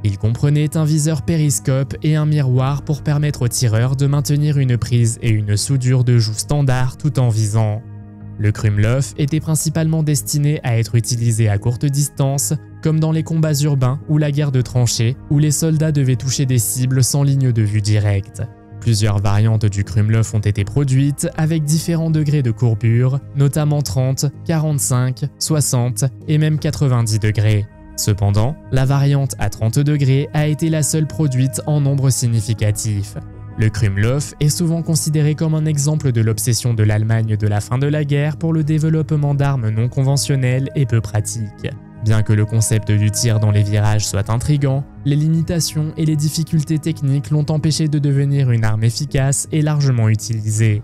S1: Il comprenait un viseur périscope et un miroir pour permettre aux tireurs de maintenir une prise et une soudure de joue standard tout en visant. Le Krumlov était principalement destiné à être utilisé à courte distance, comme dans les combats urbains ou la guerre de tranchées, où les soldats devaient toucher des cibles sans ligne de vue directe. Plusieurs variantes du Krumlov ont été produites avec différents degrés de courbure, notamment 30, 45, 60 et même 90 degrés. Cependant, la variante à 30 degrés a été la seule produite en nombre significatif. Le Krumlov est souvent considéré comme un exemple de l'obsession de l'Allemagne de la fin de la guerre pour le développement d'armes non conventionnelles et peu pratiques. Bien que le concept du tir dans les virages soit intrigant, les limitations et les difficultés techniques l'ont empêché de devenir une arme efficace et largement utilisée.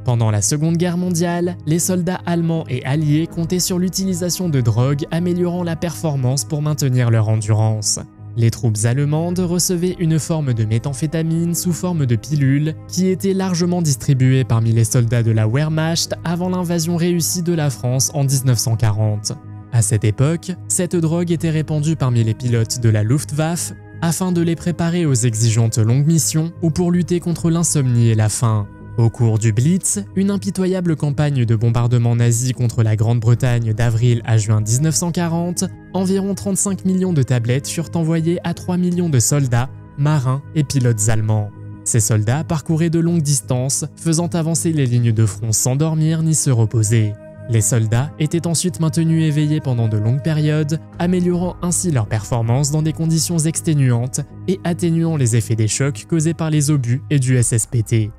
S1: Pendant la Seconde Guerre mondiale, les soldats allemands et alliés comptaient sur l'utilisation de drogues améliorant la performance pour maintenir leur endurance. Les troupes allemandes recevaient une forme de méthamphétamine sous forme de pilules qui était largement distribuée parmi les soldats de la Wehrmacht avant l'invasion réussie de la France en 1940. À cette époque, cette drogue était répandue parmi les pilotes de la Luftwaffe afin de les préparer aux exigeantes longues missions ou pour lutter contre l'insomnie et la faim. Au cours du Blitz, une impitoyable campagne de bombardement nazi contre la Grande-Bretagne d'avril à juin 1940, environ 35 millions de tablettes furent envoyées à 3 millions de soldats, marins et pilotes allemands. Ces soldats parcouraient de longues distances, faisant avancer les lignes de front sans dormir ni se reposer. Les soldats étaient ensuite maintenus éveillés pendant de longues périodes, améliorant ainsi leur performance dans des conditions exténuantes et atténuant les effets des chocs causés par les obus et du SSPT.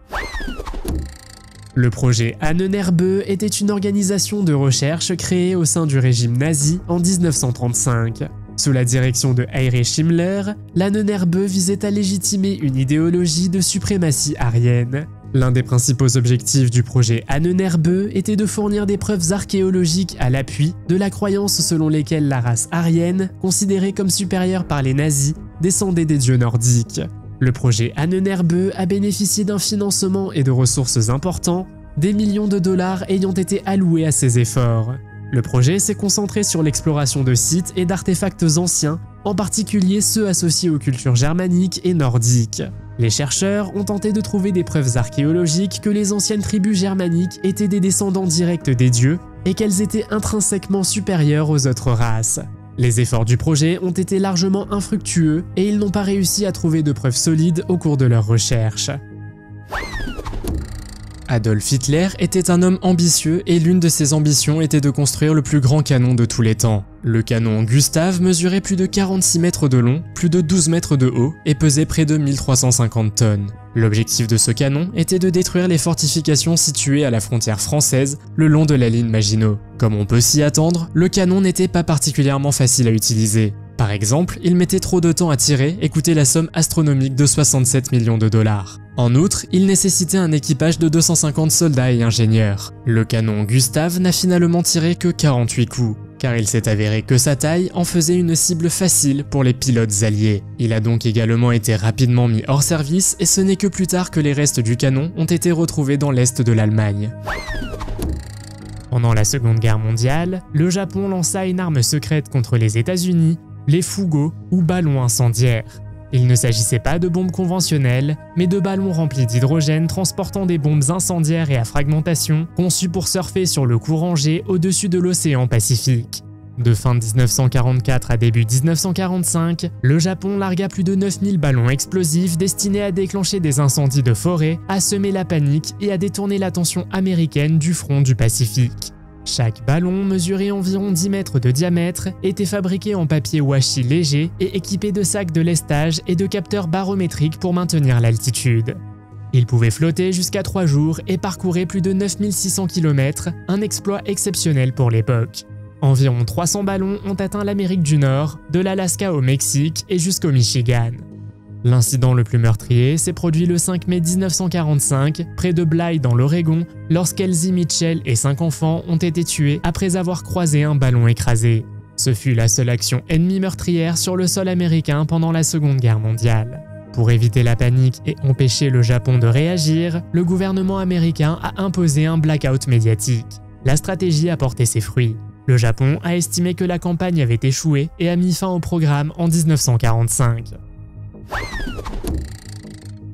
S1: Le projet Ahnenerbe était une organisation de recherche créée au sein du régime nazi en 1935. Sous la direction de Heinrich Himmler, l'Ahnenerbe visait à légitimer une idéologie de suprématie aryenne. L'un des principaux objectifs du projet Ahnenerbe était de fournir des preuves archéologiques à l'appui de la croyance selon lesquelles la race aryenne, considérée comme supérieure par les nazis, descendait des dieux nordiques. Le projet Ahnenerbe a bénéficié d'un financement et de ressources importants, des millions de dollars ayant été alloués à ces efforts. Le projet s'est concentré sur l'exploration de sites et d'artefacts anciens, en particulier ceux associés aux cultures germaniques et nordiques. Les chercheurs ont tenté de trouver des preuves archéologiques que les anciennes tribus germaniques étaient des descendants directs des dieux et qu'elles étaient intrinsèquement supérieures aux autres races. Les efforts du projet ont été largement infructueux et ils n'ont pas réussi à trouver de preuves solides au cours de leurs recherches. Adolf Hitler était un homme ambitieux et l'une de ses ambitions était de construire le plus grand canon de tous les temps. Le canon Gustav mesurait plus de 46 mètres de long, plus de 12 mètres de haut et pesait près de 1350 tonnes. L'objectif de ce canon était de détruire les fortifications situées à la frontière française le long de la ligne Maginot. Comme on peut s'y attendre, le canon n'était pas particulièrement facile à utiliser. Par exemple, il mettait trop de temps à tirer et coûtait la somme astronomique de 67 millions de dollars. En outre, il nécessitait un équipage de 250 soldats et ingénieurs. Le canon Gustav n'a finalement tiré que 48 coups, car il s'est avéré que sa taille en faisait une cible facile pour les pilotes alliés. Il a donc également été rapidement mis hors service et ce n'est que plus tard que les restes du canon ont été retrouvés dans l'est de l'Allemagne. Pendant la Seconde Guerre mondiale, le Japon lança une arme secrète contre les États-Unis, les Fugo ou ballons incendiaires. Il ne s'agissait pas de bombes conventionnelles, mais de ballons remplis d'hydrogène transportant des bombes incendiaires et à fragmentation, conçus pour surfer sur le courant G au-dessus de l'océan Pacifique. De fin 1944 à début 1945, le Japon largua plus de 9000 ballons explosifs destinés à déclencher des incendies de forêt, à semer la panique et à détourner l'attention américaine du front du Pacifique. Chaque ballon, mesurait environ 10 mètres de diamètre, était fabriqué en papier washi léger et équipé de sacs de lestage et de capteurs barométriques pour maintenir l'altitude. Il pouvait flotter jusqu'à 3 jours et parcourait plus de 9600 km, un exploit exceptionnel pour l'époque. Environ 300 ballons ont atteint l'Amérique du Nord, de l'Alaska au Mexique et jusqu'au Michigan. L'incident le plus meurtrier s'est produit le 5 mai 1945, près de Blythe dans l'Oregon, lorsqu'Elsie Mitchell et 5 enfants ont été tués après avoir croisé un ballon écrasé. Ce fut la seule action ennemie meurtrière sur le sol américain pendant la Seconde Guerre mondiale. Pour éviter la panique et empêcher le Japon de réagir, le gouvernement américain a imposé un blackout médiatique. La stratégie a porté ses fruits. Le Japon a estimé que la campagne avait échoué et a mis fin au programme en 1945.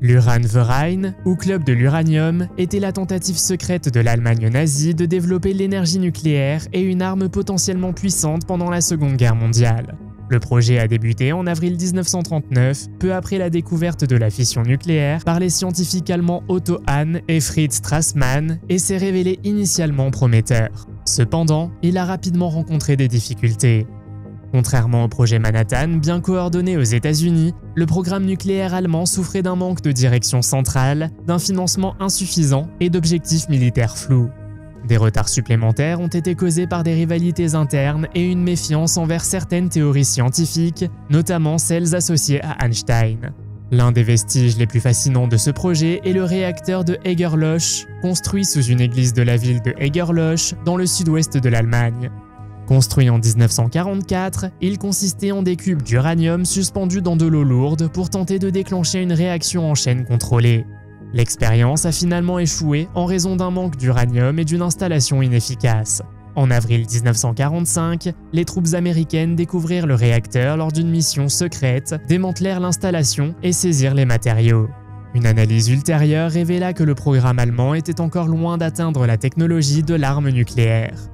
S1: L'Uranverein, ou Club de l'uranium, était la tentative secrète de l'Allemagne nazie de développer l'énergie nucléaire et une arme potentiellement puissante pendant la Seconde Guerre mondiale. Le projet a débuté en avril 1939, peu après la découverte de la fission nucléaire par les scientifiques allemands Otto Hahn et Fritz Strassmann, et s'est révélé initialement prometteur. Cependant, il a rapidement rencontré des difficultés. Contrairement au projet Manhattan, bien coordonné aux États-Unis, le programme nucléaire allemand souffrait d'un manque de direction centrale, d'un financement insuffisant et d'objectifs militaires flous. Des retards supplémentaires ont été causés par des rivalités internes et une méfiance envers certaines théories scientifiques, notamment celles associées à Einstein. L'un des vestiges les plus fascinants de ce projet est le réacteur de Heggerloch, construit sous une église de la ville de Heggerloch, dans le sud-ouest de l'Allemagne. Construit en 1944, il consistait en des cubes d'uranium suspendus dans de l'eau lourde pour tenter de déclencher une réaction en chaîne contrôlée. L'expérience a finalement échoué en raison d'un manque d'uranium et d'une installation inefficace. En avril 1945, les troupes américaines découvrirent le réacteur lors d'une mission secrète, démantelèrent l'installation et saisirent les matériaux. Une analyse ultérieure révéla que le programme allemand était encore loin d'atteindre la technologie de l'arme nucléaire.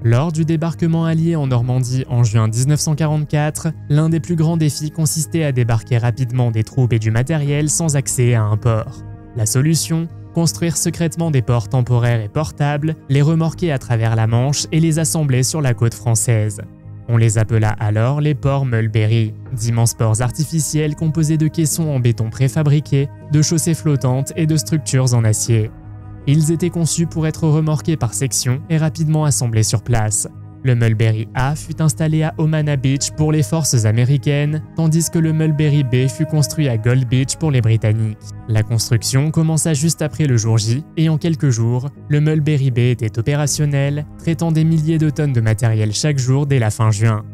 S1: Lors du débarquement allié en Normandie en juin 1944, l'un des plus grands défis consistait à débarquer rapidement des troupes et du matériel sans accès à un port. La solution ? Construire secrètement des ports temporaires et portables, les remorquer à travers la Manche et les assembler sur la côte française. On les appela alors les ports Mulberry, d'immenses ports artificiels composés de caissons en béton préfabriqués, de chaussées flottantes et de structures en acier. Ils étaient conçus pour être remorqués par section et rapidement assemblés sur place. Le Mulberry A fut installé à Omaha Beach pour les forces américaines, tandis que le Mulberry B fut construit à Gold Beach pour les Britanniques. La construction commença juste après le jour J, et en quelques jours, le Mulberry B était opérationnel, traitant des milliers de tonnes de matériel chaque jour dès la fin juin.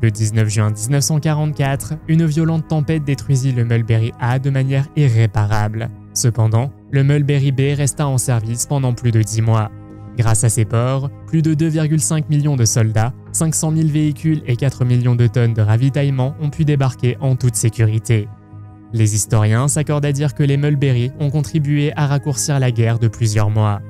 S1: Le 19 juin 1944, une violente tempête détruisit le Mulberry A de manière irréparable. Cependant, le Mulberry B resta en service pendant plus de 10 mois. Grâce à ces ports, plus de 2,5 millions de soldats, 500 000 véhicules et 4 millions de tonnes de ravitaillement ont pu débarquer en toute sécurité. Les historiens s'accordent à dire que les Mulberry ont contribué à raccourcir la guerre de plusieurs mois.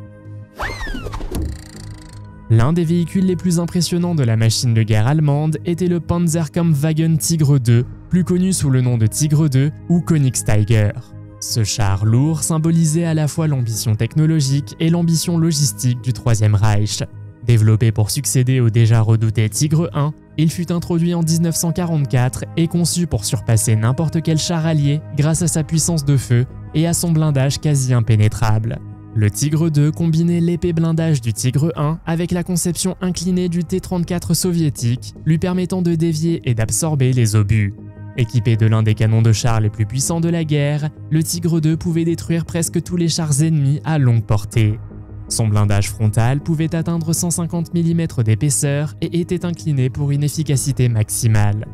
S1: L'un des véhicules les plus impressionnants de la machine de guerre allemande était le Panzerkampfwagen Tigre II, plus connu sous le nom de Tigre II ou Königstiger. Ce char lourd symbolisait à la fois l'ambition technologique et l'ambition logistique du Troisième Reich. Développé pour succéder au déjà redouté Tigre I, il fut introduit en 1944 et conçu pour surpasser n'importe quel char allié grâce à sa puissance de feu et à son blindage quasi impénétrable. Le Tigre II combinait l'épais blindage du Tigre I avec la conception inclinée du T-34 soviétique, lui permettant de dévier et d'absorber les obus. Équipé de l'un des canons de char les plus puissants de la guerre, le Tigre II pouvait détruire presque tous les chars ennemis à longue portée. Son blindage frontal pouvait atteindre 150 mm d'épaisseur et était incliné pour une efficacité maximale.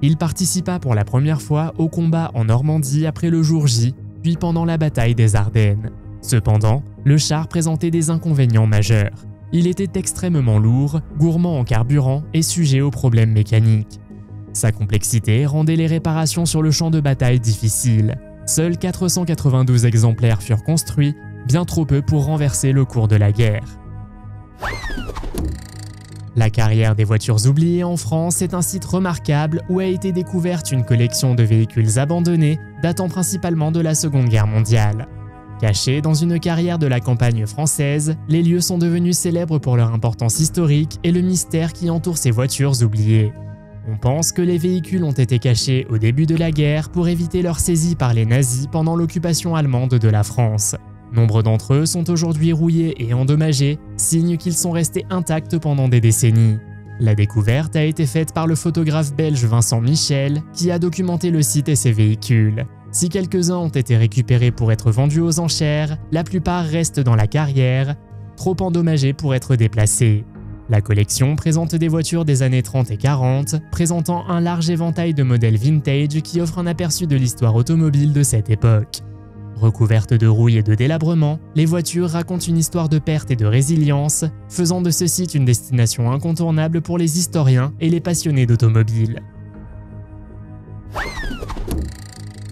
S1: Il participa pour la première fois au combat en Normandie après le jour J, puis pendant la bataille des Ardennes. Cependant, le char présentait des inconvénients majeurs. Il était extrêmement lourd, gourmand en carburant et sujet aux problèmes mécaniques. Sa complexité rendait les réparations sur le champ de bataille difficiles. Seuls 492 exemplaires furent construits, bien trop peu pour renverser le cours de la guerre. La carrière des voitures oubliées en France est un site remarquable où a été découverte une collection de véhicules abandonnés datant principalement de la Seconde Guerre mondiale. Cachés dans une carrière de la campagne française, les lieux sont devenus célèbres pour leur importance historique et le mystère qui entoure ces voitures oubliées. On pense que les véhicules ont été cachés au début de la guerre pour éviter leur saisie par les nazis pendant l'occupation allemande de la France. Nombre d'entre eux sont aujourd'hui rouillés et endommagés, signe qu'ils sont restés intacts pendant des décennies. La découverte a été faite par le photographe belge Vincent Michel, qui a documenté le site et ses véhicules. Si quelques-uns ont été récupérés pour être vendus aux enchères, la plupart restent dans la carrière, trop endommagés pour être déplacés. La collection présente des voitures des années 30 et 40, présentant un large éventail de modèles vintage qui offrent un aperçu de l'histoire automobile de cette époque. Recouvertes de rouille et de délabrement, les voitures racontent une histoire de perte et de résilience, faisant de ce site une destination incontournable pour les historiens et les passionnés d'automobile.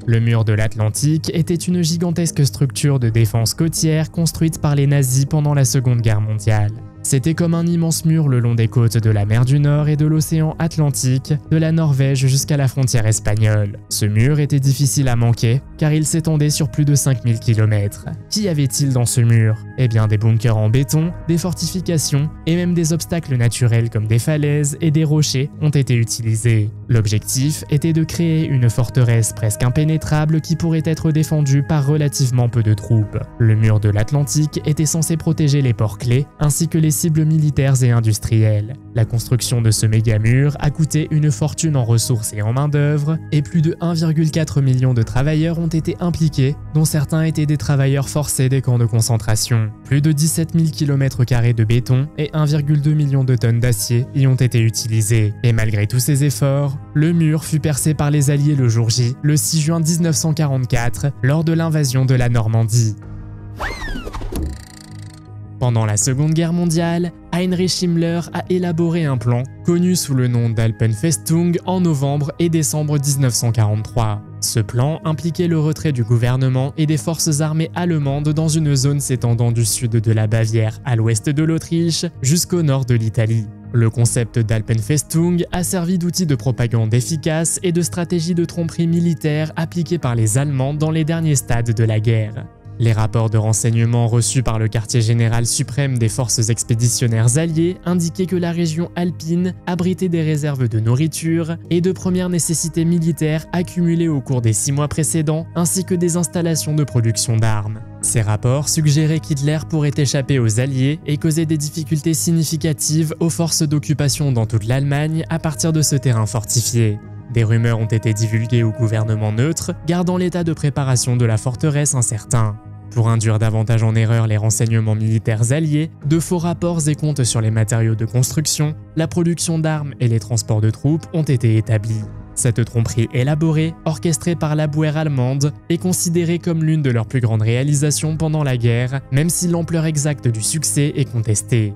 S1: Le mur de l'Atlantique était une gigantesque structure de défense côtière construite par les nazis pendant la Seconde Guerre mondiale. C'était comme un immense mur le long des côtes de la mer du Nord et de l'océan Atlantique, de la Norvège jusqu'à la frontière espagnole. Ce mur était difficile à manquer, car il s'étendait sur plus de 5000 km. Qu'y avait-il dans ce mur? Eh bien des bunkers en béton, des fortifications et même des obstacles naturels comme des falaises et des rochers ont été utilisés. L'objectif était de créer une forteresse presque impénétrable qui pourrait être défendue par relativement peu de troupes. Le mur de l'Atlantique était censé protéger les ports clés ainsi que les cibles militaires et industrielles. La construction de ce méga-mur a coûté une fortune en ressources et en main-d'œuvre, et plus de 1,4 million de travailleurs ont été impliqués, dont certains étaient des travailleurs forcés des camps de concentration. Plus de 17 000 km² de béton et 1,2 million de tonnes d'acier y ont été utilisés. Et malgré tous ces efforts, le mur fut percé par les Alliés le jour J, le 6 juin 1944, lors de l'invasion de la Normandie. Pendant la Seconde Guerre mondiale, Heinrich Himmler a élaboré un plan, connu sous le nom d'Alpenfestung, en novembre et décembre 1943. Ce plan impliquait le retrait du gouvernement et des forces armées allemandes dans une zone s'étendant du sud de la Bavière à l'ouest de l'Autriche jusqu'au nord de l'Italie. Le concept d'Alpenfestung a servi d'outil de propagande efficace et de stratégie de tromperie militaire appliquée par les Allemands dans les derniers stades de la guerre. Les rapports de renseignement reçus par le quartier général suprême des forces expéditionnaires alliées indiquaient que la région alpine abritait des réserves de nourriture et de premières nécessités militaires accumulées au cours des 6 mois précédents, ainsi que des installations de production d'armes. Ces rapports suggéraient qu'Hitler pourrait échapper aux Alliés et causer des difficultés significatives aux forces d'occupation dans toute l'Allemagne à partir de ce terrain fortifié. Des rumeurs ont été divulguées au gouvernement neutre, gardant l'état de préparation de la forteresse incertain. Pour induire davantage en erreur les renseignements militaires alliés, de faux rapports et comptes sur les matériaux de construction, la production d'armes et les transports de troupes ont été établis. Cette tromperie élaborée, orchestrée par la Bundeswehr allemande, est considérée comme l'une de leurs plus grandes réalisations pendant la guerre, même si l'ampleur exacte du succès est contestée.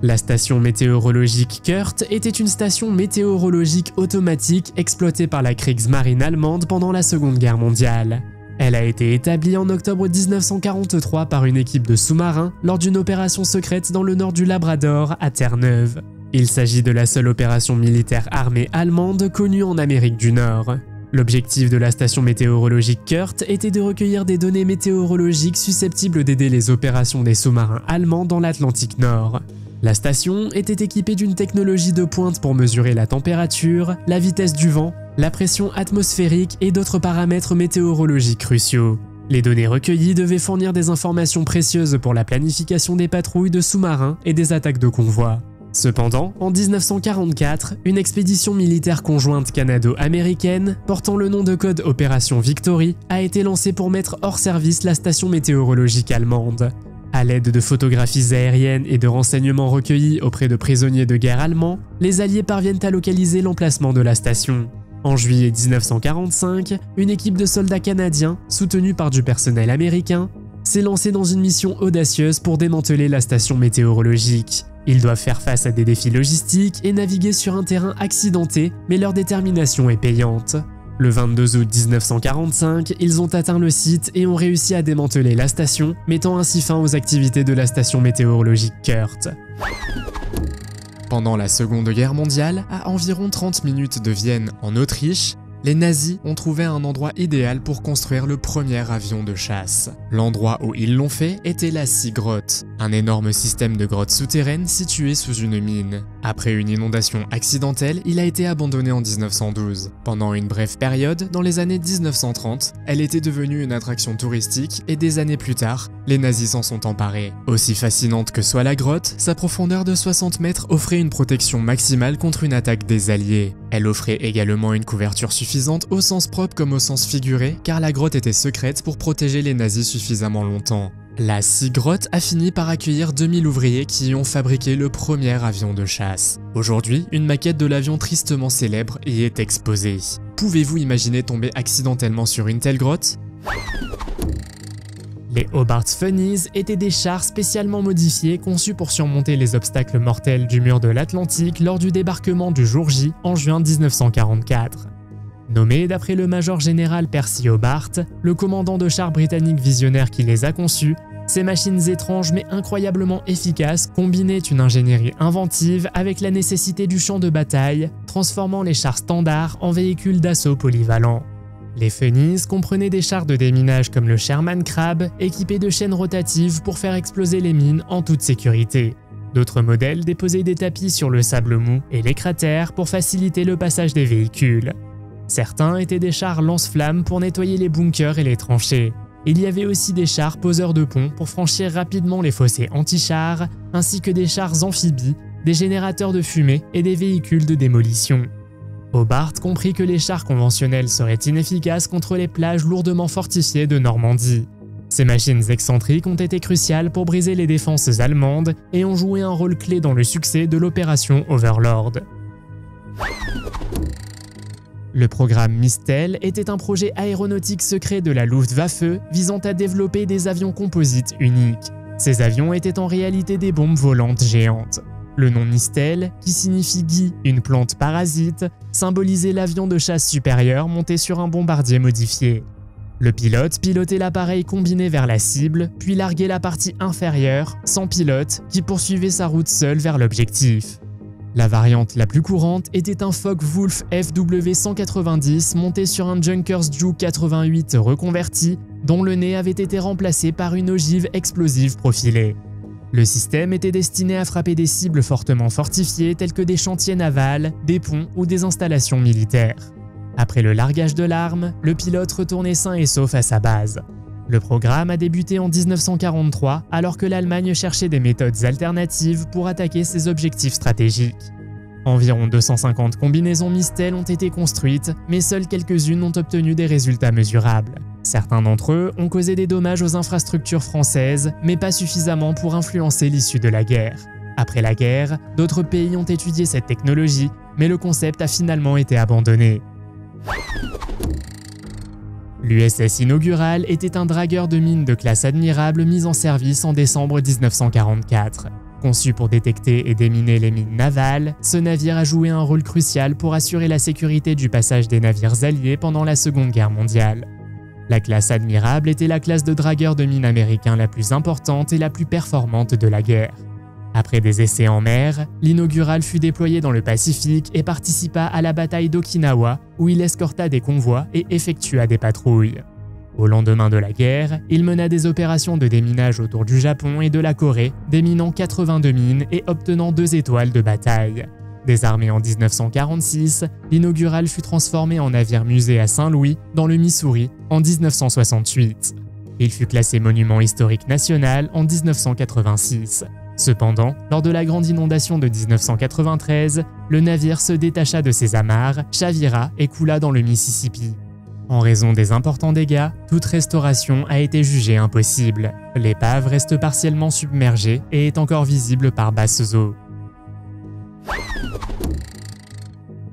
S1: La station météorologique Kurt était une station météorologique automatique exploitée par la Kriegsmarine allemande pendant la Seconde Guerre mondiale. Elle a été établie en octobre 1943 par une équipe de sous-marins lors d'une opération secrète dans le nord du Labrador, à Terre-Neuve. Il s'agit de la seule opération militaire armée allemande connue en Amérique du Nord. L'objectif de la station météorologique Kurt était de recueillir des données météorologiques susceptibles d'aider les opérations des sous-marins allemands dans l'Atlantique Nord. La station était équipée d'une technologie de pointe pour mesurer la température, la vitesse du vent, la pression atmosphérique et d'autres paramètres météorologiques cruciaux. Les données recueillies devaient fournir des informations précieuses pour la planification des patrouilles de sous-marins et des attaques de convois. Cependant, en 1944, une expédition militaire conjointe canado-américaine, portant le nom de code Opération Victory, a été lancée pour mettre hors service la station météorologique allemande. À l'aide de photographies aériennes et de renseignements recueillis auprès de prisonniers de guerre allemands, les Alliés parviennent à localiser l'emplacement de la station. En juillet 1945, une équipe de soldats canadiens, soutenue par du personnel américain, s'est lancée dans une mission audacieuse pour démanteler la station météorologique. Ils doivent faire face à des défis logistiques et naviguer sur un terrain accidenté, mais leur détermination est payante. Le 22 août 1945, ils ont atteint le site et ont réussi à démanteler la station, mettant ainsi fin aux activités de la station météorologique Kurt. Pendant la Seconde Guerre mondiale, à environ 30 minutes de Vienne en Autriche, les nazis ont trouvé un endroit idéal pour construire le premier avion de chasse. L'endroit où ils l'ont fait était la Sea Grotte, un énorme système de grottes souterraines situé sous une mine. Après une inondation accidentelle, il a été abandonné en 1912. Pendant une brève période, dans les années 1930, elle était devenue une attraction touristique et des années plus tard, les nazis s'en sont emparés. Aussi fascinante que soit la grotte, sa profondeur de 60 mètres offrait une protection maximale contre une attaque des Alliés. Elle offrait également une couverture suffisante au sens propre comme au sens figuré, car la grotte était secrète pour protéger les nazis suffisamment longtemps.
S2: La Seagrotte a fini par accueillir 2000 ouvriers qui ont fabriqué le premier avion de chasse. Aujourd'hui, une maquette de l'avion tristement célèbre y est exposée. Pouvez-vous imaginer tomber accidentellement sur une telle grotte ?
S1: Les Hobart Funnies étaient des chars spécialement modifiés conçus pour surmonter les obstacles mortels du mur de l'Atlantique lors du débarquement du jour J en juin 1944. Nommé d'après le major général Percy Hobart, le commandant de chars britannique visionnaire qui les a conçus, ces machines étranges mais incroyablement efficaces combinaient une ingénierie inventive avec la nécessité du champ de bataille, transformant les chars standards en véhicules d'assaut polyvalents. Les Funnies comprenaient des chars de déminage comme le Sherman Crab, équipés de chaînes rotatives pour faire exploser les mines en toute sécurité. D'autres modèles déposaient des tapis sur le sable mou et les cratères pour faciliter le passage des véhicules. Certains étaient des chars lance-flammes pour nettoyer les bunkers et les tranchées. Il y avait aussi des chars poseurs de ponts pour franchir rapidement les fossés anti-chars, ainsi que des chars amphibies, des générateurs de fumée et des véhicules de démolition. Hobart comprit que les chars conventionnels seraient inefficaces contre les plages lourdement fortifiées de Normandie. Ces machines excentriques ont été cruciales pour briser les défenses allemandes et ont joué un rôle clé dans le succès de l'opération Overlord. Le programme Mistel était un projet aéronautique secret de la Luftwaffe visant à développer des avions composites uniques. Ces avions étaient en réalité des bombes volantes géantes. Le nom Mistel, qui signifie Guy, une plante parasite, symbolisait l'avion de chasse supérieur monté sur un bombardier modifié. Le pilote pilotait l'appareil combiné vers la cible, puis larguait la partie inférieure, sans pilote, qui poursuivait sa route seul vers l'objectif. La variante la plus courante était un Focke-Wulf FW-190 monté sur un Junkers Ju 88 reconverti, dont le nez avait été remplacé par une ogive explosive profilée. Le système était destiné à frapper des cibles fortement fortifiées telles que des chantiers navals, des ponts ou des installations militaires. Après le largage de l'arme, le pilote retournait sain et sauf à sa base. Le programme a débuté en 1943 alors que l'Allemagne cherchait des méthodes alternatives pour attaquer ses objectifs stratégiques. Environ 250 combinaisons Mistel ont été construites, mais seules quelques-unes ont obtenu des résultats mesurables. Certains d'entre eux ont causé des dommages aux infrastructures françaises, mais pas suffisamment pour influencer l'issue de la guerre. Après la guerre, d'autres pays ont étudié cette technologie, mais le concept a finalement été abandonné. L'USS Inaugural était un dragueur de mine de classe admirable mis en service en décembre 1944. Conçu pour détecter et déminer les mines navales, ce navire a joué un rôle crucial pour assurer la sécurité du passage des navires alliés pendant la Seconde Guerre mondiale. La classe admirable était la classe de dragueurs de mines américains la plus importante et la plus performante de la guerre. Après des essais en mer, l'Inaugural fut déployé dans le Pacifique et participa à la bataille d'Okinawa où il escorta des convois et effectua des patrouilles. Au lendemain de la guerre, il mena des opérations de déminage autour du Japon et de la Corée, déminant 82 mines et obtenant 2 étoiles de bataille. Désarmé en 1946, l'Inaugural fut transformé en navire-musée à Saint-Louis, dans le Missouri, en 1968. Il fut classé monument historique national en 1986. Cependant, lors de la grande inondation de 1993, le navire se détacha de ses amarres, chavira et coula dans le Mississippi. En raison des importants dégâts, toute restauration a été jugée impossible. L'épave reste partiellement submergée et est encore visible par basses eaux.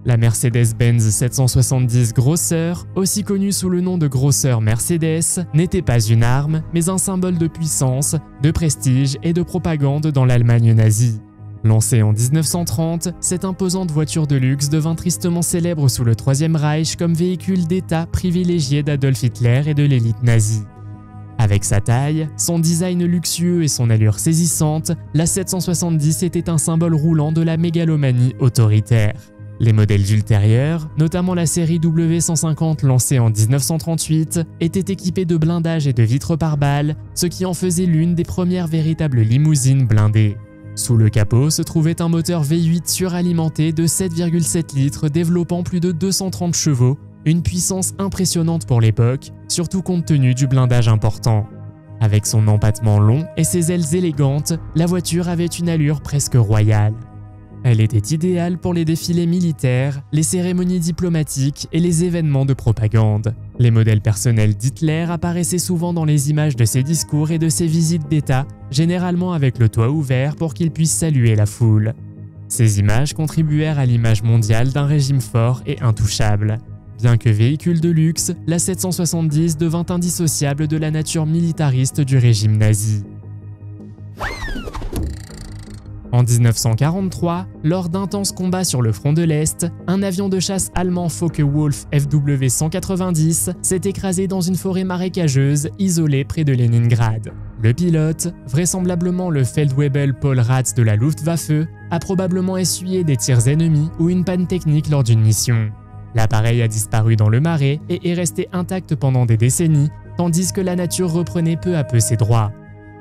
S1: La Mercedes-Benz 770 Grosser, aussi connue sous le nom de Grosser Mercedes, n'était pas une arme, mais un symbole de puissance, de prestige et de propagande dans l'Allemagne nazie. Lancée en 1930, cette imposante voiture de luxe devint tristement célèbre sous le Troisième Reich comme véhicule d'État privilégié d'Adolf Hitler et de l'élite nazie. Avec sa taille, son design luxueux et son allure saisissante, la 770 était un symbole roulant de la mégalomanie autoritaire. Les modèles ultérieurs, notamment la série W150 lancée en 1938, étaient équipés de blindage et de vitres pare balles, ce qui en faisait l'une des premières véritables limousines blindées. Sous le capot se trouvait un moteur V8 suralimenté de 7,7 litres développant plus de 230 chevaux, une puissance impressionnante pour l'époque, surtout compte tenu du blindage important. Avec son empattement long et ses ailes élégantes, la voiture avait une allure presque royale. Elle était idéale pour les défilés militaires, les cérémonies diplomatiques et les événements de propagande. Les modèles personnels d'Hitler apparaissaient souvent dans les images de ses discours et de ses visites d'État, généralement avec le toit ouvert pour qu'il puisse saluer la foule. Ces images contribuèrent à l'image mondiale d'un régime fort et intouchable. Bien que véhicule de luxe, la 770 devint indissociable de la nature militariste du régime nazi. En 1943, lors d'intenses combats sur le front de l'Est, un avion de chasse allemand Focke-Wulf FW-190 s'est écrasé dans une forêt marécageuse isolée près de Leningrad. Le pilote, vraisemblablement le Feldwebel Paul Ratz de la Luftwaffe, a probablement essuyé des tirs ennemis ou une panne technique lors d'une mission. L'appareil a disparu dans le marais et est resté intact pendant des décennies, tandis que la nature reprenait peu à peu ses droits.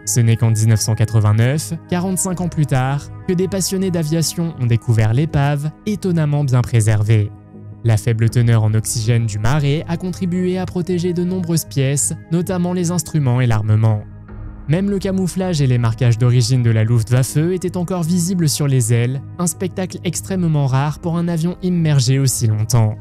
S1: Ce n'est qu'en 1989, 45 ans plus tard, que des passionnés d'aviation ont découvert l'épave, étonnamment bien préservée. La faible teneur en oxygène du marais a contribué à protéger de nombreuses pièces, notamment les instruments et l'armement. Même le camouflage et les marquages d'origine de la Luftwaffe étaient encore visibles sur les ailes, un spectacle extrêmement rare pour un avion immergé aussi longtemps.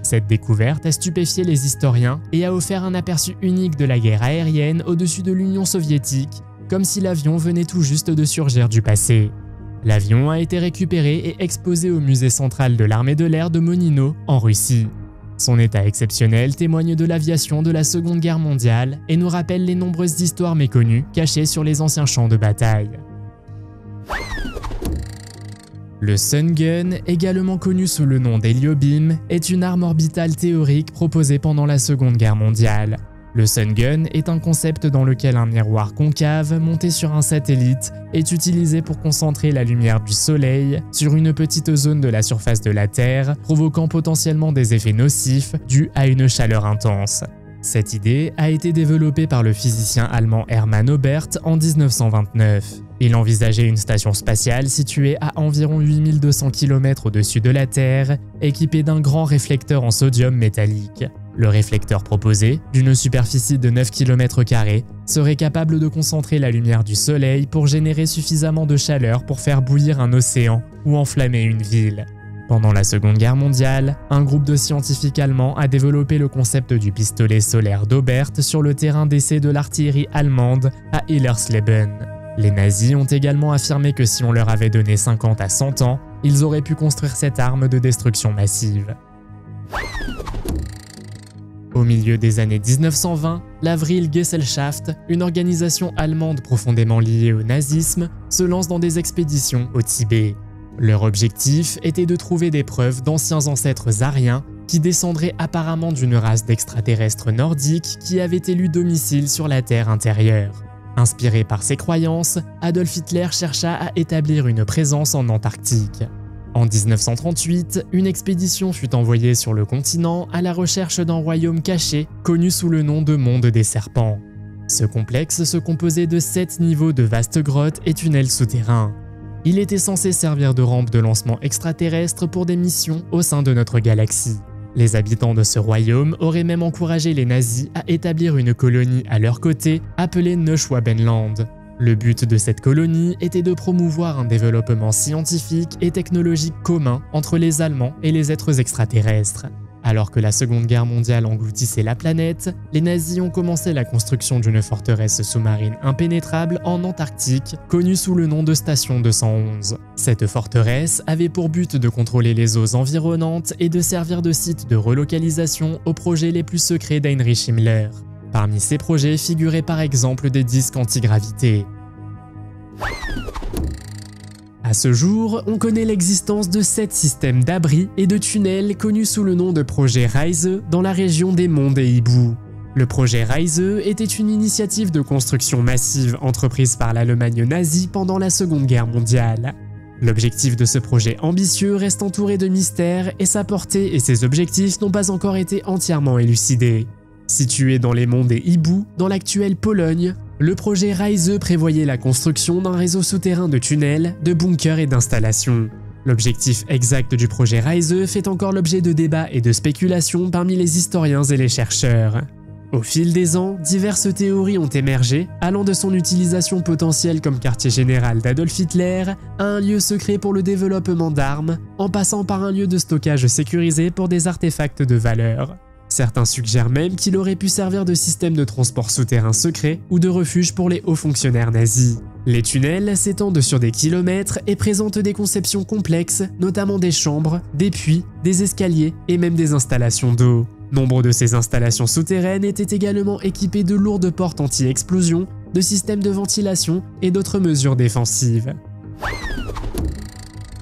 S1: Cette découverte a stupéfié les historiens et a offert un aperçu unique de la guerre aérienne au-dessus de l'Union soviétique, comme si l'avion venait tout juste de surgir du passé. L'avion a été récupéré et exposé au musée central de l'armée de l'air de Monino, en Russie. Son état exceptionnel témoigne de l'aviation de la Seconde Guerre mondiale et nous rappelle les nombreuses histoires méconnues cachées sur les anciens champs de bataille. Le Sun Gun, également connu sous le nom d'Héliobim, est une arme orbitale théorique proposée pendant la Seconde Guerre mondiale. Le Sun Gun est un concept dans lequel un miroir concave monté sur un satellite est utilisé pour concentrer la lumière du Soleil sur une petite zone de la surface de la Terre, provoquant potentiellement des effets nocifs dus à une chaleur intense. Cette idée a été développée par le physicien allemand Hermann Oberth en 1929. Il envisageait une station spatiale située à environ 8200 km au-dessus de la Terre, équipée d'un grand réflecteur en sodium métallique. Le réflecteur proposé, d'une superficie de 9 km², serait capable de concentrer la lumière du Soleil pour générer suffisamment de chaleur pour faire bouillir un océan ou enflammer une ville. Pendant la Seconde Guerre mondiale, un groupe de scientifiques allemands a développé le concept du pistolet solaire d'Oberth sur le terrain d'essai de l'artillerie allemande à Hillersleben. Les nazis ont également affirmé que si on leur avait donné 50 à 100 ans, ils auraient pu construire cette arme de destruction massive. Au milieu des années 1920, l'Avril Gesellschaft, une organisation allemande profondément liée au nazisme, se lance dans des expéditions au Tibet. Leur objectif était de trouver des preuves d'anciens ancêtres ariens qui descendraient apparemment d'une race d'extraterrestres nordiques qui avaient élu domicile sur la Terre intérieure. Inspiré par ces croyances, Adolf Hitler chercha à établir une présence en Antarctique. En 1938, une expédition fut envoyée sur le continent à la recherche d'un royaume caché connu sous le nom de Monde des Serpents. Ce complexe se composait de 7 niveaux de vastes grottes et tunnels souterrains. Il était censé servir de rampe de lancement extraterrestre pour des missions au sein de notre galaxie. Les habitants de ce royaume auraient même encouragé les nazis à établir une colonie à leur côté appelée Neuschwabenland. Le but de cette colonie était de promouvoir un développement scientifique et technologique commun entre les Allemands et les êtres extraterrestres. Alors que la Seconde Guerre mondiale engloutissait la planète, les nazis ont commencé la construction d'une forteresse sous-marine impénétrable en Antarctique, connue sous le nom de Station 211. Cette forteresse avait pour but de contrôler les eaux environnantes et de servir de site de relocalisation aux projets les plus secrets d'Heinrich Himmler. Parmi ces projets figuraient par exemple des disques antigravité. À ce jour, on connaît l'existence de 7 systèmes d'abris et de tunnels connus sous le nom de projet Reise dans la région des monts des Hiboux. Le projet Reise était une initiative de construction massive entreprise par l'Allemagne nazie pendant la Seconde Guerre mondiale. L'objectif de ce projet ambitieux reste entouré de mystères et sa portée et ses objectifs n'ont pas encore été entièrement élucidés. Situé dans les monts des Hiboux, dans l'actuelle Pologne, le projet Reise prévoyait la construction d'un réseau souterrain de tunnels, de bunkers et d'installations. L'objectif exact du projet Reise fait encore l'objet de débats et de spéculations parmi les historiens et les chercheurs. Au fil des ans, diverses théories ont émergé, allant de son utilisation potentielle comme quartier général d'Adolf Hitler à un lieu secret pour le développement d'armes, en passant par un lieu de stockage sécurisé pour des artefacts de valeur. Certains suggèrent même qu'il aurait pu servir de système de transport souterrain secret ou de refuge pour les hauts fonctionnaires nazis. Les tunnels s'étendent sur des kilomètres et présentent des conceptions complexes, notamment des chambres, des puits, des escaliers et même des installations d'eau. Nombre de ces installations souterraines étaient également équipées de lourdes portes anti-explosion, de systèmes de ventilation et d'autres mesures défensives.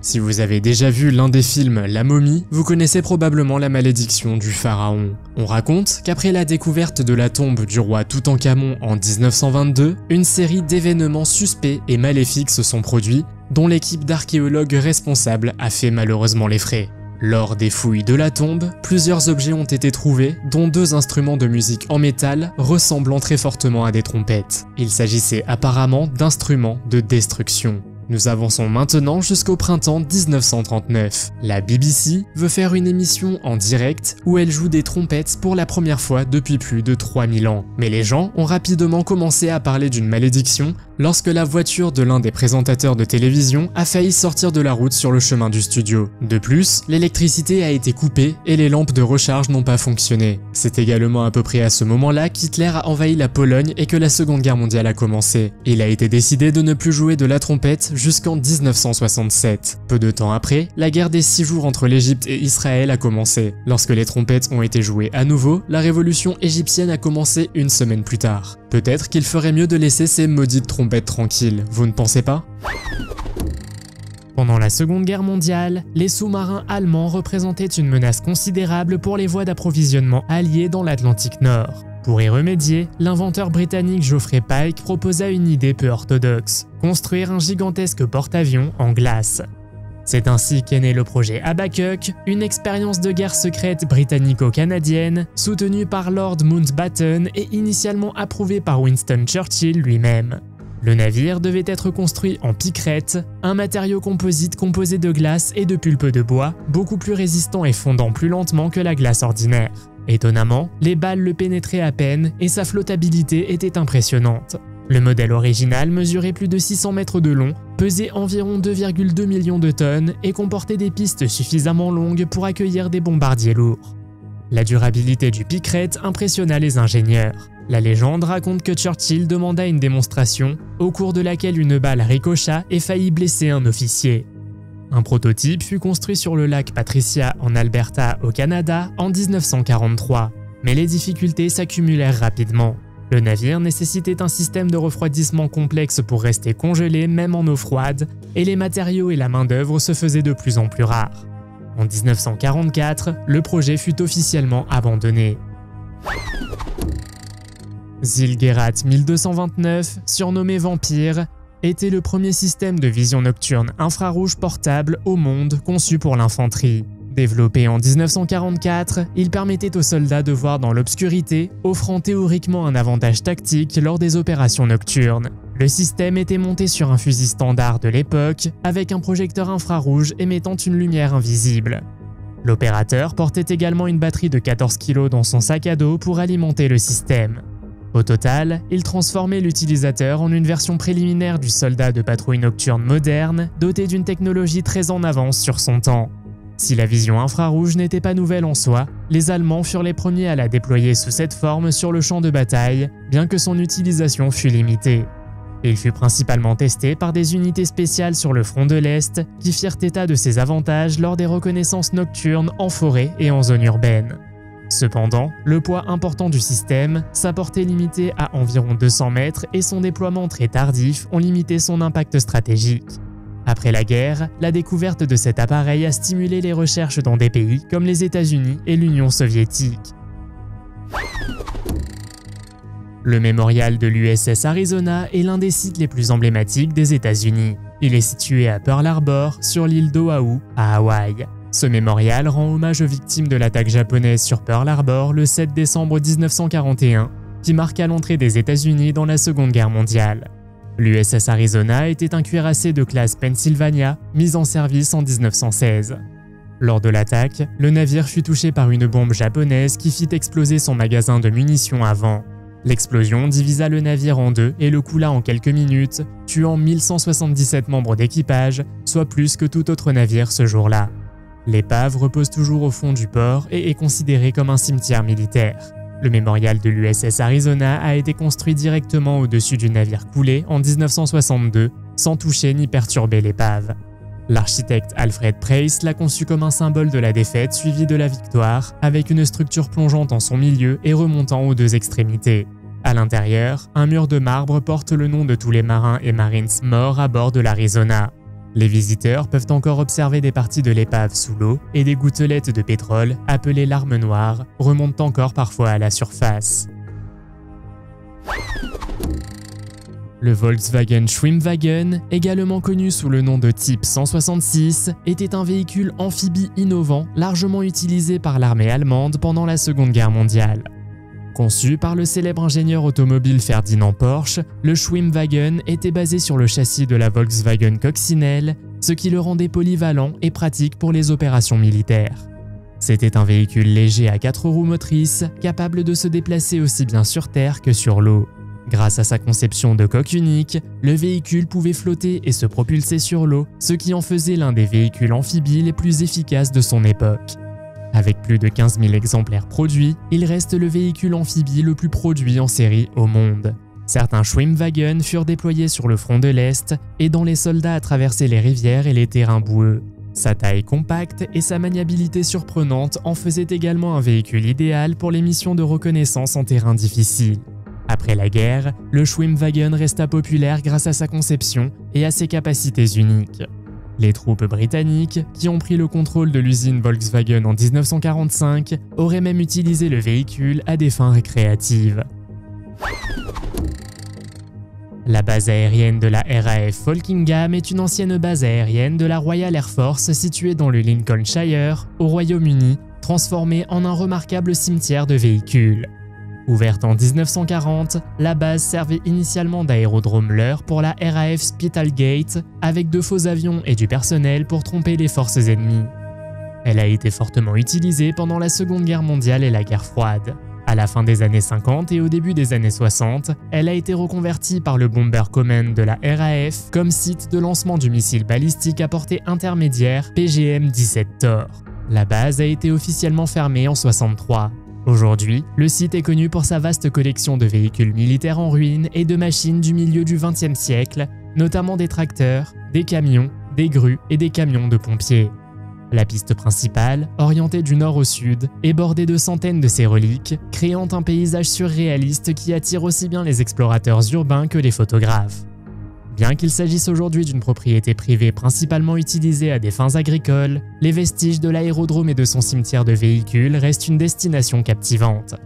S2: Si vous avez déjà vu l'un des films La Momie, vous connaissez probablement la malédiction du pharaon. On raconte qu'après la découverte de la tombe du roi Toutankhamon en 1922, une série d'événements suspects et maléfiques se sont produits, dont l'équipe d'archéologues responsables a fait malheureusement les frais. Lors des fouilles de la tombe, plusieurs objets ont été trouvés, dont 2 instruments de musique en métal ressemblant très fortement à des trompettes. Il s'agissait apparemment d'instruments de destruction. Nous avançons maintenant jusqu'au printemps 1939. La BBC veut faire une émission en direct où elle joue des trompettes pour la première fois depuis plus de 3000 ans. Mais les gens ont rapidement commencé à parler d'une malédiction lorsque la voiture de l'un des présentateurs de télévision a failli sortir de la route sur le chemin du studio. De plus, l'électricité a été coupée et les lampes de recharge n'ont pas fonctionné. C'est également à peu près à ce moment-là qu'Hitler a envahi la Pologne et que la Seconde Guerre mondiale a commencé. Il a été décidé de ne plus jouer de la trompette jusqu'en 1967. Peu de temps après, la guerre des 6 jours entre l'Égypte et Israël a commencé. Lorsque les trompettes ont été jouées à nouveau, la révolution égyptienne a commencé une semaine plus tard. Peut-être qu'il ferait mieux de laisser ces maudites trompettes tranquilles, vous ne pensez pas ?
S1: Pendant la Seconde Guerre mondiale, les sous-marins allemands représentaient une menace considérable pour les voies d'approvisionnement alliées dans l'Atlantique Nord. Pour y remédier, l'inventeur britannique Geoffrey Pike proposa une idée peu orthodoxe, construire un gigantesque porte-avions en glace. C'est ainsi qu'est né le projet Habakkuk, une expérience de guerre secrète britannico-canadienne, soutenue par Lord Mountbatten et initialement approuvée par Winston Churchill lui-même. Le navire devait être construit en picrète, un matériau composite composé de glace et de pulpe de bois, beaucoup plus résistant et fondant plus lentement que la glace ordinaire. Étonnamment, les balles le pénétraient à peine et sa flottabilité était impressionnante. Le modèle original mesurait plus de 600 mètres de long, pesait environ 2,2 millions de tonnes et comportait des pistes suffisamment longues pour accueillir des bombardiers lourds. La durabilité du picrète impressionna les ingénieurs. La légende raconte que Churchill demanda une démonstration, au cours de laquelle une balle ricocha et faillit blesser un officier. Un prototype fut construit sur le lac Patricia en Alberta au Canada en 1943, mais les difficultés s'accumulèrent rapidement. Le navire nécessitait un système de refroidissement complexe pour rester congelé même en eau froide, et les matériaux et la main-d'œuvre se faisaient de plus en plus rares. En 1944, le projet fut officiellement abandonné. Zilgerat 1229, surnommé Vampire, était le premier système de vision nocturne infrarouge portable au monde conçu pour l'infanterie. Développé en 1944, il permettait aux soldats de voir dans l'obscurité, offrant théoriquement un avantage tactique lors des opérations nocturnes. Le système était monté sur un fusil standard de l'époque, avec un projecteur infrarouge émettant une lumière invisible. L'opérateur portait également une batterie de 14 kg dans son sac à dos pour alimenter le système. Au total, il transformait l'utilisateur en une version préliminaire du soldat de patrouille nocturne moderne, doté d'une technologie très en avance sur son temps. Si la vision infrarouge n'était pas nouvelle en soi, les Allemands furent les premiers à la déployer sous cette forme sur le champ de bataille, bien que son utilisation fût limitée. Il fut principalement testé par des unités spéciales sur le front de l'Est qui firent état de ses avantages lors des reconnaissances nocturnes en forêt et en zone urbaine. Cependant, le poids important du système, sa portée limitée à environ 200 mètres et son déploiement très tardif ont limité son impact stratégique. Après la guerre, la découverte de cet appareil a stimulé les recherches dans des pays comme les États-Unis et l'Union soviétique. Le mémorial de l'USS Arizona est l'un des sites les plus emblématiques des États-Unis. Il est situé à Pearl Harbor, sur l'île d'Oahu, à Hawaï. Ce mémorial rend hommage aux victimes de l'attaque japonaise sur Pearl Harbor le 7 décembre 1941, qui marqua l'entrée des États-Unis dans la Seconde Guerre mondiale. L'USS Arizona était un cuirassé de classe Pennsylvania, mis en service en 1916. Lors de l'attaque, le navire fut touché par une bombe japonaise qui fit exploser son magasin de munitions avant. L'explosion divisa le navire en deux et le coula en quelques minutes, tuant 1177 membres d'équipage, soit plus que tout autre navire ce jour-là. L'épave repose toujours au fond du port et est considérée comme un cimetière militaire. Le mémorial de l'USS Arizona a été construit directement au-dessus du navire coulé en 1962, sans toucher ni perturber l'épave. L'architecte Alfred Preis l'a conçu comme un symbole de la défaite suivie de la victoire, avec une structure plongeante en son milieu et remontant aux deux extrémités. À l'intérieur, un mur de marbre porte le nom de tous les marins et marines morts à bord de l'Arizona. Les visiteurs peuvent encore observer des parties de l'épave sous l'eau et des gouttelettes de pétrole, appelées larmes noires, remontent encore parfois à la surface. Le Volkswagen Schwimmwagen, également connu sous le nom de Type 166, était un véhicule amphibie innovant largement utilisé par l'armée allemande pendant la Seconde Guerre mondiale. Conçu par le célèbre ingénieur automobile Ferdinand Porsche, le Schwimmwagen était basé sur le châssis de la Volkswagen Coccinelle, ce qui le rendait polyvalent et pratique pour les opérations militaires. C'était un véhicule léger à 4 roues motrices, capable de se déplacer aussi bien sur terre que sur l'eau. Grâce à sa conception de coque unique, le véhicule pouvait flotter et se propulser sur l'eau, ce qui en faisait l'un des véhicules amphibies les plus efficaces de son époque. Avec plus de 15 000 exemplaires produits, il reste le véhicule amphibie le plus produit en série au monde. Certains Schwimmwagen furent déployés sur le front de l'Est, aidant les soldats à traverser les rivières et les terrains boueux. Sa taille compacte et sa maniabilité surprenante en faisaient également un véhicule idéal pour les missions de reconnaissance en terrain difficile. Après la guerre, le Schwimmwagen resta populaire grâce à sa conception et à ses capacités uniques. Les troupes britanniques, qui ont pris le contrôle de l'usine Volkswagen en 1945, auraient même utilisé le véhicule à des fins récréatives. La base aérienne de la RAF Folkingham est une ancienne base aérienne de la Royal Air Force située dans le Lincolnshire, au Royaume-Uni, transformée en un remarquable cimetière de véhicules. Ouverte en 1940, la base servait initialement d'aérodrome leurre pour la RAF Spitalgate, avec de faux avions et du personnel pour tromper les forces ennemies. Elle a été fortement utilisée pendant la Seconde Guerre mondiale et la guerre froide. À la fin des années 50 et au début des années 60, elle a été reconvertie par le Bomber Command de la RAF comme site de lancement du missile balistique à portée intermédiaire PGM-17 Thor. La base a été officiellement fermée en 1963. Aujourd'hui, le site est connu pour sa vaste collection de véhicules militaires en ruine et de machines du milieu du XXe siècle, notamment des tracteurs, des camions, des grues et des camions de pompiers. La piste principale, orientée du nord au sud, est bordée de centaines de ces reliques, créant un paysage surréaliste qui attire aussi bien les explorateurs urbains que les photographes. Bien qu'il s'agisse aujourd'hui d'une propriété privée principalement utilisée à des fins agricoles, les vestiges de l'aérodrome et de son cimetière de véhicules restent une destination captivante.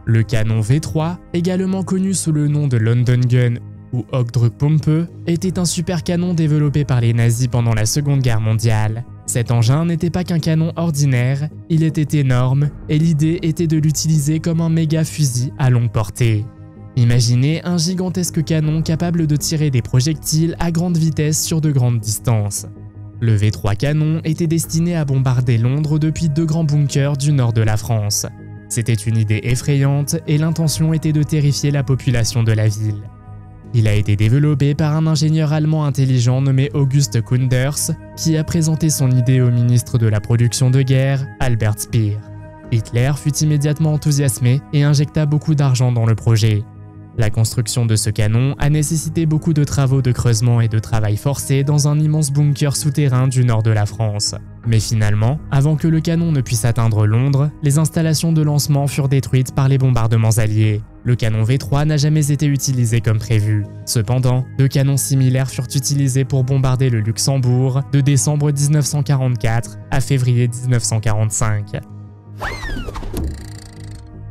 S1: Le canon V3, également connu sous le nom de London Gun ou Hochdruckpumpe, était un super canon développé par les nazis pendant la Seconde Guerre mondiale. Cet engin n'était pas qu'un canon ordinaire, il était énorme et l'idée était de l'utiliser comme un méga fusil à longue portée. Imaginez un gigantesque canon capable de tirer des projectiles à grande vitesse sur de grandes distances. Le V3 canon était destiné à bombarder Londres depuis 2 grands bunkers du nord de la France. C'était une idée effrayante et l'intention était de terrifier la population de la ville. Il a été développé par un ingénieur allemand intelligent nommé August Kunders, qui a présenté son idée au ministre de la Production de guerre, Albert Speer. Hitler fut immédiatement enthousiasmé et injecta beaucoup d'argent dans le projet. La construction de ce canon a nécessité beaucoup de travaux de creusement et de travail forcé dans un immense bunker souterrain du nord de la France. Mais finalement, avant que le canon ne puisse atteindre Londres, les installations de lancement furent détruites par les bombardements alliés. Le canon V3 n'a jamais été utilisé comme prévu. Cependant, 2 canons similaires furent utilisés pour bombarder le Luxembourg de décembre 1944 à février 1945.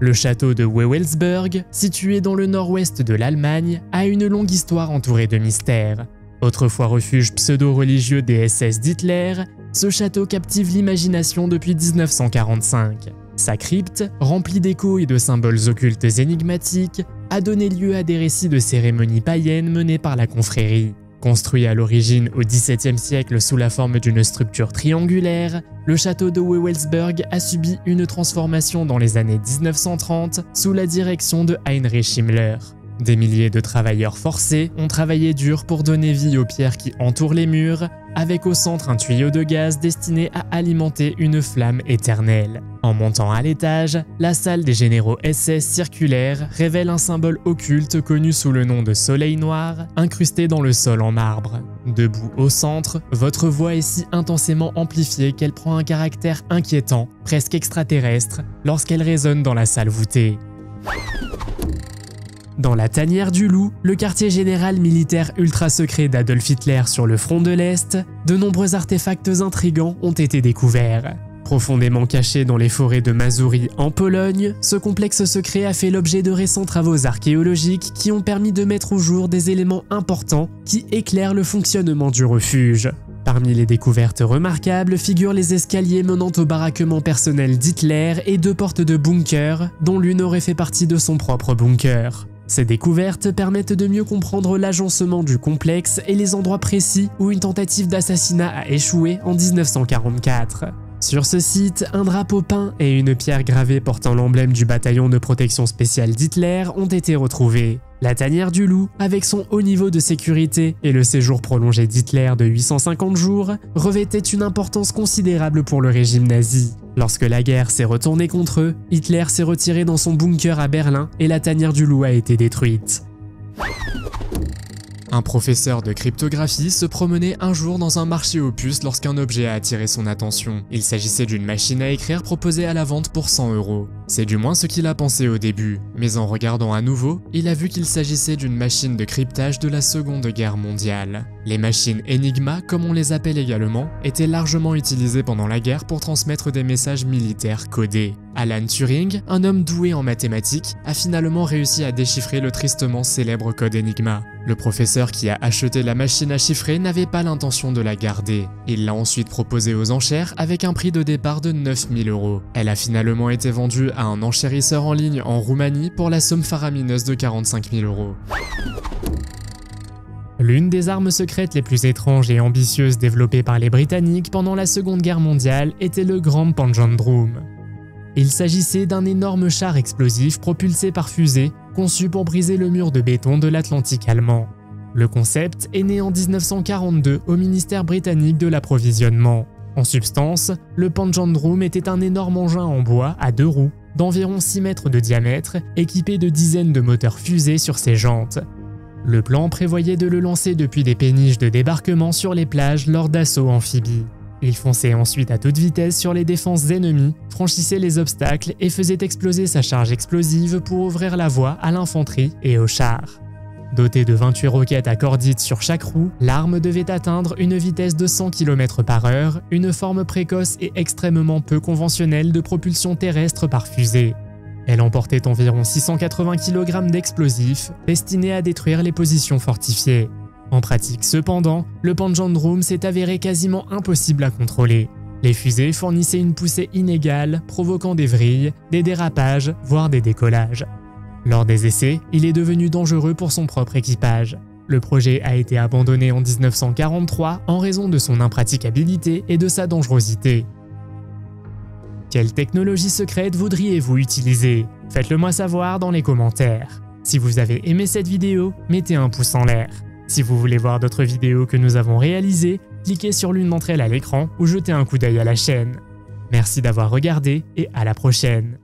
S1: Le château de Wewelsburg, situé dans le nord-ouest de l'Allemagne, a une longue histoire entourée de mystères. Autrefois refuge pseudo-religieux des SS d'Hitler, ce château captive l'imagination depuis 1945. Sa crypte, remplie d'échos et de symboles occultes énigmatiques, a donné lieu à des récits de cérémonies païennes menées par la confrérie. Construit à l'origine au XVIIe siècle sous la forme d'une structure triangulaire, le château de Wewelsburg a subi une transformation dans les années 1930 sous la direction de Heinrich Himmler. Des milliers de travailleurs forcés ont travaillé dur pour donner vie aux pierres qui entourent les murs, avec au centre un tuyau de gaz destiné à alimenter une flamme éternelle. En montant à l'étage, la salle des généraux SS circulaire révèle un symbole occulte connu sous le nom de soleil noir, incrusté dans le sol en marbre. Debout au centre, votre voix est si intensément amplifiée qu'elle prend un caractère inquiétant, presque extraterrestre, lorsqu'elle résonne dans la salle voûtée. Dans la tanière du loup, le quartier général militaire ultra secret d'Adolf Hitler sur le front de l'Est, de nombreux artefacts intrigants ont été découverts. Profondément caché dans les forêts de Mazuri en Pologne, ce complexe secret a fait l'objet de récents travaux archéologiques qui ont permis de mettre au jour des éléments importants qui éclairent le fonctionnement du refuge. Parmi les découvertes remarquables figurent les escaliers menant au baraquement personnel d'Hitler et deux portes de bunker, dont l'une aurait fait partie de son propre bunker. Ces découvertes permettent de mieux comprendre l'agencement du complexe et les endroits précis où une tentative d'assassinat a échoué en 1944. Sur ce site, un drapeau peint et une pierre gravée portant l'emblème du bataillon de protection spéciale d'Hitler ont été retrouvés. La tanière du loup, avec son haut niveau de sécurité et le séjour prolongé d'Hitler de 850 jours, revêtait une importance considérable pour le régime nazi. Lorsque la guerre s'est retournée contre eux, Hitler s'est retiré dans son bunker à Berlin et la tanière du loup a été détruite.
S2: Un professeur de cryptographie se promenait un jour dans un marché aux puces lorsqu'un objet a attiré son attention. Il s'agissait d'une machine à écrire proposée à la vente pour 100 €. C'est du moins ce qu'il a pensé au début, mais en regardant à nouveau, il a vu qu'il s'agissait d'une machine de cryptage de la Seconde Guerre mondiale. Les machines Enigma, comme on les appelle également, étaient largement utilisées pendant la guerre pour transmettre des messages militaires codés. Alan Turing, un homme doué en mathématiques, a finalement réussi à déchiffrer le tristement célèbre code Enigma. Le professeur qui a acheté la machine à chiffrer n'avait pas l'intention de la garder. Il l'a ensuite proposée aux enchères avec un prix de départ de 9000 €. Elle a finalement été vendue à un enchérisseur en ligne en Roumanie pour la somme faramineuse de 45 000 €.
S1: L'une des armes secrètes les plus étranges et ambitieuses développées par les Britanniques pendant la Seconde Guerre mondiale était le Grand Panzerdrum. Il s'agissait d'un énorme char explosif propulsé par fusée, conçu pour briser le mur de béton de l'Atlantique allemand. Le concept est né en 1942 au ministère britannique de l'approvisionnement. En substance, le Panzerdrum était un énorme engin en bois à 2 roues, d'environ 6 mètres de diamètre, équipé de dizaines de moteurs fusées sur ses jantes. Le plan prévoyait de le lancer depuis des péniches de débarquement sur les plages lors d'assauts amphibies. Il fonçait ensuite à toute vitesse sur les défenses ennemies, franchissait les obstacles et faisait exploser sa charge explosive pour ouvrir la voie à l'infanterie et aux chars. Dotée de 28 roquettes à cordite sur chaque roue, l'arme devait atteindre une vitesse de 100 km/h, une forme précoce et extrêmement peu conventionnelle de propulsion terrestre par fusée. Elle emportait environ 680 kg d'explosifs, destinés à détruire les positions fortifiées. En pratique cependant, le Panzerdrum s'est avéré quasiment impossible à contrôler. Les fusées fournissaient une poussée inégale, provoquant des vrilles, des dérapages, voire des décollages. Lors des essais, il est devenu dangereux pour son propre équipage. Le projet a été abandonné en 1943 en raison de son impraticabilité et de sa dangerosité. Quelle technologie secrète voudriez-vous utiliser? Faites-le moi savoir dans les commentaires. Si vous avez aimé cette vidéo, mettez un pouce en l'air. Si vous voulez voir d'autres vidéos que nous avons réalisées, cliquez sur l'une d'entre elles à l'écran ou jetez un coup d'œil à la chaîne. Merci d'avoir regardé et à la prochaine.